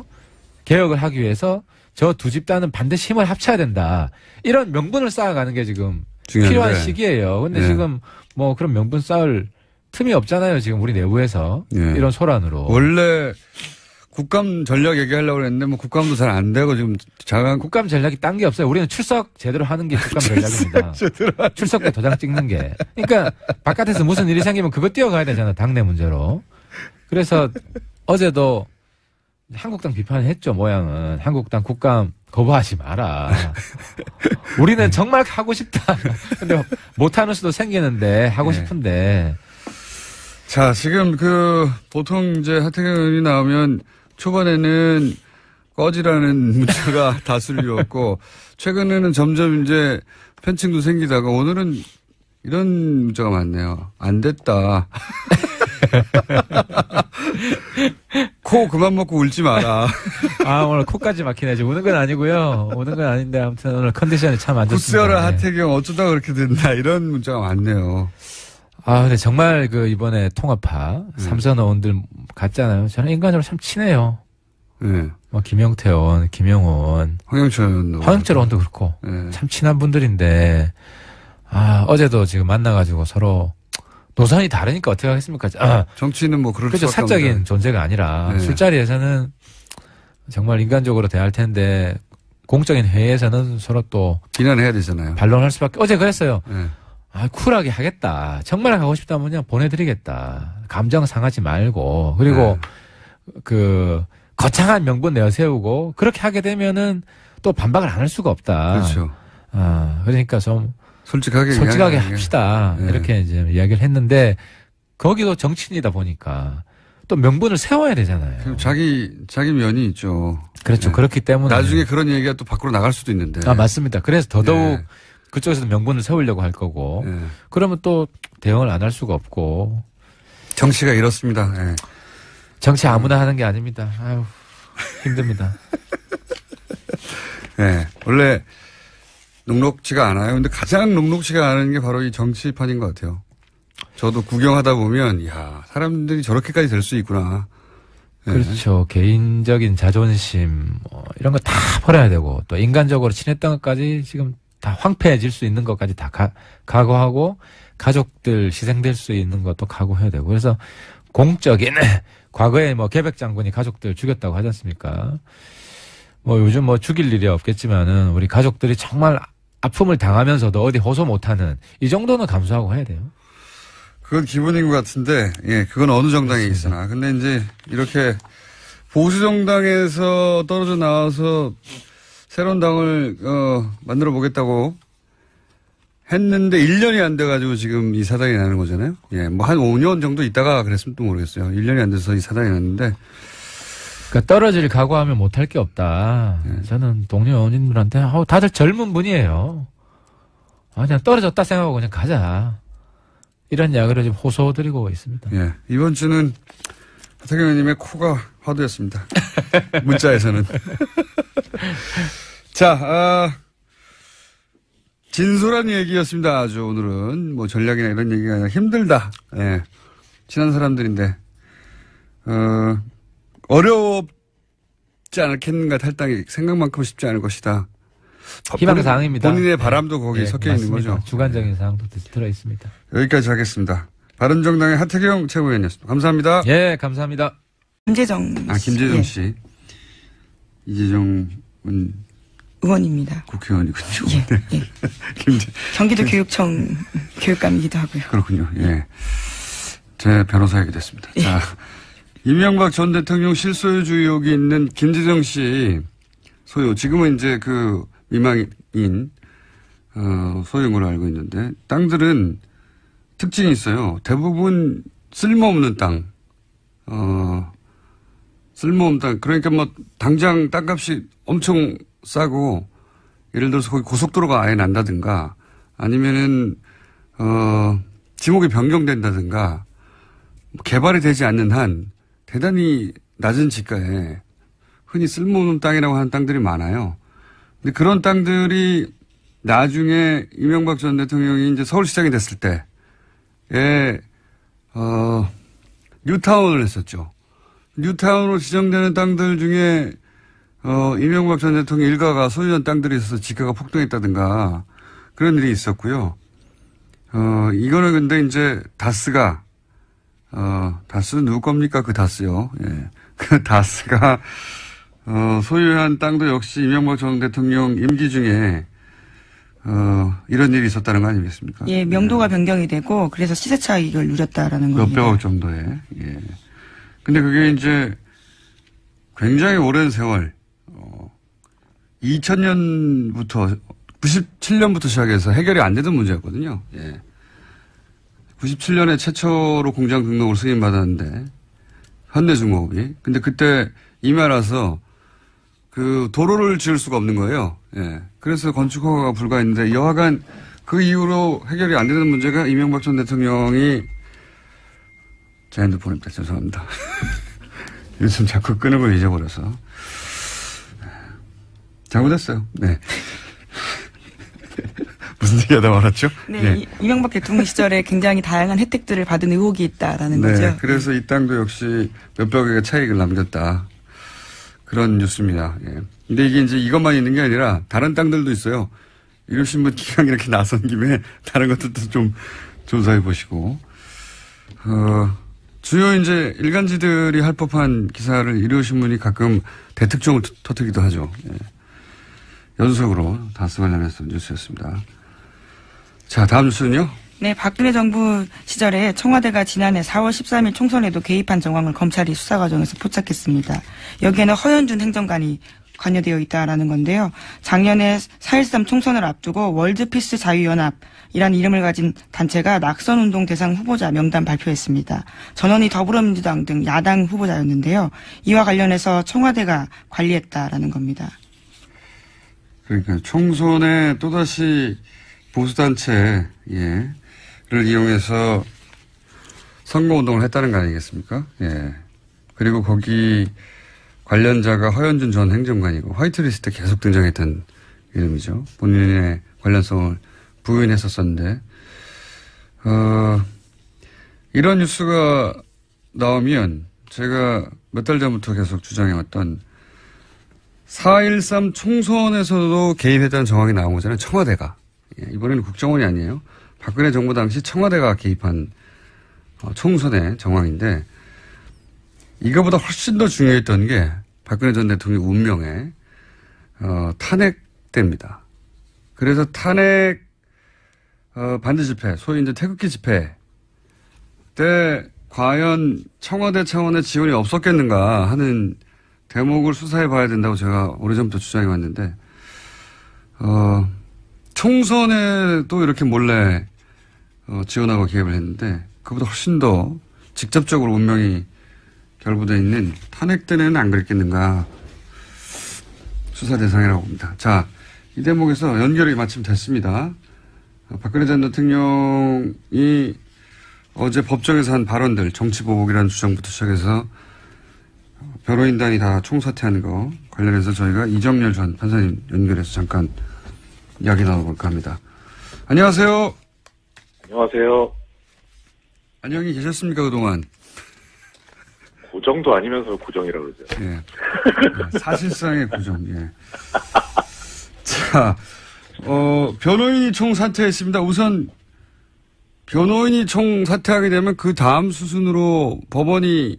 개혁을 하기 위해서 저 두 집단은 반드시 힘을 합쳐야 된다. 이런 명분을 쌓아가는 게 지금 중요한데. 필요한 시기예요. 근데 지금 뭐 그런 명분 쌓을 틈이 없잖아요. 지금 우리 내부에서 이런 소란으로. 원래 국감 전략 얘기하려고 그랬는데 뭐 국감도 잘 안 되고 지금 국감 전략이 딴 게 없어요. 우리는 출석 제대로 하는 게 국감 전략입니다. 출석 때 도장 찍는 게. 그러니까 바깥에서 무슨 일이 생기면 그거 뛰어가야 되잖아. 당내 문제로. 그래서 어제도 한국당 비판을 했죠. 모양은. 한국당 국감 거부하지 마라. 우리는 정말 하고 싶다. 근데 못하는 수도 생기는데 하고 싶은데. 자, 지금 보통 이제 하태경 의원이 나오면 초반에는 꺼지라는 문자가 다수를 이뤘고, 최근에는 점점 이제 팬층도 생기다가 오늘은 이런 문자가 많네요. 안 됐다. 코 그만 먹고 울지 마라. 오늘 코까지 막히네. 우는 건 아니고요. 우는 건 아닌데 아무튼 오늘 컨디션이 참 안 좋습니다. 굳세어라 하태경 어쩌다 그렇게 된다. 이런 문자가 많네요. 근데 정말 이번에 통합파 삼선 의원들 갔잖아요. 저는 인간적으로 참 친해요. 네. 김영태 의원, 김영원, 황영철 의원도 그렇고 참 친한 분들인데 어제도 지금 만나가지고 서로 노선이 다르니까 어떻게 하겠습니까? 정치는 뭐 그럴 그렇죠. 수밖에 사적인 없는데. 존재가 아니라 술자리에서는 정말 인간적으로 대할 텐데 공적인 회의에서는 서로 또 비난해야 되잖아요. 반론할 수밖에. 어제 그랬어요. 네. 쿨하게 하겠다. 정말 가고 싶다면 그냥 보내드리겠다. 감정 상하지 말고. 그리고 거창한 명분 내세우고 그렇게 하게 되면은 또 반박을 안 할 수가 없다. 그렇죠. 그러니까 좀 솔직하게 합시다. 네. 이렇게 이제 이야기를 했는데 거기도 정치인이다 보니까 또 명분을 세워야 되잖아요. 자기 면이 있죠. 그렇죠. 네. 그렇기 때문에 나중에 그런 얘기가 또 밖으로 나갈 수도 있는데. 맞습니다. 그래서 더더욱 그쪽에서도 명분을 세우려고 할 거고. 그러면 또 대응을 안 할 수가 없고. 정치가 이렇습니다. 정치 아무나 하는 게 아닙니다. 아유, 힘듭니다. 네. 원래 녹록지가 않아요. 근데 가장 녹록지가 않은 게 바로 이 정치판인 것 같아요. 저도 구경하다 보면, 사람들이 저렇게까지 될 수 있구나. 네. 그렇죠. 개인적인 자존심, 이런 거 다 버려야 되고, 또 인간적으로 친했던 것까지 지금 다 황폐해질 수 있는 것까지 다 각오하고, 가족들 희생될 수 있는 것도 각오해야 되고, 그래서 공적인, 과거에 계백 장군이 가족들 죽였다고 하지 않습니까? 요즘 죽일 일이 없겠지만은, 우리 가족들이 정말 아픔을 당하면서도 어디 호소 못하는, 이 정도는 감수하고 해야 돼요. 그건 기본인 것 같은데, 그건 어느 정당에 있으나. 근데 이제 이렇게 보수 정당에서 떨어져 나와서 새로운 당을 만들어 보겠다고 했는데 1년이 안 돼가지고 지금 이 사단이 나는 거잖아요. 예, 뭐 한 5년 정도 있다가 그랬으면 또 모르겠어요. 1년이 안 돼서 이 사단이 났는데. 그러니까 떨어질 각오하면 못할 게 없다. 네. 저는 동료 의원님들한테 다들 젊은 분이에요. 그냥 떨어졌다 생각하고 그냥 가자. 이런 이야기를 지금 호소드리고 있습니다. 예, 이번 주는 하태경 의원님의 코가 화두였습니다. 문자에서는. 자, 진솔한 얘기였습니다. 아주 오늘은 뭐 전략이나 이런 얘기가 아니라 힘들다. 예, 친한 사람들인데 어렵지 않겠는가 탈당이 생각만큼 쉽지 않을 것이다. 희망사항입니다. 본인의 바람도 거기 네, 섞여 있는 맞습니다. 거죠. 주관적인 사항도 들어 있습니다. 여기까지 하겠습니다. 바른정당의 하태경 최고위원이었습니다. 감사합니다. 예, 감사합니다. 김재정 씨. 김재정 예, 씨. 이재정은 의원입니다. 국회의원이군요. 예, 네. 예. 경기도 교육청 교육감이기도 하고요. 그렇군요. 예. 제 변호사이기도 했습니다. 예. 자, 이명박 전 대통령 실소유주 의혹이 있는 김재정 씨 소유, 지금은 이제 그 미망인, 소유인 걸로 알고 있는데, 땅들은 특징이 있어요. 대부분 쓸모없는 땅, 쓸모없는 땅. 그러니까 뭐, 당장 땅값이 엄청 싸고, 예를 들어서 거기 고속도로가 아예 난다든가, 아니면은, 지목이 변경된다든가, 개발이 되지 않는 한, 대단히 낮은 지가에, 흔히 쓸모없는 땅이라고 하는 땅들이 많아요. 근데 그런 땅들이 나중에 이명박 전 대통령이 이제 서울시장이 됐을 때에, 뉴타운을 했었죠. 뉴타운으로 지정되는 땅들 중에, 이명박 전 대통령 일가가 소유한 땅들이 있어서 지가가 폭등했다든가 그런 일이 있었고요. 이거는 근데 이제 다스가, 다스는 누구 겁니까? 그 다스요. 예. 그 다스가, 소유한 땅도 역시 이명박 전 대통령 임기 중에, 이런 일이 있었다는 거 아니겠습니까? 예, 명도가 변경이 되고 그래서 시세 차익을 누렸다라는 겁니다. 몇백억 정도에. 예. 근데 그게 이제 굉장히 오랜 세월, 2000년부터, 97년부터 시작해서 해결이 안 되던 문제였거든요. 예. 97년에 최초로 공장 등록을 승인받았는데, 현대중공업이. 근데 그때 임야라서 그 도로를 지을 수가 없는 거예요. 예. 그래서 건축 허가가 불가했는데 여하간 그 이후로 해결이 안 되는 문제가 이명박 전 대통령이 제 핸드폰입니다. 죄송합니다. 요즘 자꾸 끄는 걸 잊어버려서. 잘못했어요. 네. 무슨 얘기 하다 말았죠? 네, 네. 이명박 대통령 시절에 굉장히 다양한 혜택들을 받은 의혹이 있다라는 네, 거죠. 그래서 이 땅도 역시 몇백억의 차익을 남겼다. 그런 뉴스입니다. 예. 근데 이게 이제 이것만 있는 게 아니라 다른 땅들도 있어요. 이러신 분 기강 이렇게 나선 김에 다른 것들도 좀 조사해 보시고. 주요 이제 일간지들이 할 법한 기사를 일요신문이 가끔 대특종을 터뜨기도 하죠. 예. 연속으로 다스 관련해서 뉴스였습니다. 자, 다음 뉴스는요? 네, 박근혜 정부 시절에 청와대가 지난해 4월 13일 총선에도 개입한 정황을 검찰이 수사 과정에서 포착했습니다. 여기에는 허연준 행정관이 관여되어 있다라는 건데요. 작년에 4.13 총선을 앞두고 월드피스 자유연합이라는 이름을 가진 단체가 낙선운동 대상 후보자 명단 발표했습니다. 전원이 더불어민주당 등 야당 후보자였는데요. 이와 관련해서 청와대가 관리했다라는 겁니다. 그러니까 총선에 또다시 보수단체, 예. 를 이용해서 선거운동을 했다는 거 아니겠습니까? 예. 그리고 거기 관련자가 허연준 전 행정관이고 화이트리스트에 계속 등장했던 이름이죠. 본인의 관련성을 부인했었었는데, 이런 뉴스가 나오면 제가 몇 달 전부터 계속 주장해왔던 4.13 총선에서도 개입했다는 정황이 나온 거잖아요. 청와대가. 예. 이번에는 국정원이 아니에요. 박근혜 정부 당시 청와대가 개입한 총선의 정황인데 이거보다 훨씬 더 중요했던 게 박근혜 전 대통령 운명의 탄핵때입니다. 그래서 탄핵 반대 집회, 소위 이제 태극기 집회 때 과연 청와대 차원의 지원이 없었겠는가 하는 대목을 수사해 봐야 된다고 제가 오래전부터 주장해 왔는데 총선에 또 이렇게 몰래 지원하고 개입을 했는데 그보다 훨씬 더 직접적으로 운명이 결부되어 있는 탄핵 때는 안 그랬겠는가 수사 대상이라고 봅니다. 자, 이 대목에서 연결이 마침 됐습니다. 박근혜 전 대통령이 어제 법정에서 한 발언들, 정치보복이라는 주장부터 시작해서 변호인단이 다 총사퇴한 거 관련해서 저희가 이정렬 전 판사님 연결해서 잠깐 이야기 나눠볼까 합니다. 안녕하세요. 안녕하세요. 안녕히 계셨습니까, 그동안? 고정도 아니면서 고정이라고 그러죠. 예. 사실상의 고정, 예. 자, 변호인이 총사퇴했습니다. 우선, 변호인이 총사퇴하게 되면 그 다음 수순으로 법원이,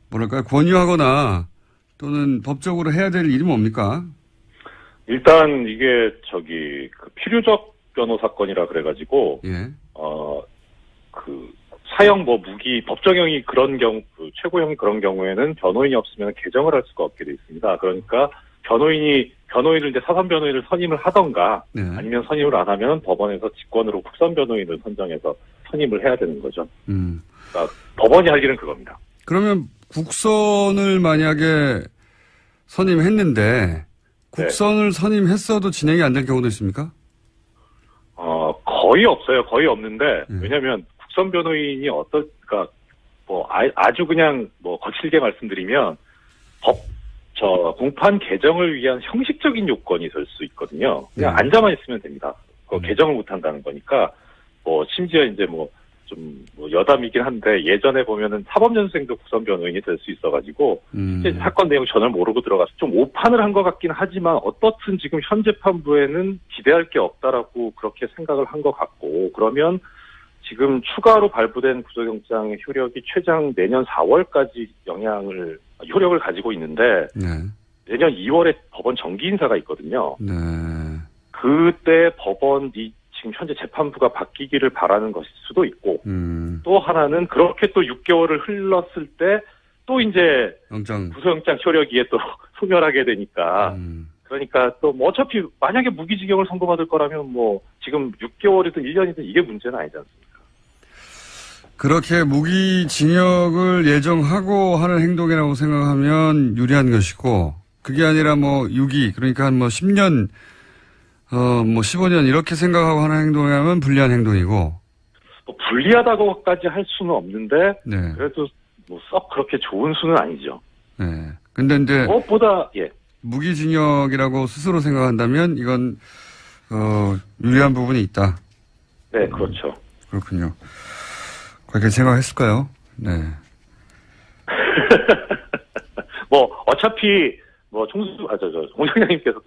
뭐랄까요, 권유하거나 또는 법적으로 해야 될 일이 뭡니까? 일단 이게 필요적 변호 사건이라 그래가지고, 예. 사형 무기 법정형이 그런 최고형이 그런 경우에는 변호인이 없으면 개정을 할 수가 없게 돼 있습니다. 그러니까 변호인을 이제 사선 변호인을 선임을 하던가 네. 아니면 선임을 안 하면 법원에서 직권으로 국선 변호인을 선정해서 선임을 해야 되는 거죠. 그러니까 법원이 할 일은 그겁니다. 그러면 국선을 만약에 선임했는데 국선을 선임했어도 진행이 안 될 경우도 있습니까? 거의 없어요. 거의 없는데 왜냐하면 국선 변호인이 아주 그냥 거칠게 말씀드리면 공판 개정을 위한 형식적인 요건이 될 수 있거든요. 그냥 앉아만 있으면 됩니다. 개정을 못 한다는 거니까 심지어 이제 여담이긴 한데 예전에 보면은 사법연수생도 국선 변호인이 될 수 있어가지고 이제 사건 내용 전혀 모르고 들어가서 좀 오판을 한 것 같긴 하지만 어떻든 지금 현 재판부에는 기대할 게 없다라고 그렇게 생각을 한 것 같고 그러면 지금 추가로 발부된 구속영장의 효력이 최장 내년 4월까지 효력을 가지고 있는데 내년 2월에 법원 정기 인사가 있거든요. 네. 그때 법원이 지금 현재 재판부가 바뀌기를 바라는 것일 수도 있고 또 하나는 그렇게 또 6개월을 흘렀을 때 또 이제 구속영장 효력이 또 소멸하게 되니까 그러니까 또 어차피 만약에 무기징역을 선고받을 거라면 지금 6개월이든 1년이든 이게 문제는 아니지 않습니까? 그렇게 무기징역을 예정하고 하는 행동이라고 생각하면 유리한 것이고 그게 아니라 유기 그러니까 한 10년 15년 이렇게 생각하고 하는 행동이라면 불리한 행동이고. 불리하다고까지 할 수는 없는데 네. 그래도 썩 그렇게 좋은 수는 아니죠. 네. 근데 이제 무엇보다 무기징역이라고 스스로 생각한다면 이건 유리한 부분이 있다. 네, 그렇죠. 그렇군요. 그렇게 생각했을까요? 네. 어차피 공장장님께서도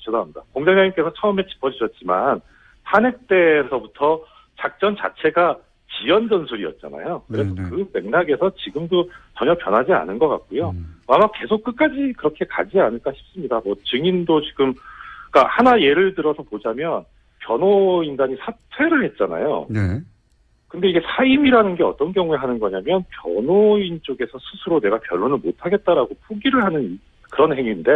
죄송합니다. 공장장님께서 처음에 짚어주셨지만 탄핵 때에서부터 작전 자체가 지연 전술이었잖아요. 그래서 그 맥락에서 지금도 전혀 변하지 않은 것 같고요. 아마 계속 끝까지 그렇게 가지 않을까 싶습니다. 증인도 지금 그러니까 하나 예를 들어서 보자면 변호인단이 사퇴를 했잖아요. 네. 근데 이게 사임이라는 게 어떤 경우에 하는 거냐면 변호인 쪽에서 스스로 내가 변론을 못하겠다라고 포기를 하는 그런 행위인데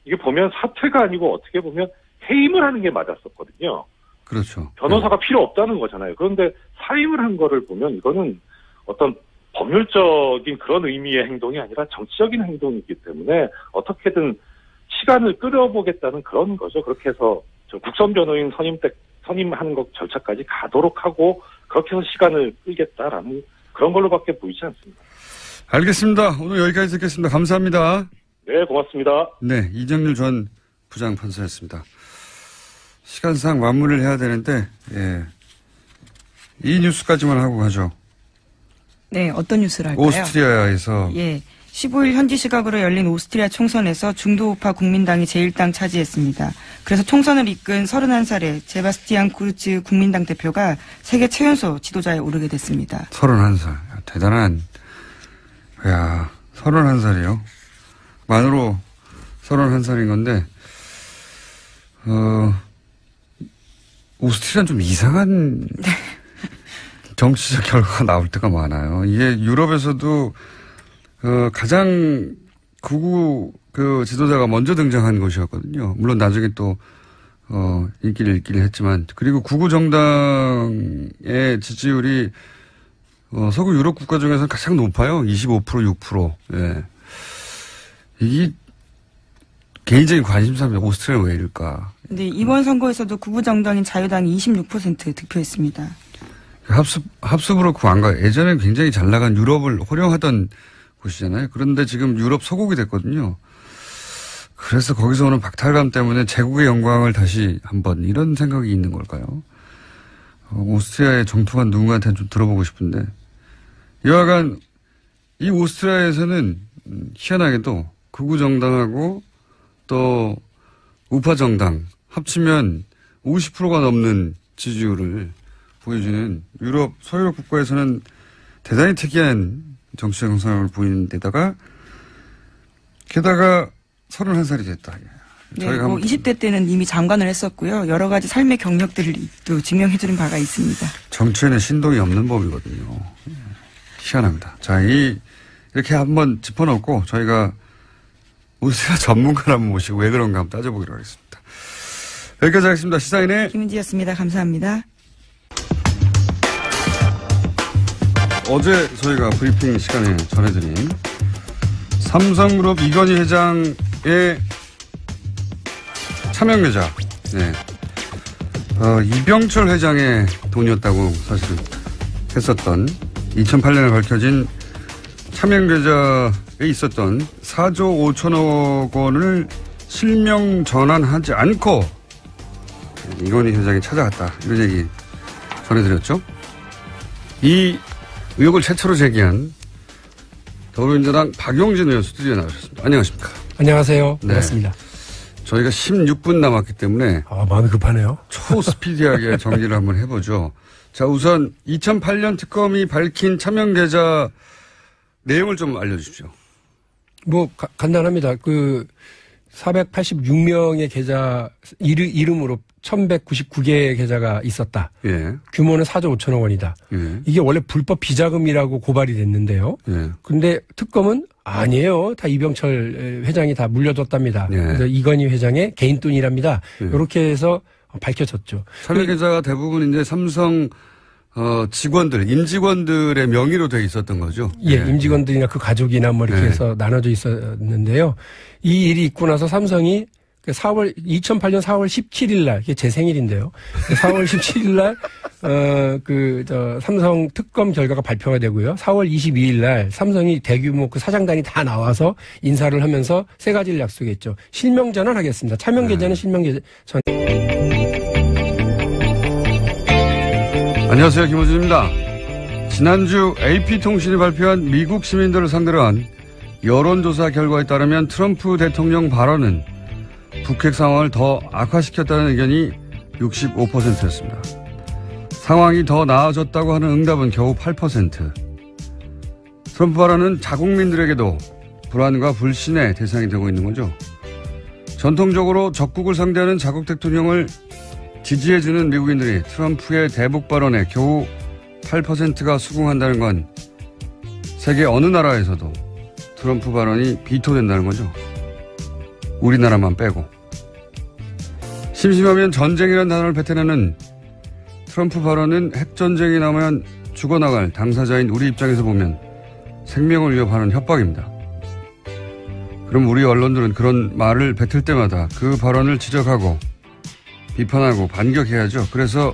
이게 보면 사퇴가 아니고 어떻게 보면 해임을 하는 게 맞았었거든요. 그렇죠. 변호사가 필요 없다는 거잖아요. 그런데 사임을 한 거를 보면 이거는 어떤 법률적인 그런 의미의 행동이 아니라 정치적인 행동이기 때문에 어떻게든 시간을 끌어보겠다는 그런 거죠. 그렇게 해서 국선 변호인 선임하는 것 절차까지 가도록 하고 그렇게 해서 시간을 끌겠다라는 그런 걸로밖에 보이지 않습니다. 알겠습니다. 오늘 여기까지 듣겠습니다. 감사합니다. 네, 고맙습니다. 네, 이정렬 전 부장판사였습니다. 시간상 마무리를 해야 되는데 이 뉴스까지만 하고 가죠. 네, 어떤 뉴스를 할까요? 오스트리아에서 15일 현지 시각으로 열린 오스트리아 총선에서 중도우파 국민당이 제1당 차지했습니다. 그래서 총선을 이끈 31살의 제바스티안 쿠르츠 국민당 대표가 세계 최연소 지도자에 오르게 됐습니다. 31살. 대단한. 31살이요. 만으로 31살인 건데 오스트리아는 좀 이상한 정치적 결과가 나올 때가 많아요. 이게 유럽에서도 가장 극우 지도자가 먼저 등장한 곳이었거든요. 물론 나중에 또 인기를 잃긴 했지만, 그리고 구구 정당의 지지율이 서구 유럽 국가 중에서 가장 높아요. 25%, 6%. 예. 이게 개인적인 관심사입니다. 오스트리아는 왜 이럴까? 근데 이번 선거에서도 구구 정당인 자유당이 26% 득표했습니다. 합습으로 그 안 가요. 예전에 굉장히 잘 나간 유럽을 호령하던 곳이잖아요. 그런데 지금 유럽 소국이 됐거든요. 그래서 거기서 오는 박탈감 때문에 제국의 영광을 다시 한번 이런 생각이 있는 걸까요? 오스트리아의 정통한 누군가한테는 좀 들어보고 싶은데, 여하간 이 오스트리아에서는 희한하게도 극우 정당하고 또 우파 정당 합치면 50%가 넘는 지지율을 보여주는 유럽 서유럽 국가에서는 대단히 특이한 정치적 형상을 보이는 데다가 게다가 31살이 됐다. 네, 20대 때는 이미 장관을 했었고요. 여러 가지 삶의 경력들을 또 증명해주는 바가 있습니다. 정치에는 신동이 없는 법이거든요. 희한합니다. 자, 이렇게 한번 짚어놓고 저희가 오스트리아 전문가를 한번 모시고 왜 그런가 한번 따져보기로 하겠습니다. 여기까지 하겠습니다. 시사인의 김은지였습니다. 감사합니다. 어제 저희가 브리핑 시간에 전해드린 삼성그룹 이건희 회장의 차명계좌, 네. 이병철 회장의 돈이었다고 사실은 했었던 2008년에 밝혀진 차명계좌에 있었던 4조 5천억 원을 실명 전환하지 않고 이건희 회장이 찾아갔다. 이런 얘기 전해드렸죠. 이 의혹을 최초로 제기한 더불어민주당 박용진 의원 스튜디오에 나오셨습니다. 안녕하십니까. 안녕하세요. 네. 반갑습니다. 저희가 16분 남았기 때문에 마음이 급하네요. 초스피디하게 정리를 한번 해보죠. 자, 우선 2008년 특검이 밝힌 차명계좌 내용을 좀 알려주십시오. 간단합니다. 486명의 계좌 이름으로 1199개의 계좌가 있었다. 예. 규모는 4조 5천억 원이다. 예. 이게 원래 불법 비자금이라고 고발이 됐는데요. 예. 근데 특검은 아니에요. 다 이병철 회장이 다 물려줬답니다. 예. 그래서 이건희 회장의 개인 돈이랍니다. 예. 이렇게 해서 밝혀졌죠. 차명계좌가 대부분 이제 삼성 직원들, 임직원들의 명의로 돼 있었던 거죠. 예, 임직원들이나 그 가족이나 이렇게 해서 나눠져 있었는데요. 이 일이 있고 나서 삼성이 2008년 4월 17일 날, 이게 제 생일인데요. 4월 17일 날, 삼성 특검 결과가 발표가 되고요. 4월 22일 날 삼성이 대규모 그 사장단이 다 나와서 인사를 하면서 세 가지를 약속했죠. 실명 전환하겠습니다. 차명 계좌는 실명 계좌 전. 안녕하세요. 김호준입니다. 지난주 AP통신이 발표한 미국 시민들을 상대로 한 여론조사 결과에 따르면 트럼프 대통령 발언은 북핵 상황을 더 악화시켰다는 의견이 65%였습니다. 상황이 더 나아졌다고 하는 응답은 겨우 8%. 트럼프 발언은 자국민들에게도 불안과 불신의 대상이 되고 있는 거죠. 전통적으로 적국을 상대하는 자국 대통령을 지지해주는 미국인들이 트럼프의 대북 발언에 겨우 8%가 수긍한다는 건 세계 어느 나라에서도 트럼프 발언이 비토된다는 거죠. 우리나라만 빼고. 심심하면 전쟁이라는 단어를 뱉어내는 트럼프 발언은 핵전쟁이 나면 죽어나갈 당사자인 우리 입장에서 보면 생명을 위협하는 협박입니다. 그럼 우리 언론들은 그런 말을 뱉을 때마다 그 발언을 지적하고 비판하고 반격해야죠. 그래서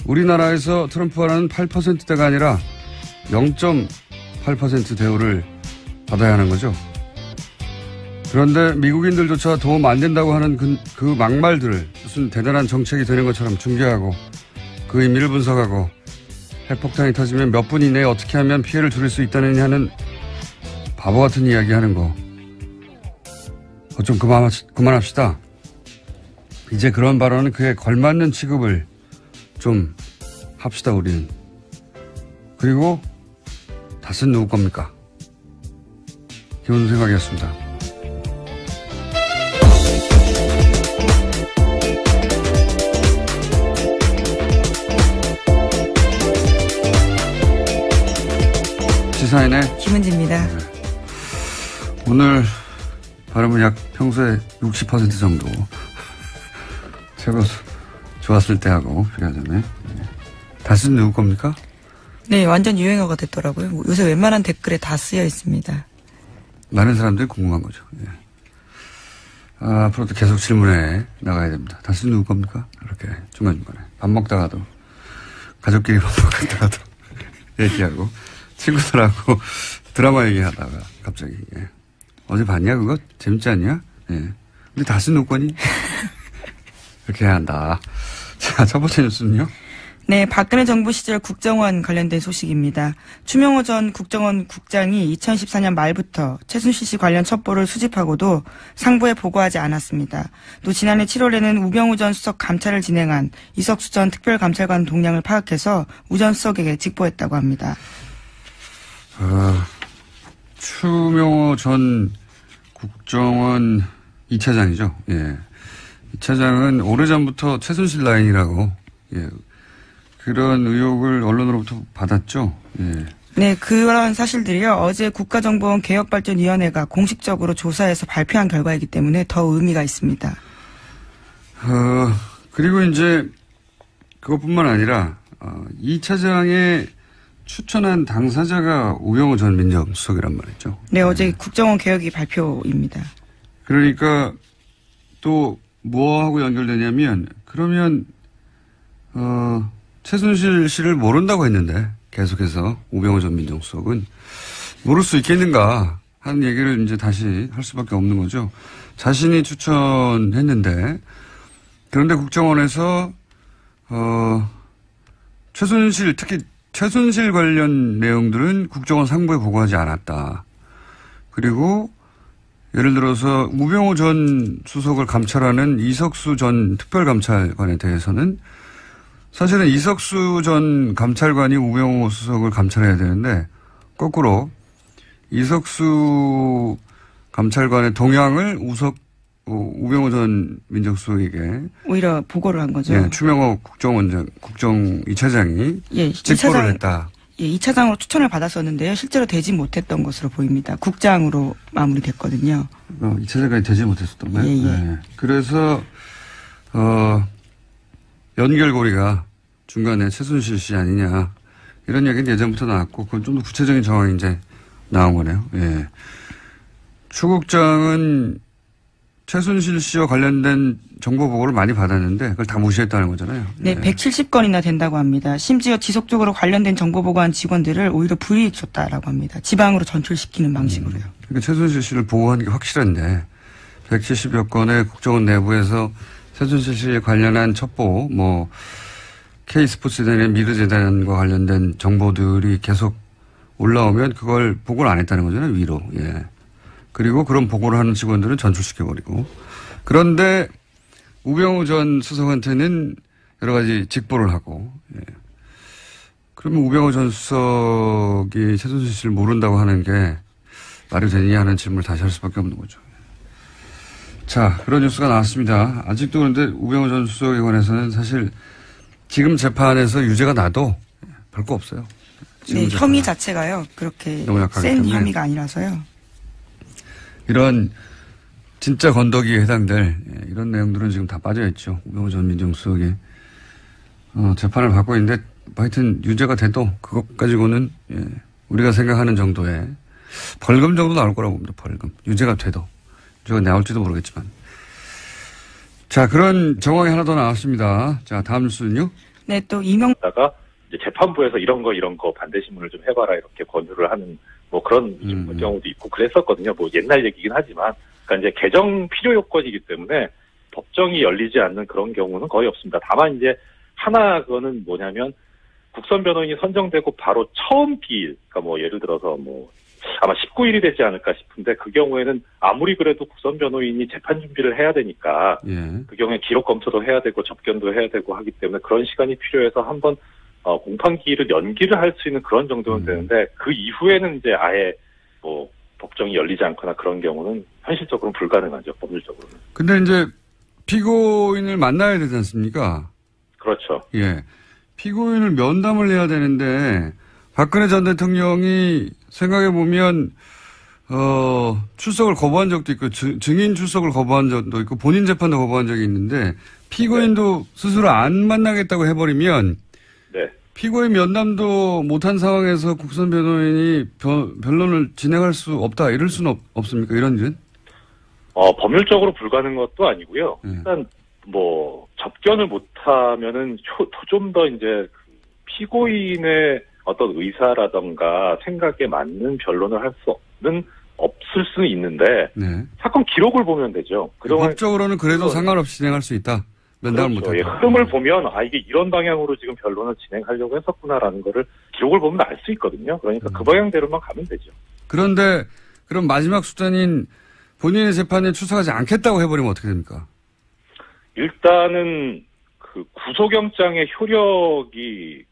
우리나라에서 트럼프 발언은 8%대가 아니라 0.8% 대우를 받아야 하는 거죠. 그런데 미국인들조차 도움 안 된다고 하는 그 막말들을 무슨 대단한 정책이 되는 것처럼 중계하고 그 의미를 분석하고 핵폭탄이 터지면 몇 분 이내에 어떻게 하면 피해를 줄일 수 있다느냐 하는 바보 같은 이야기 하는 거. 좀 그만합시다. 이제 그런 발언은 그에 걸맞는 취급을 좀 합시다, 우리는. 그리고 탓은 누구 겁니까? 기본 생각이었습니다. 시사인의 김은지입니다. 네. 오늘 발음은 약 평소에 60% 정도 최고 좋았을 때 하고 비교하자면. 네. 다스는 누구 겁니까? 네, 완전 유행어가 됐더라고요. 요새 웬만한 댓글에 다 쓰여 있습니다. 많은 사람들이 궁금한 거죠. 예. 앞으로도 계속 질문해 나가야 됩니다. 다스는 누구 겁니까? 이렇게 중간중간에. 밥 먹다가도, 가족끼리 밥 먹다가도 얘기하고, 친구들하고 드라마 얘기하다가 갑자기. 예. 어제 봤냐 그거? 재밌지 않냐? 예. 근데 다스는 누구 거니? 이렇게 해야 한다. 자, 첫 번째 뉴스는요? 네, 박근혜 정부 시절 국정원 관련된 소식입니다. 추명호 전 국정원 국장이 2014년 말부터 최순실 씨 관련 첩보를 수집하고도 상부에 보고하지 않았습니다. 또 지난해 7월에는 우병우 전 수석 감찰을 진행한 이석수 전 특별감찰관 동향을 파악해서 우 전 수석에게 직보했다고 합니다. 추명호 전 국정원 2차장이죠. 예. 2차장은 오래전부터 최순실 라인이라고, 예. 그런 의혹을 언론으로부터 받았죠. 예. 네, 그런 사실들이요. 어제 국가정보원 개혁발전위원회가 공식적으로 조사해서 발표한 결과이기 때문에 더 의미가 있습니다. 그리고 이제 그것뿐만 아니라 2 차장에 추천한 당사자가 우병우 전 민정수석이란 말이죠. 네, 어제 국정원 개혁이 발표입니다. 그러니까 또 뭐하고 연결되냐면 그러면 최순실 씨를 모른다고 했는데 계속해서 우병우 전 민정수석은 모를 수 있겠는가 하는 얘기를 이제 다시 할 수밖에 없는 거죠. 자신이 추천했는데 그런데 국정원에서 최순실 특히 최순실 관련 내용들은 국정원 상부에 보고하지 않았다. 그리고 예를 들어서 우병우 전 수석을 감찰하는 이석수 전 특별감찰관에 대해서는 사실은 이석수 전 감찰관이 우병우 수석을 감찰해야 되는데 거꾸로 이석수 감찰관의 동향을 우병우 전 민정수석에게 오히려 보고를 한 거죠. 예, 추명호 국정 2차장이 예, 직보를 했다. 예, 2차장으로 추천을 받았었는데요. 실제로 되지 못했던 것으로 보입니다. 국장으로 마무리됐거든요. 2차장까지 되지 못했었던 거예요? 예, 예. 네. 그래서 연결고리가 중간에 최순실 씨 아니냐 이런 얘기는 예전부터 나왔고 그건 좀 더 구체적인 정황이 이제 나온 거네요. 예. 추 국장은 최순실 씨와 관련된 정보 보고를 많이 받았는데 그걸 다 무시했다는 거잖아요. 네, 예. 170건이나 된다고 합니다. 심지어 지속적으로 관련된 정보 보고한 직원들을 오히려 불이익 줬다라고 합니다. 지방으로 전출시키는 방식으로요. 그러니까 최순실 씨를 보고한 게 확실한데 170여 건의 국정원 내부에서 최순실 씨에 관련한 첩보, K스포츠재단의 미르재단과 관련된 정보들이 계속 올라오면 그걸 보고를 안 했다는 거잖아요, 위로. 예. 그리고 그런 보고를 하는 직원들은 전출시켜버리고. 그런데 우병우 전 수석한테는 여러 가지 직보를 하고, 예. 그러면 우병우 전 수석이 최순실 씨를 모른다고 하는 게 말이 되느냐 하는 질문을 다시 할 수밖에 없는 거죠. 자, 그런 뉴스가 나왔습니다. 아직도 그런데 우병우 전 수석에 관해서는 사실 지금 재판에서 유죄가 나도 별거 없어요. 네, 혐의 자체가요. 그렇게 센 때문에. 혐의가 아니라서요. 이런 진짜 건더기에 해당될 이런 내용들은 지금 다 빠져있죠. 우병우 전 민정수석이 재판을 받고 있는데 하여튼 유죄가 돼도 그것 가지고는 우리가 생각하는 정도의 벌금 정도 나올 거라고 봅니다. 벌금. 유죄가 돼도. 유죄가 나올지도 모르겠지만. 자, 그런 정황이 하나 더 나왔습니다. 자, 다음 뉴스는요. 네, 또 다가 이제 재판부에서 이런 거 반대신문을 좀 해봐라 이렇게 권유를 하는 그런 경우도 있고 그랬었거든요. 옛날 얘기긴 하지만, 그러니까 이제 개정 필요 요건이기 때문에 법정이 열리지 않는 그런 경우는 거의 없습니다. 다만 이제 하나 그거는 뭐냐면 국선 변호인이 선정되고 바로 처음 기일, 그러니까 예를 들어서 아마 19일이 되지 않을까 싶은데 그 경우에는 아무리 그래도 국선 변호인이 재판 준비를 해야 되니까 그 경우에 기록 검토도 해야 되고 접견도 해야 되고 하기 때문에 그런 시간이 필요해서 한번 공판 기일을 연기를 할 수 있는 그런 정도는 되는데 그 이후에는 이제 아예 법정이 열리지 않거나 그런 경우는 현실적으로는 불가능하죠. 법률적으로는. 근데 이제 피고인을 만나야 되지 않습니까? 그렇죠. 예. 피고인을 면담을 해야 되는데 박근혜 전 대통령이 생각해보면 출석을 거부한 적도 있고 증인 출석을 거부한 적도 있고 본인 재판도 거부한 적이 있는데 피고인도 스스로 안 만나겠다고 해버리면 네. 피고인 면담도 못한 상황에서 국선 변호인이 변론을 진행할 수 없다 이럴 수는 없습니까? 이런 일? 법률적으로 불가능한 것도 아니고요. 일단 뭐 접견을 못하면은 좀 더 이제 피고인의 어떤 의사라던가 생각에 맞는 변론을 할 수는 없을 수는 있는데 네. 사건 기록을 보면 되죠. 그동안 법적으로는 그래도 상관없이 진행할 수 있다. 면담을 그렇죠. 못하고. 흐름을 보면 이게 이런 방향으로 지금 변론을 진행하려고 했었구나라는 거를 기록을 보면 알 수 있거든요. 그러니까 그 방향대로만 가면 되죠. 그런데 그럼 마지막 수단인 본인의 재판에 출석하지 않겠다고 해버리면 어떻게 됩니까? 일단은 그 구속영장의 효력이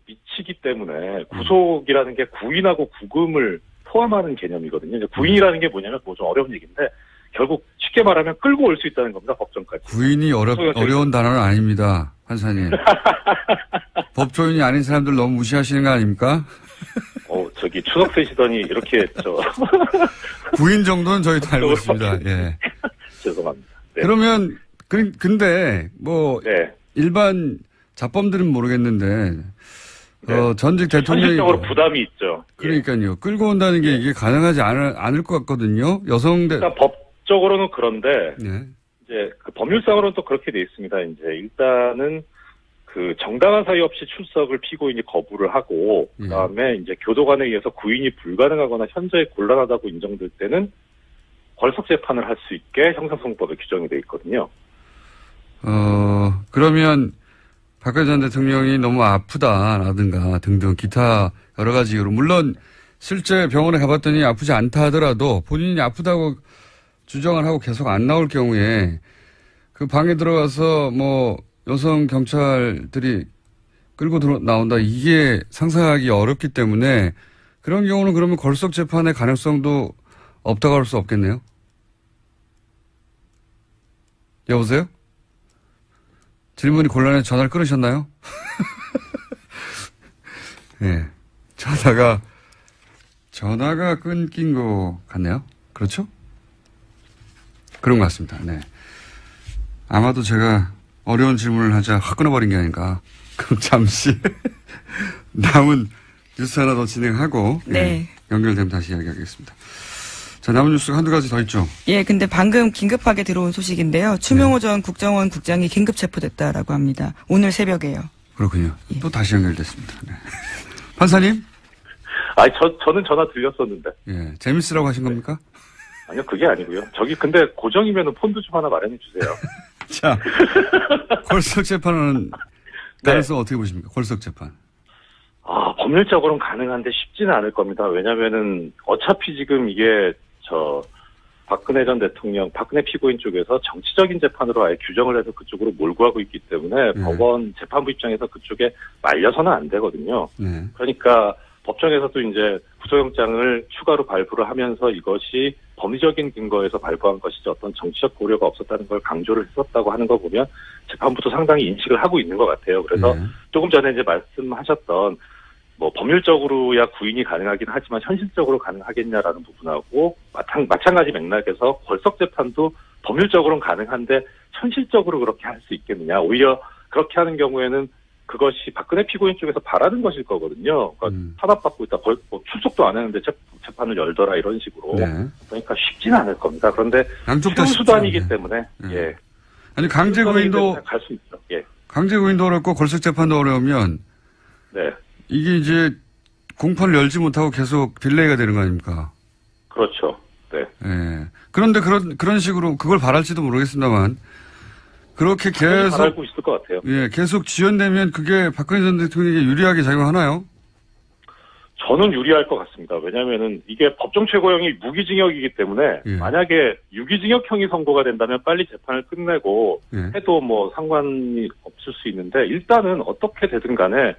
미치기 때문에 구속이라는 게 구인하고 구금을 포함하는 개념이거든요. 이제 구인이라는 게 뭐냐면 좀 어려운 얘기인데 결국 쉽게 말하면 끌고 올 수 있다는 겁니다. 법정까지. 구인이 어려운 단어는 아닙니다. 판사님. 법조인이 아닌 사람들 너무 무시하시는 거 아닙니까? 추석 세시더니 이렇게 구인 정도는 저희도 알고 있습니다. 예. 죄송합니다. 네. 그러면 근데 네. 일반 자범들은 모르겠는데 네. 전직 대통령이 현실적으로 부담이 있죠. 그러니까요. 끌고 온다는 게 이게 가능하지 않을 것 같거든요. 일단 법적으로는 그런데 네. 이제 그 법률상으로는 또 그렇게 돼 있습니다. 이제 일단은 그 정당한 사유 없이 출석을 피고인이 거부를 하고 그다음에 이제 교도관에 의해서 구인이 불가능하거나 현저히 곤란하다고 인정될 때는 걸석 재판을 할 수 있게 형사소송법에 규정이 돼 있거든요. 그러면 박근혜 전 대통령이 너무 아프다라든가 등등 기타 여러 가지 이유로 물론 실제 병원에 가봤더니 아프지 않다 하더라도 본인이 아프다고 주장을 하고 계속 안 나올 경우에 그 방에 들어가서 뭐 여성 경찰들이 끌고 나온다 이게 상상하기 어렵기 때문에 그런 경우는 그러면 걸석 재판의 가능성도 없다고 할 수 없겠네요. 여보세요? 질문이 곤란해서 전화를 끊으셨나요? 네. 전화가 끊긴 것 같네요. 그렇죠? 그런 것 같습니다. 네. 아마도 제가 어려운 질문을 하자 확 끊어버린 게 아닌가. 그럼 잠시 남은 뉴스 하나 더 진행하고 네. 연결되면 다시 이야기하겠습니다. 자, 남은 뉴스가 한두 가지 더 있죠. 예, 근데 방금 긴급하게 들어온 소식인데요. 추명호 전 국정원 국장이 긴급 체포됐다라고 합니다. 오늘 새벽에요. 그렇군요. 또 다시 연결됐습니다. 네. 판사님? 저는 전화 들렸었는데. 예, 재밌으라고 하신 겁니까? 아니요, 그게 아니고요. 근데 고정이면은 폰도 좀 하나 마련해 주세요. 자, 걸석 재판은 가능성 어떻게 보십니까? 걸석 재판. 법률적으로는 가능한데 쉽지는 않을 겁니다. 왜냐면은 어차피 지금 이게 박근혜 전 대통령, 박근혜 피고인 쪽에서 정치적인 재판으로 아예 규정을 해서 그쪽으로 몰고 가고 있기 때문에 법원 재판부 입장에서 그쪽에 말려서는 안 되거든요. 그러니까 법정에서도 이제 구속영장을 추가로 발부를 하면서 이것이 법리적인 근거에서 발부한 것이지 어떤 정치적 고려가 없었다는 걸 강조를 했었다고 하는 거 보면 재판부도 상당히 인식을 하고 있는 것 같아요. 그래서 조금 전에 이제 말씀하셨던 뭐 법률적으로야 구인이 가능하긴 하지만 현실적으로 가능하겠냐라는 부분하고 마찬가지 맥락에서 걸석 재판도 법률적으로는 가능한데 현실적으로 그렇게 할 수 있겠느냐. 오히려 그렇게 하는 경우에는 그것이 박근혜 피고인 쪽에서 바라는 것일 거거든요. 그러니까 탄압받고 있다. 출석도 안 했는데 재판을 열더라 이런 식으로. 네. 그러니까 쉽지는 않을 겁니다. 그런데 양쪽 다 수단이기 때문에 예. 아니 강제 구인도 갈 수 있죠. 예. 강제 구인도 어렵고 걸석 재판도 어려우면 네. 이게 이제 공판을 열지 못하고 계속 딜레이가 되는 거 아닙니까? 그렇죠. 네. 예. 그런데 그런 식으로 그걸 바랄지도 모르겠습니다만 그렇게 계속 바라고 있을 것 같아요. 예, 계속 지연되면 그게 박근혜 전 대통령에게 유리하게 작용하나요? 저는 유리할 것 같습니다. 왜냐하면은 이게 법정 최고형이 무기징역이기 때문에 만약에 유기징역형이 선고가 된다면 빨리 재판을 끝내고 해도 뭐 상관이 없을 수 있는데 일단은 어떻게 되든 간에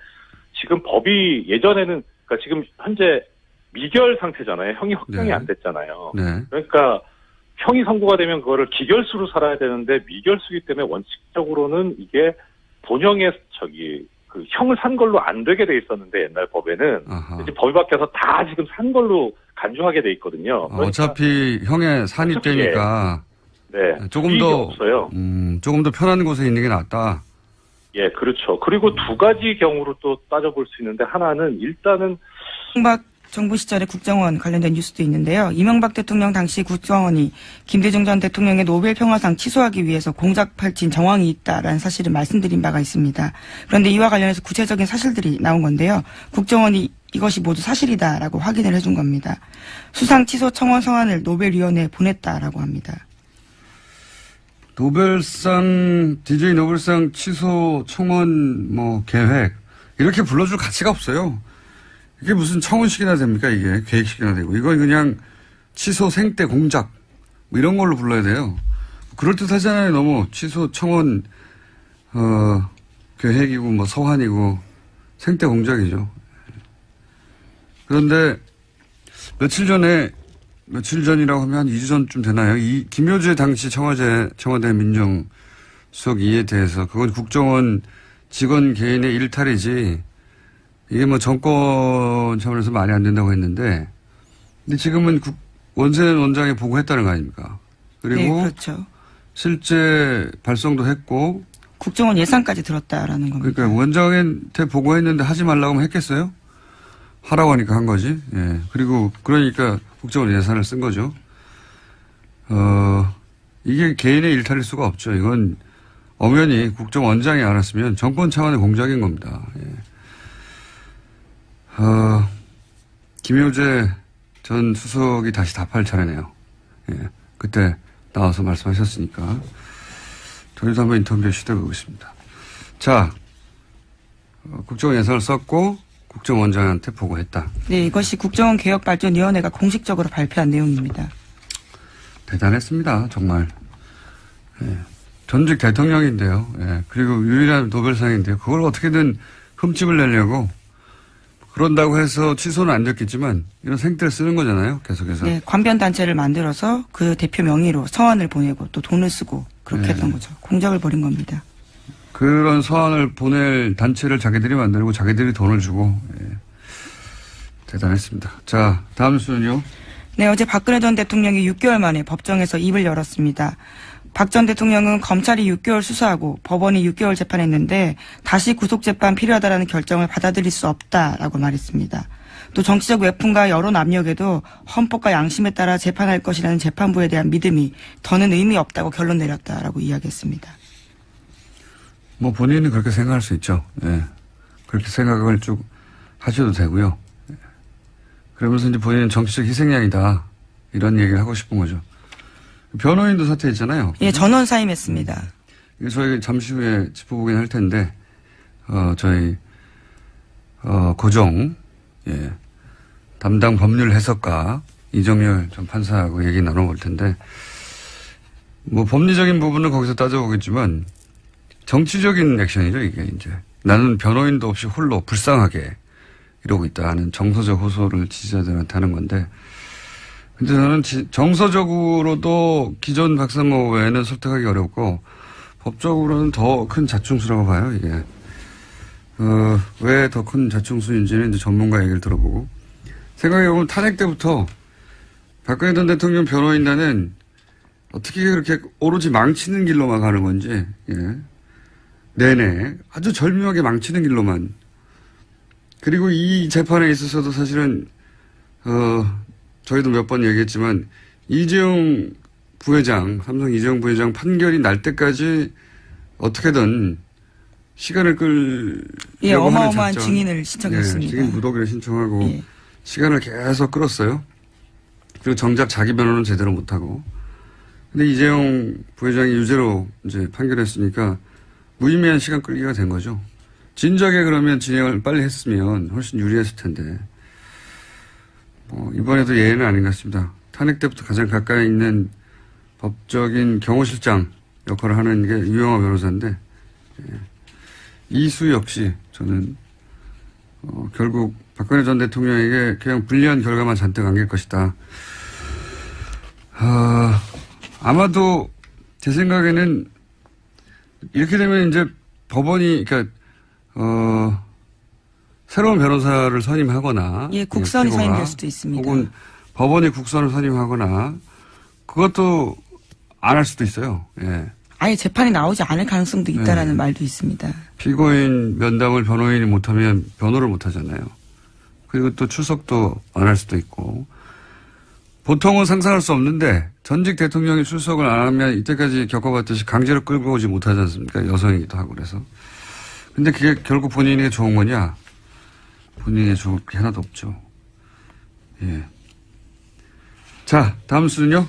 지금 법이 예전에는 그러니까 지금 현재 미결 상태잖아요. 형이 확정이 안 됐잖아요. 그러니까 형이 선고가 되면 그거를 기결수로 살아야 되는데 미결수이기 때문에 원칙적으로는 이게 본형의 그 형을 산 걸로 안 되게 돼 있었는데 옛날 법에는 이제 법이 바뀌어서 다 지금 산 걸로 간주하게 돼 있거든요. 그러니까 어차피 형의 산입 되니까. 네. 조금 수익이 더 없어요. 조금 더 편한 곳에 있는 게 낫다. 예, 그렇죠. 그리고 두 가지 경우로 또 따져볼 수 있는데 하나는 일단은 이명박 정부 시절에 국정원 관련된 뉴스도 있는데요. 이명박 대통령 당시 국정원이 김대중 전 대통령의 노벨 평화상 취소하기 위해서 공작 펼친 정황이 있다라는 사실을 말씀드린 바가 있습니다. 그런데 이와 관련해서 구체적인 사실들이 나온 건데요. 국정원이 이것이 모두 사실이다라고 확인을 해준 겁니다. 수상 취소 청원 서한을 노벨위원회에 보냈다라고 합니다. DJ 노벨상 취소 청원 계획 이렇게 불러줄 가치가 없어요. 이게 무슨 청원식이나 됩니까? 이게 계획식이나 되고 이건 그냥 취소 생떼 공작 이런 걸로 불러야 돼요. 그럴듯하잖아요. 너무 취소 청원 계획이고 서한이고 생떼 공작이죠. 그런데 며칠 전이라고 하면 한 2주 전쯤 되나요? 김효재 당시 청와대 민정수석 이에 대해서 그건 국정원 직원 개인의 일탈이지 이게 정권 차원에서 말이 안 된다고 했는데 근데 지금은 원세훈 원장이 보고했다는 거 아닙니까? 그리고 네, 그렇죠. 실제 발송도 했고 국정원 예산까지 들었다라는 겁니다. 그러니까 원장한테 보고했는데 하지 말라고 하면 했겠어요? 하라고 하니까 한 거지. 예. 그리고 그러니까 국정원 예산을 쓴 거죠. 이게 개인의 일탈일 수가 없죠. 이건 엄연히 국정원장이 알았으면 정권 차원의 공작인 겁니다. 예. 김효재 전 수석이 다시 답할 차례네요. 예. 그때 나와서 말씀하셨으니까 저희도 한번 인터뷰에 시도해보겠습니다. 자, 국정원 예산을 썼고 국정원장한테 보고했다. 네, 이것이 국정원 개혁발전위원회가 공식적으로 발표한 내용입니다. 대단했습니다. 정말. 예. 전직 대통령인데요. 예. 그리고 유일한 노벨상인데요. 그걸 어떻게든 흠집을 내려고 그런다고 해서 취소는 안 됐겠지만 이런 생떼를 쓰는 거잖아요. 계속해서. 네, 관변단체를 만들어서 그 대표 명의로 서한을 보내고 또 돈을 쓰고 그렇게 했던 거죠. 공작을 벌인 겁니다. 그런 서한을 보낼 단체를 자기들이 만들고 자기들이 돈을 주고 대단했습니다. 자, 다음 순요. 네, 어제 박근혜 전 대통령이 6개월 만에 법정에서 입을 열었습니다. 박 전 대통령은 검찰이 6개월 수사하고 법원이 6개월 재판했는데 다시 구속재판 필요하다라는 결정을 받아들일 수 없다라고 말했습니다. 또 정치적 외풍과 여론 압력에도 헌법과 양심에 따라 재판할 것이라는 재판부에 대한 믿음이 더는 의미 없다고 결론 내렸다라고 이야기했습니다. 본인은 그렇게 생각할 수 있죠. 예. 그렇게 생각을 쭉 하셔도 되고요. 예. 그러면서 이제 본인은 정치적 희생양이다. 이런 얘기를 하고 싶은 거죠. 변호인도 사퇴했잖아요. 예, 전원 사임했습니다. 이거 저희 잠시 후에 짚어보긴 할 텐데, 저희, 고정, 예. 담당 법률 해석가 이정열 전 판사하고 얘기 나눠볼 텐데, 법리적인 부분은 거기서 따져보겠지만, 정치적인 액션이죠, 이게 이제. 나는 변호인도 없이 홀로 불쌍하게 이러고 있다 하는 정서적 호소를 지지자들한테 하는 건데, 근데 저는 정서적으로도 기존 박사모 외에는 설득하기 어렵고, 법적으로는 더 큰 자충수라고 봐요, 이게. 왜 더 큰 자충수인지는 이제 전문가 얘기를 들어보고. 생각해보면 탄핵 때부터 박근혜 전 대통령 변호인단은 어떻게 그렇게 오로지 망치는 길로만 가는 건지, 예. 내내 아주 절묘하게 망치는 길로만. 그리고 이 재판에 있어서도 사실은 저희도 몇 번 얘기했지만 이재용 부회장, 삼성 이재용 부회장 판결이 날 때까지 어떻게든 시간을 끌려고 예, 하는 어마어마한 작전. 증인을 신청했습니다. 증인 무더기를 신청하고 예. 시간을 계속 끌었어요. 그리고 정작 자기 변호는 제대로 못하고. 근데 이재용 부회장이 유죄로 이제 판결했으니까 무의미한 시간 끌기가 된 거죠. 진작에 그러면 진행을 빨리 했으면 훨씬 유리했을 텐데. 이번에도 예외는 아닌 것 같습니다. 탄핵 때부터 가장 가까이 있는 법적인 경호실장 역할을 하는 게 유영하 변호사인데, 예. 이수 역시 저는, 결국 박근혜 전 대통령에게 그냥 불리한 결과만 잔뜩 안길 것이다. 아마도 제 생각에는 이렇게 되면 이제 법원이, 그러니까, 새로운 변호사를 선임하거나. 예, 국선이 선임될 수도 있습니다. 혹은 법원이 국선을 선임하거나, 그것도 안 할 수도 있어요. 예. 아예 재판이 나오지 않을 가능성도 있다라는 말도 있습니다. 피고인 면담을 변호인이 못하면 변호를 못하잖아요. 그리고 또 출석도 안 할 수도 있고. 보통은 상상할 수 없는데 전직 대통령이 출석을 안 하면 이때까지 겪어봤듯이 강제로 끌고 오지 못하지 않습니까? 여성이기도 하고 그래서. 근데 그게 결국 본인에게 좋은 거냐? 본인에게 좋을 게 하나도 없죠. 예. 자, 다음 수는요?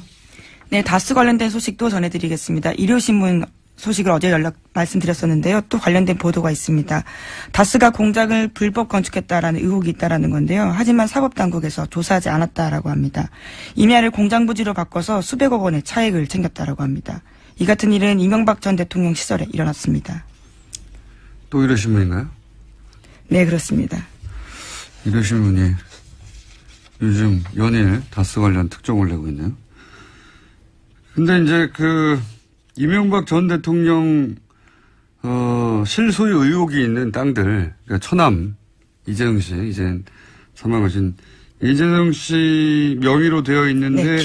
네, 다스 관련된 소식도 전해드리겠습니다. 일요신문 소식을 어제 말씀드렸었는데요. 또 관련된 보도가 있습니다. 다스가 공장을 불법 건축했다라는 의혹이 있다라는 건데요. 하지만 사법당국에서 조사하지 않았다라고 합니다. 임야를 공장 부지로 바꿔서 수백억 원의 차익을 챙겼다라고 합니다. 이 같은 일은 이명박 전 대통령 시절에 일어났습니다. 또 일요신문인가요? 네, 그렇습니다. 일요신문이 요즘 연일 다스 관련 특종을 내고 있네요. 근데 이제 이명박 전 대통령, 실소유 의혹이 있는 땅들, 그러니까 처남, 이재용 씨, 이제 사망하신 이재용 씨 명의로 되어 있는데. 네,